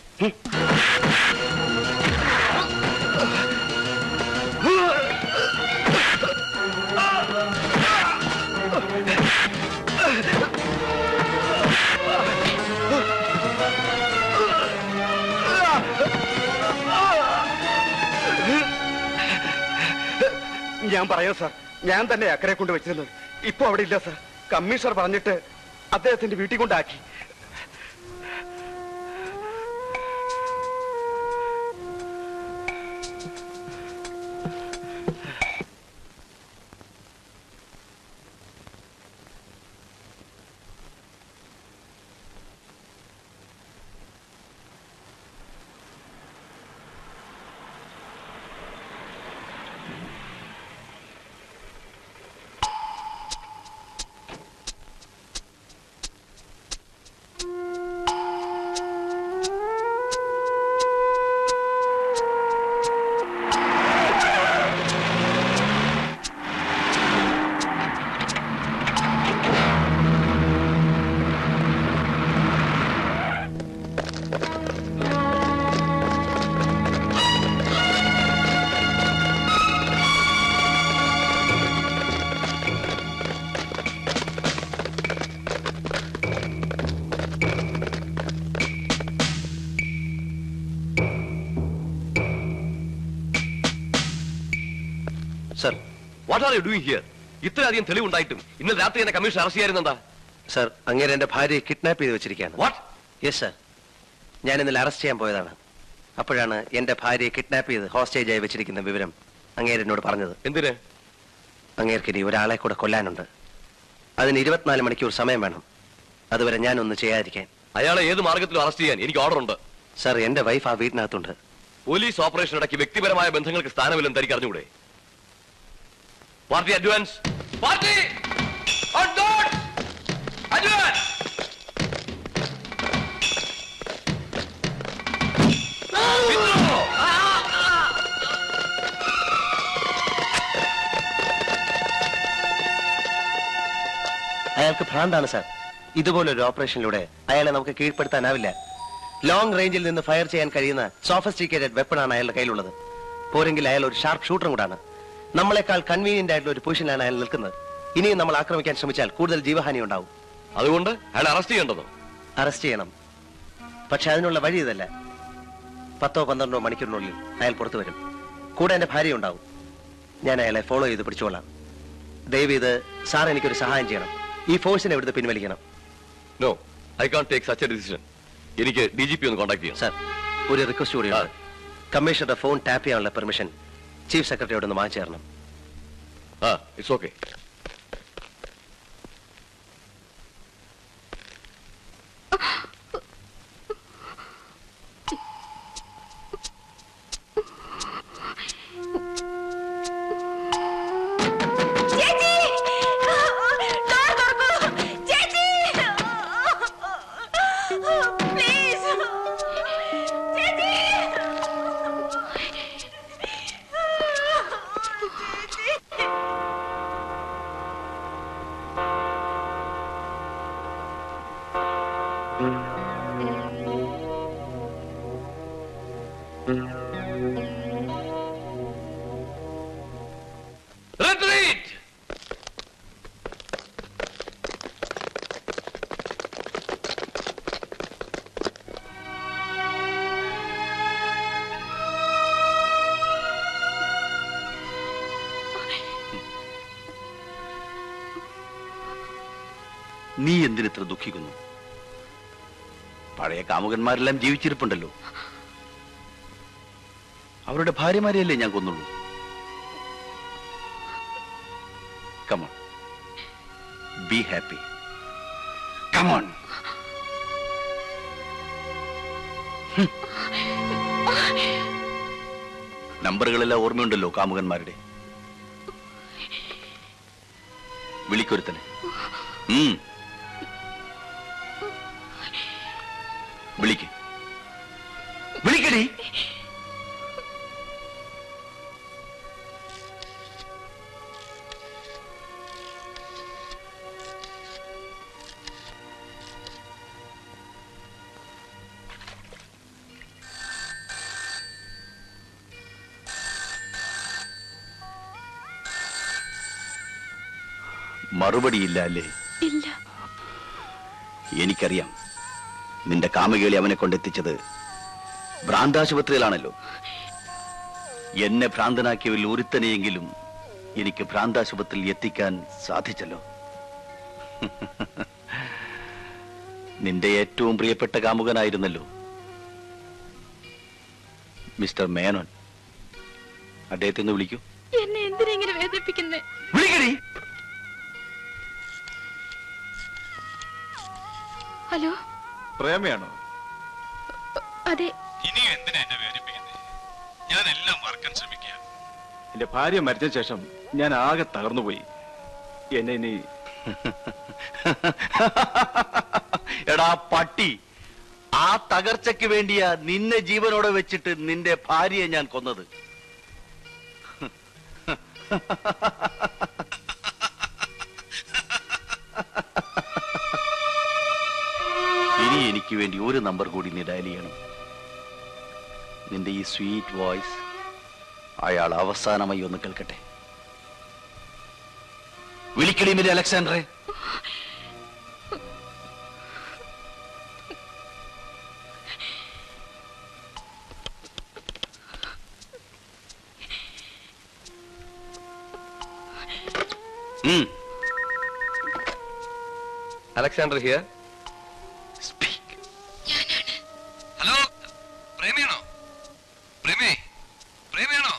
G: ഞാൻ പറയാം സാർ, ഞാൻ തന്നെ അക്കരെ കൊണ്ട് വെച്ചിരുന്നത്. ഇപ്പൊ അവിടെ ഇല്ല സാർ. കമ്മീഷണർ പറഞ്ഞിട്ട് അദ്ദേഹത്തിന്റെ വീട്ടിൽ കൊണ്ടാക്കി.
L: Sir, what are you doing here? ഇത്രയധികം തെളിവുണ്ടായിട്ടും ഇന്നലെ രാത്രി എന്നെ കമ്മീഷൻ അറസ്റ്റ് ചെയ്യാറുണ്ടാ?
A: സർ, അങ്ങേരെ എന്റെ ഭാര്യയെ കിഡ്നാപ്പ് ചെയ്ത് വെച്ചിരിക്കുകയാണ്.
L: വാട്ട്?
A: യെസ് സർ, ഞാൻ ഇന്നലെ അറസ്റ്റ് ചെയ്യാൻ പോയതാണ്. അപ്പോഴാണ് എന്റെ ഭാര്യയെ കിഡ്നാപ്പ് ചെയ്ത് ഹോസ്റ്റേജായി വെച്ചിരിക്കുന്ന വിവരം അങ്ങേരെന്നോട് പറഞ്ഞത്.
L: എന്തിന്?
A: അങ്ങേർക്ക് ഇനി ഒരാളെ കൂടെ കൊല്ലാനുണ്ട്. അതിന് 24 മണിക്കൂർ സമയം വേണം. അതുവരെ ഞാനൊന്ന് ചെയ്യാതിരിക്കാൻ.
L: അയാളെ ഏത് മാർഗത്തിലും അറസ്റ്റ് ചെയ്യാൻ എനിക്ക് ഓർഡർ ഉണ്ട്.
A: സർ, എന്റെ വൈഫ് ആ വീട്ടിനകത്തുണ്ട്.
L: പോലീസ് ഓപ്പറേഷൻ ഇടയ്ക്ക് വ്യക്തിപരമായ ബന്ധങ്ങൾക്ക് സ്ഥാനമില്ലെന്ന് തനിക്ക് അറിഞ്ഞുകൂടെ? Party advance, party advance.
A: അയാൾക്ക് ഭ്രാന്താണ് സാർ. ഇതുപോലൊരു ഓപ്പറേഷനിലൂടെ അയാളെ നമുക്ക് കീഴ്പ്പെടുത്താനാവില്ല. ലോങ് റേഞ്ചിൽ നിന്ന് ഫയർ ചെയ്യാൻ കഴിയുന്ന സോഫിസ്റ്റിക്കേറ്റഡ് വെപ്പണാണ് അയാളുടെ കയ്യിലുള്ളത്. പോരെങ്കിൽ അയാൾ ഒരു ഷാർപ്പ് ഷൂട്ടറും കൂടാണ്. നമ്മളെക്കാൾ കൺവീനിയന്റ് ആയിട്ടുള്ള ഒരു പൊസിഷനിലാണ് അയാൾ നിൽക്കുന്നത്. ഇനിയും നമ്മൾ ആക്രമിക്കാൻ ശ്രമിച്ചാൽ കൂടുതൽ ജീവഹാനി ഉണ്ടാവും.
L: അതുകൊണ്ട് അയാൾ അറസ്റ്റ് ചെയ്യേണ്ടതോ?
A: അറസ്റ്റ് ചെയ്യണം. പക്ഷെ അതിനുള്ള വഴി ഇതല്ല. 10-12 മണിക്കൂറിനുള്ളിൽ അയാൾ പുറത്തു വരും. കൂടെ എന്റെ ഭാര്യ ഉണ്ടാവും. ഞാൻ അയാളെ ഫോളോ ചെയ്ത് പിടിച്ചോളാം. ദയവ് ഇത് സാർ എനിക്കൊരു സഹായം ചെയ്യണം. ഈ ഫോഴ്സിനെ ഇവിടുന്ന് പിൻവലിക്കണം.
L: No, I can take such a decision. എനിക്ക് DGP ഒന്ന് കോൺടാക്ട് ചെയ്യാം.
A: സാർ, ഒരു റിക്വസ്റ്റ് കൂടിയുണ്ട്. കമ്മീഷണറുടെ ഫോൺ ടാപ്പ് ചെയ്യാനുള്ള പെർമിഷൻ ചീഫ് സെക്രട്ടറിയോട് ഒന്ന് വാങ്ങിച്ചു തരണം.
L: It's okay.
C: നീ എന്തിനിത്ര ദുഃഖിക്കുന്നു? പഴയ കാമുകന്മാരെല്ലാം ജീവിച്ചിരിപ്പുണ്ടല്ലോ. അവരുടെ ഭാര്യമാരെയല്ലേ ഞാൻ കൊന്നുള്ളൂ. Come on. Be happy. Come on. നമ്പറുകളെല്ലാം ഓർമ്മയുണ്ടല്ലോ കാമുകന്മാരുടെ. വിളിക്കൊരുത്തനെ. വിളിക്ക്. വിളിക്കടി. മറുപടിയില്ല അല്ലേ?
I: ഇല്ല.
C: എനിക്കറിയാം. നിന്റെ കാമകേളി അവനെ കൊണ്ടെത്തിച്ചത് ഭ്രാന്താശുപത്രിയിലാണല്ലോ. എന്നെ ഭ്രാന്തനാക്കിയവരിൽ ഒരുത്തനെയെങ്കിലും എനിക്ക് ഭ്രാന്താശുപത്രിയിൽ എത്തിക്കാൻ സാധിച്ചല്ലോ. നിന്റെ ഏറ്റവും പ്രിയപ്പെട്ട കാമുകനായിരുന്നല്ലോ മിസ്റ്റർ മേനോൻ. അദ്ദേഹത്തെ ഒന്ന് വിളിക്കൂ.
I: എന്നെ എന്തിനെങ്ങനെ വേദനിപ്പിക്കുന്നേ?
C: വിളിക്കടി.
I: ഹലോ,
O: പ്രേമയാണോ?
I: അതെ.
O: ഇനിയും എന്തിനാ എന്നെ വേദനിപ്പിക്കുന്നത്? ഞാൻ എല്ലാം മറക്കാൻ ശ്രമിക്കുക. എന്റെ ഭാര്യ മരിച്ച ശേഷം ഞാൻ ആകെ തകർന്നുപോയി. എന്നെ ഇനി
C: എടാ പട്ടി, ആ തകർച്ചയ്ക്ക് വേണ്ടിയാ നിന്നെ ജീവനോടെ വെച്ചിട്ട് നിന്റെ ഭാര്യയെ ഞാൻ കൊന്നത്. ഇനി എനിക്ക് വേണ്ടി ഒരു നമ്പർ കൂടി നീ ഡയൽ ചെയ്യണം. നിന്റെ ഈ സ്വീറ്റ് വോയിസ് അയാൾ അവസാനമായി ഒന്ന് കേൾക്കട്ടെ. വിളിക്കടി മിലി അലക്സാണ്ടറെ.
P: Alexander here.
K: ഹലോ, പ്രേമയാണോ? പ്രേമയാണോ?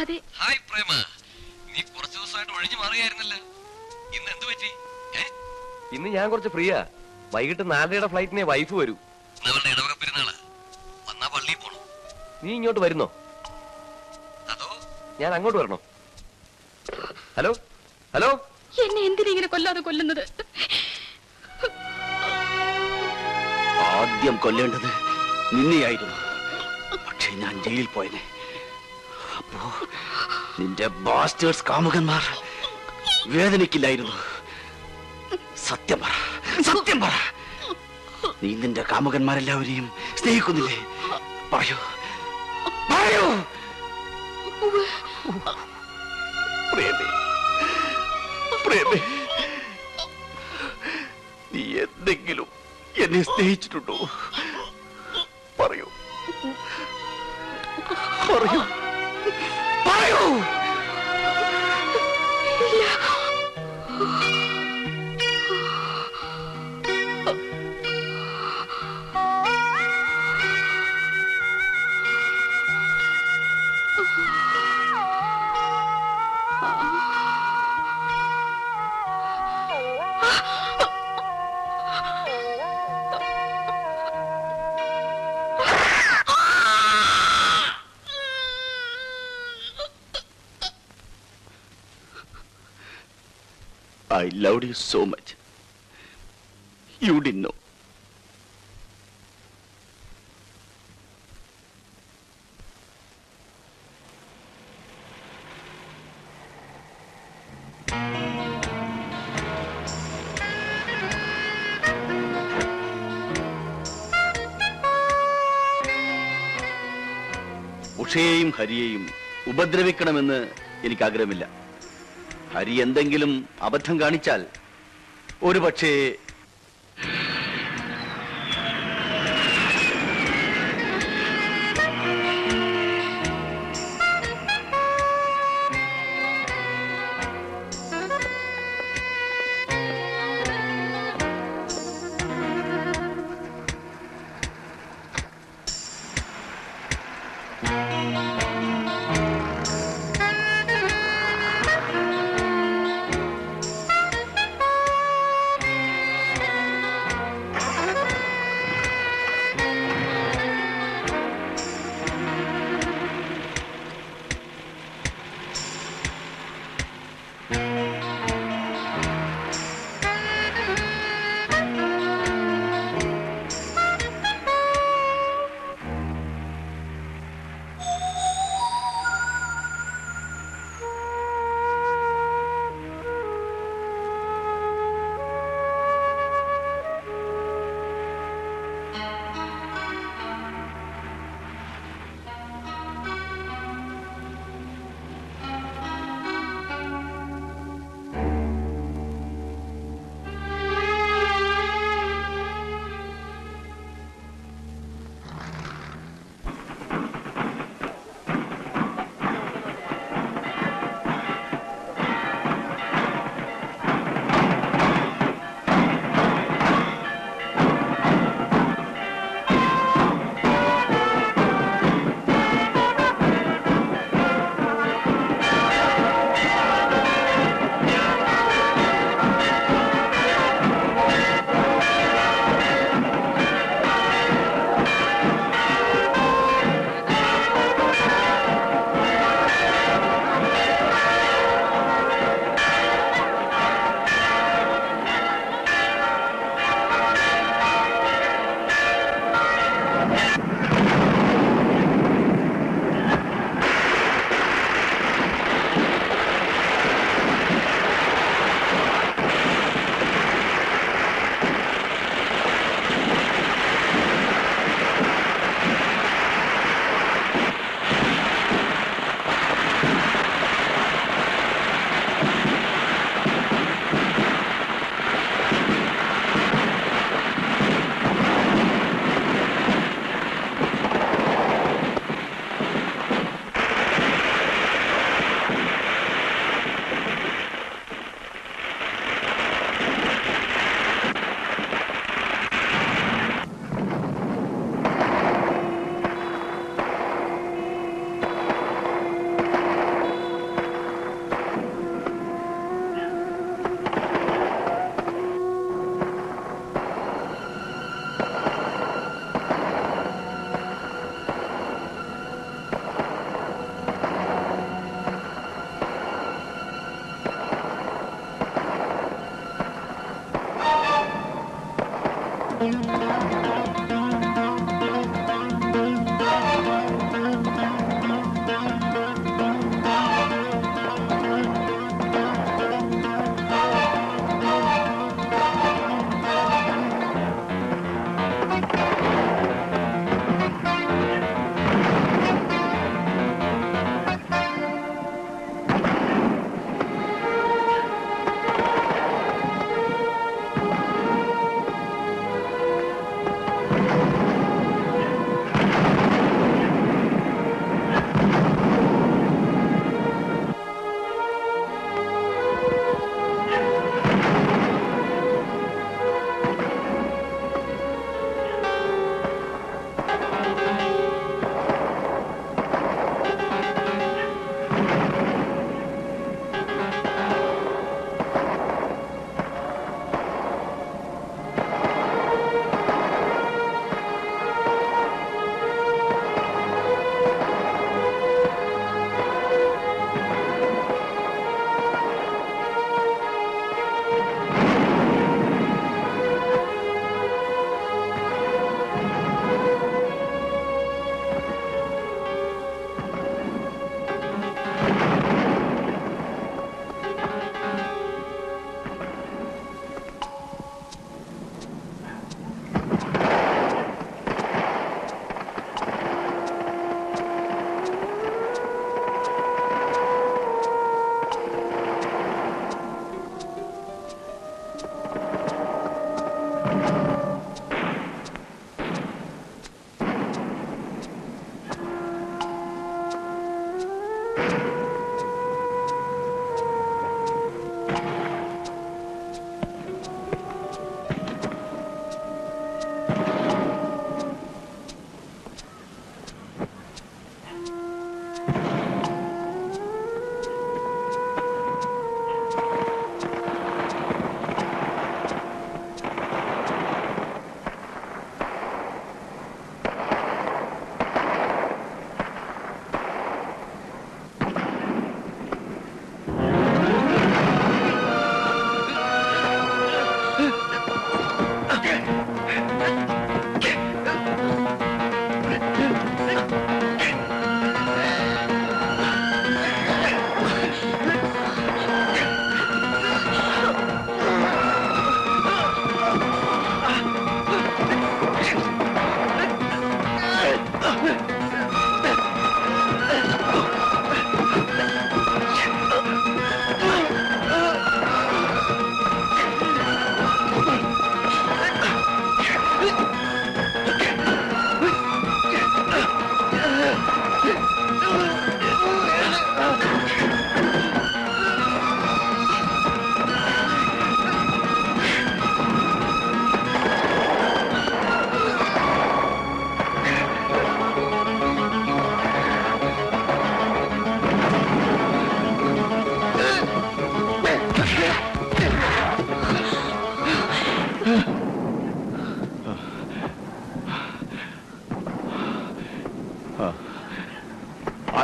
I: അതെ.
K: ഹായ് പ്രേമ, നീ കുറച്ച് ദിവസമായിട്ട് ഒഴിഞ്ഞു മാറിയായിരുന്നല്ലോ. ഇന്ന് എന്ത് പറ്റി?
P: ഇന്ന് ഞാൻ കുറച്ച് ഫ്രീയാ. വൈകിട്ട് 4:30 ഫ്ലൈറ്റിനെ വൈഫ് വരൂ.
K: അവളുടെ ഇടവക പെരുന്നാള് വന്നാ പള്ളിയിൽ പോണം.
P: നീ ഇങ്ങോട്ട് വരുന്നോ?
K: അതോ
P: ഞാൻ അങ്ങോട്ട് വരണോ? ഹലോ ഹലോ,
I: എന്നെ എന്തിനെങ്ങനെ കൊല്ലാതെ കൊല്ലുന്നത്?
C: ആദ്യം കൊല്ലേണ്ടത് നിന്നെയായിരുന്നു. പക്ഷേ ഞാൻ ജയിലിൽ പോയനെ. അപ്പോ നിന്റെ ബാസ്റ്റേഴ്സ് കാമുകന്മാർ വേദനിക്കില്ലായിരുന്നു. സത്യം പറ, സത്യം പറ. നീ നിന്റെ കാമുകന്മാരെല്ലാവരെയും സ്നേഹിക്കുന്നില്ലേ? പറയൂ, പറയൂ. പ്രേമേ, പ്രേമേ, നീ എന്തെങ്കിലും എന്നെ സ്നേഹിച്ചിട്ടുണ്ടോ? പറയൂ, പറയൂ, പറയൂ. I loved you so much. You didn't know. ഉഷയെയും ഹരിയെയും ഉപദ്രവിക്കണമെന്ന് എനിക്ക് ആഗ്രഹമില്ല. ഹരി എന്തെങ്കിലും അബദ്ധം കാണിച്ചാൽ ഒരു പക്ഷേ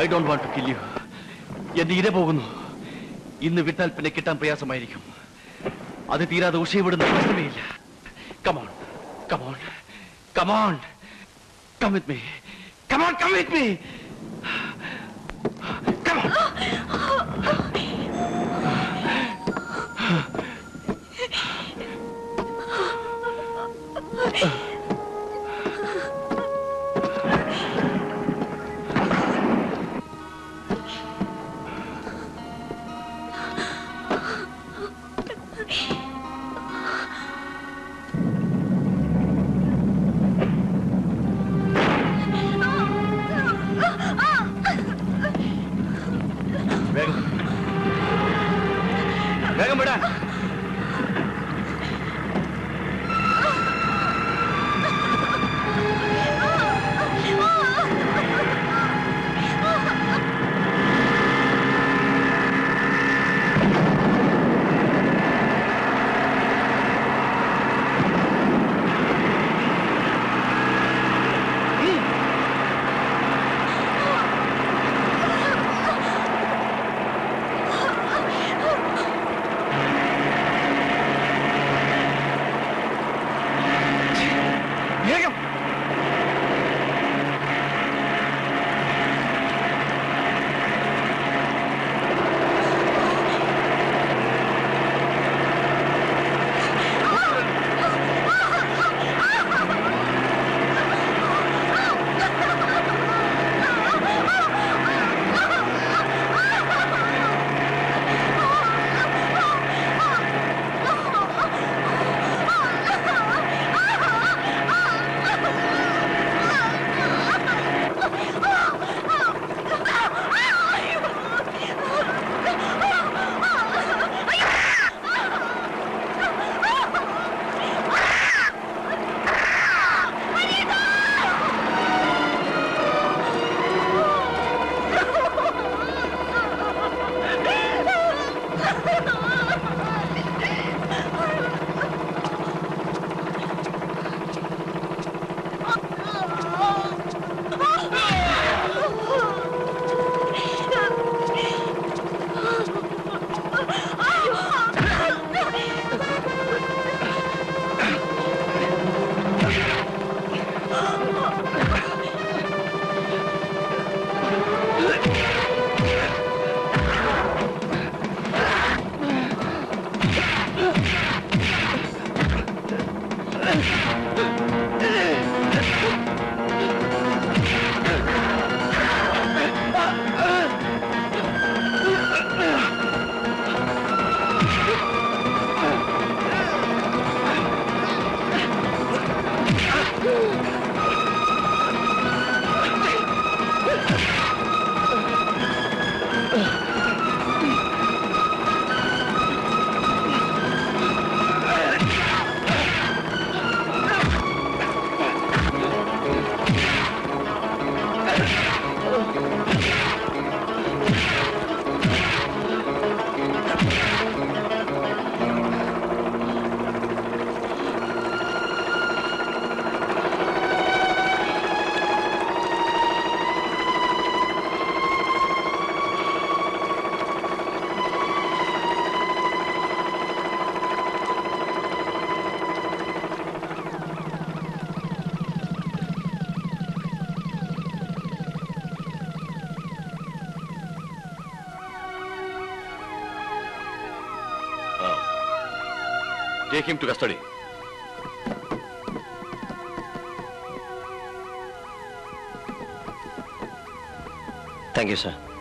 C: I don't want to kill you. എന്റെ ഇര പോകുന്നു. ഇന്ന് വിട്ടാൽ പിന്നെ കിട്ടാൻ പ്രയാസമായിരിക്കും. അത് തീരാതെ ഉഷയെ വിടുന്ന പ്രശ്നമേയില്ല. Come on come on come on come with me. Come on come with me. വേഗം വിടാൻ.
L: Take him to custody.
A: Thank you, sir.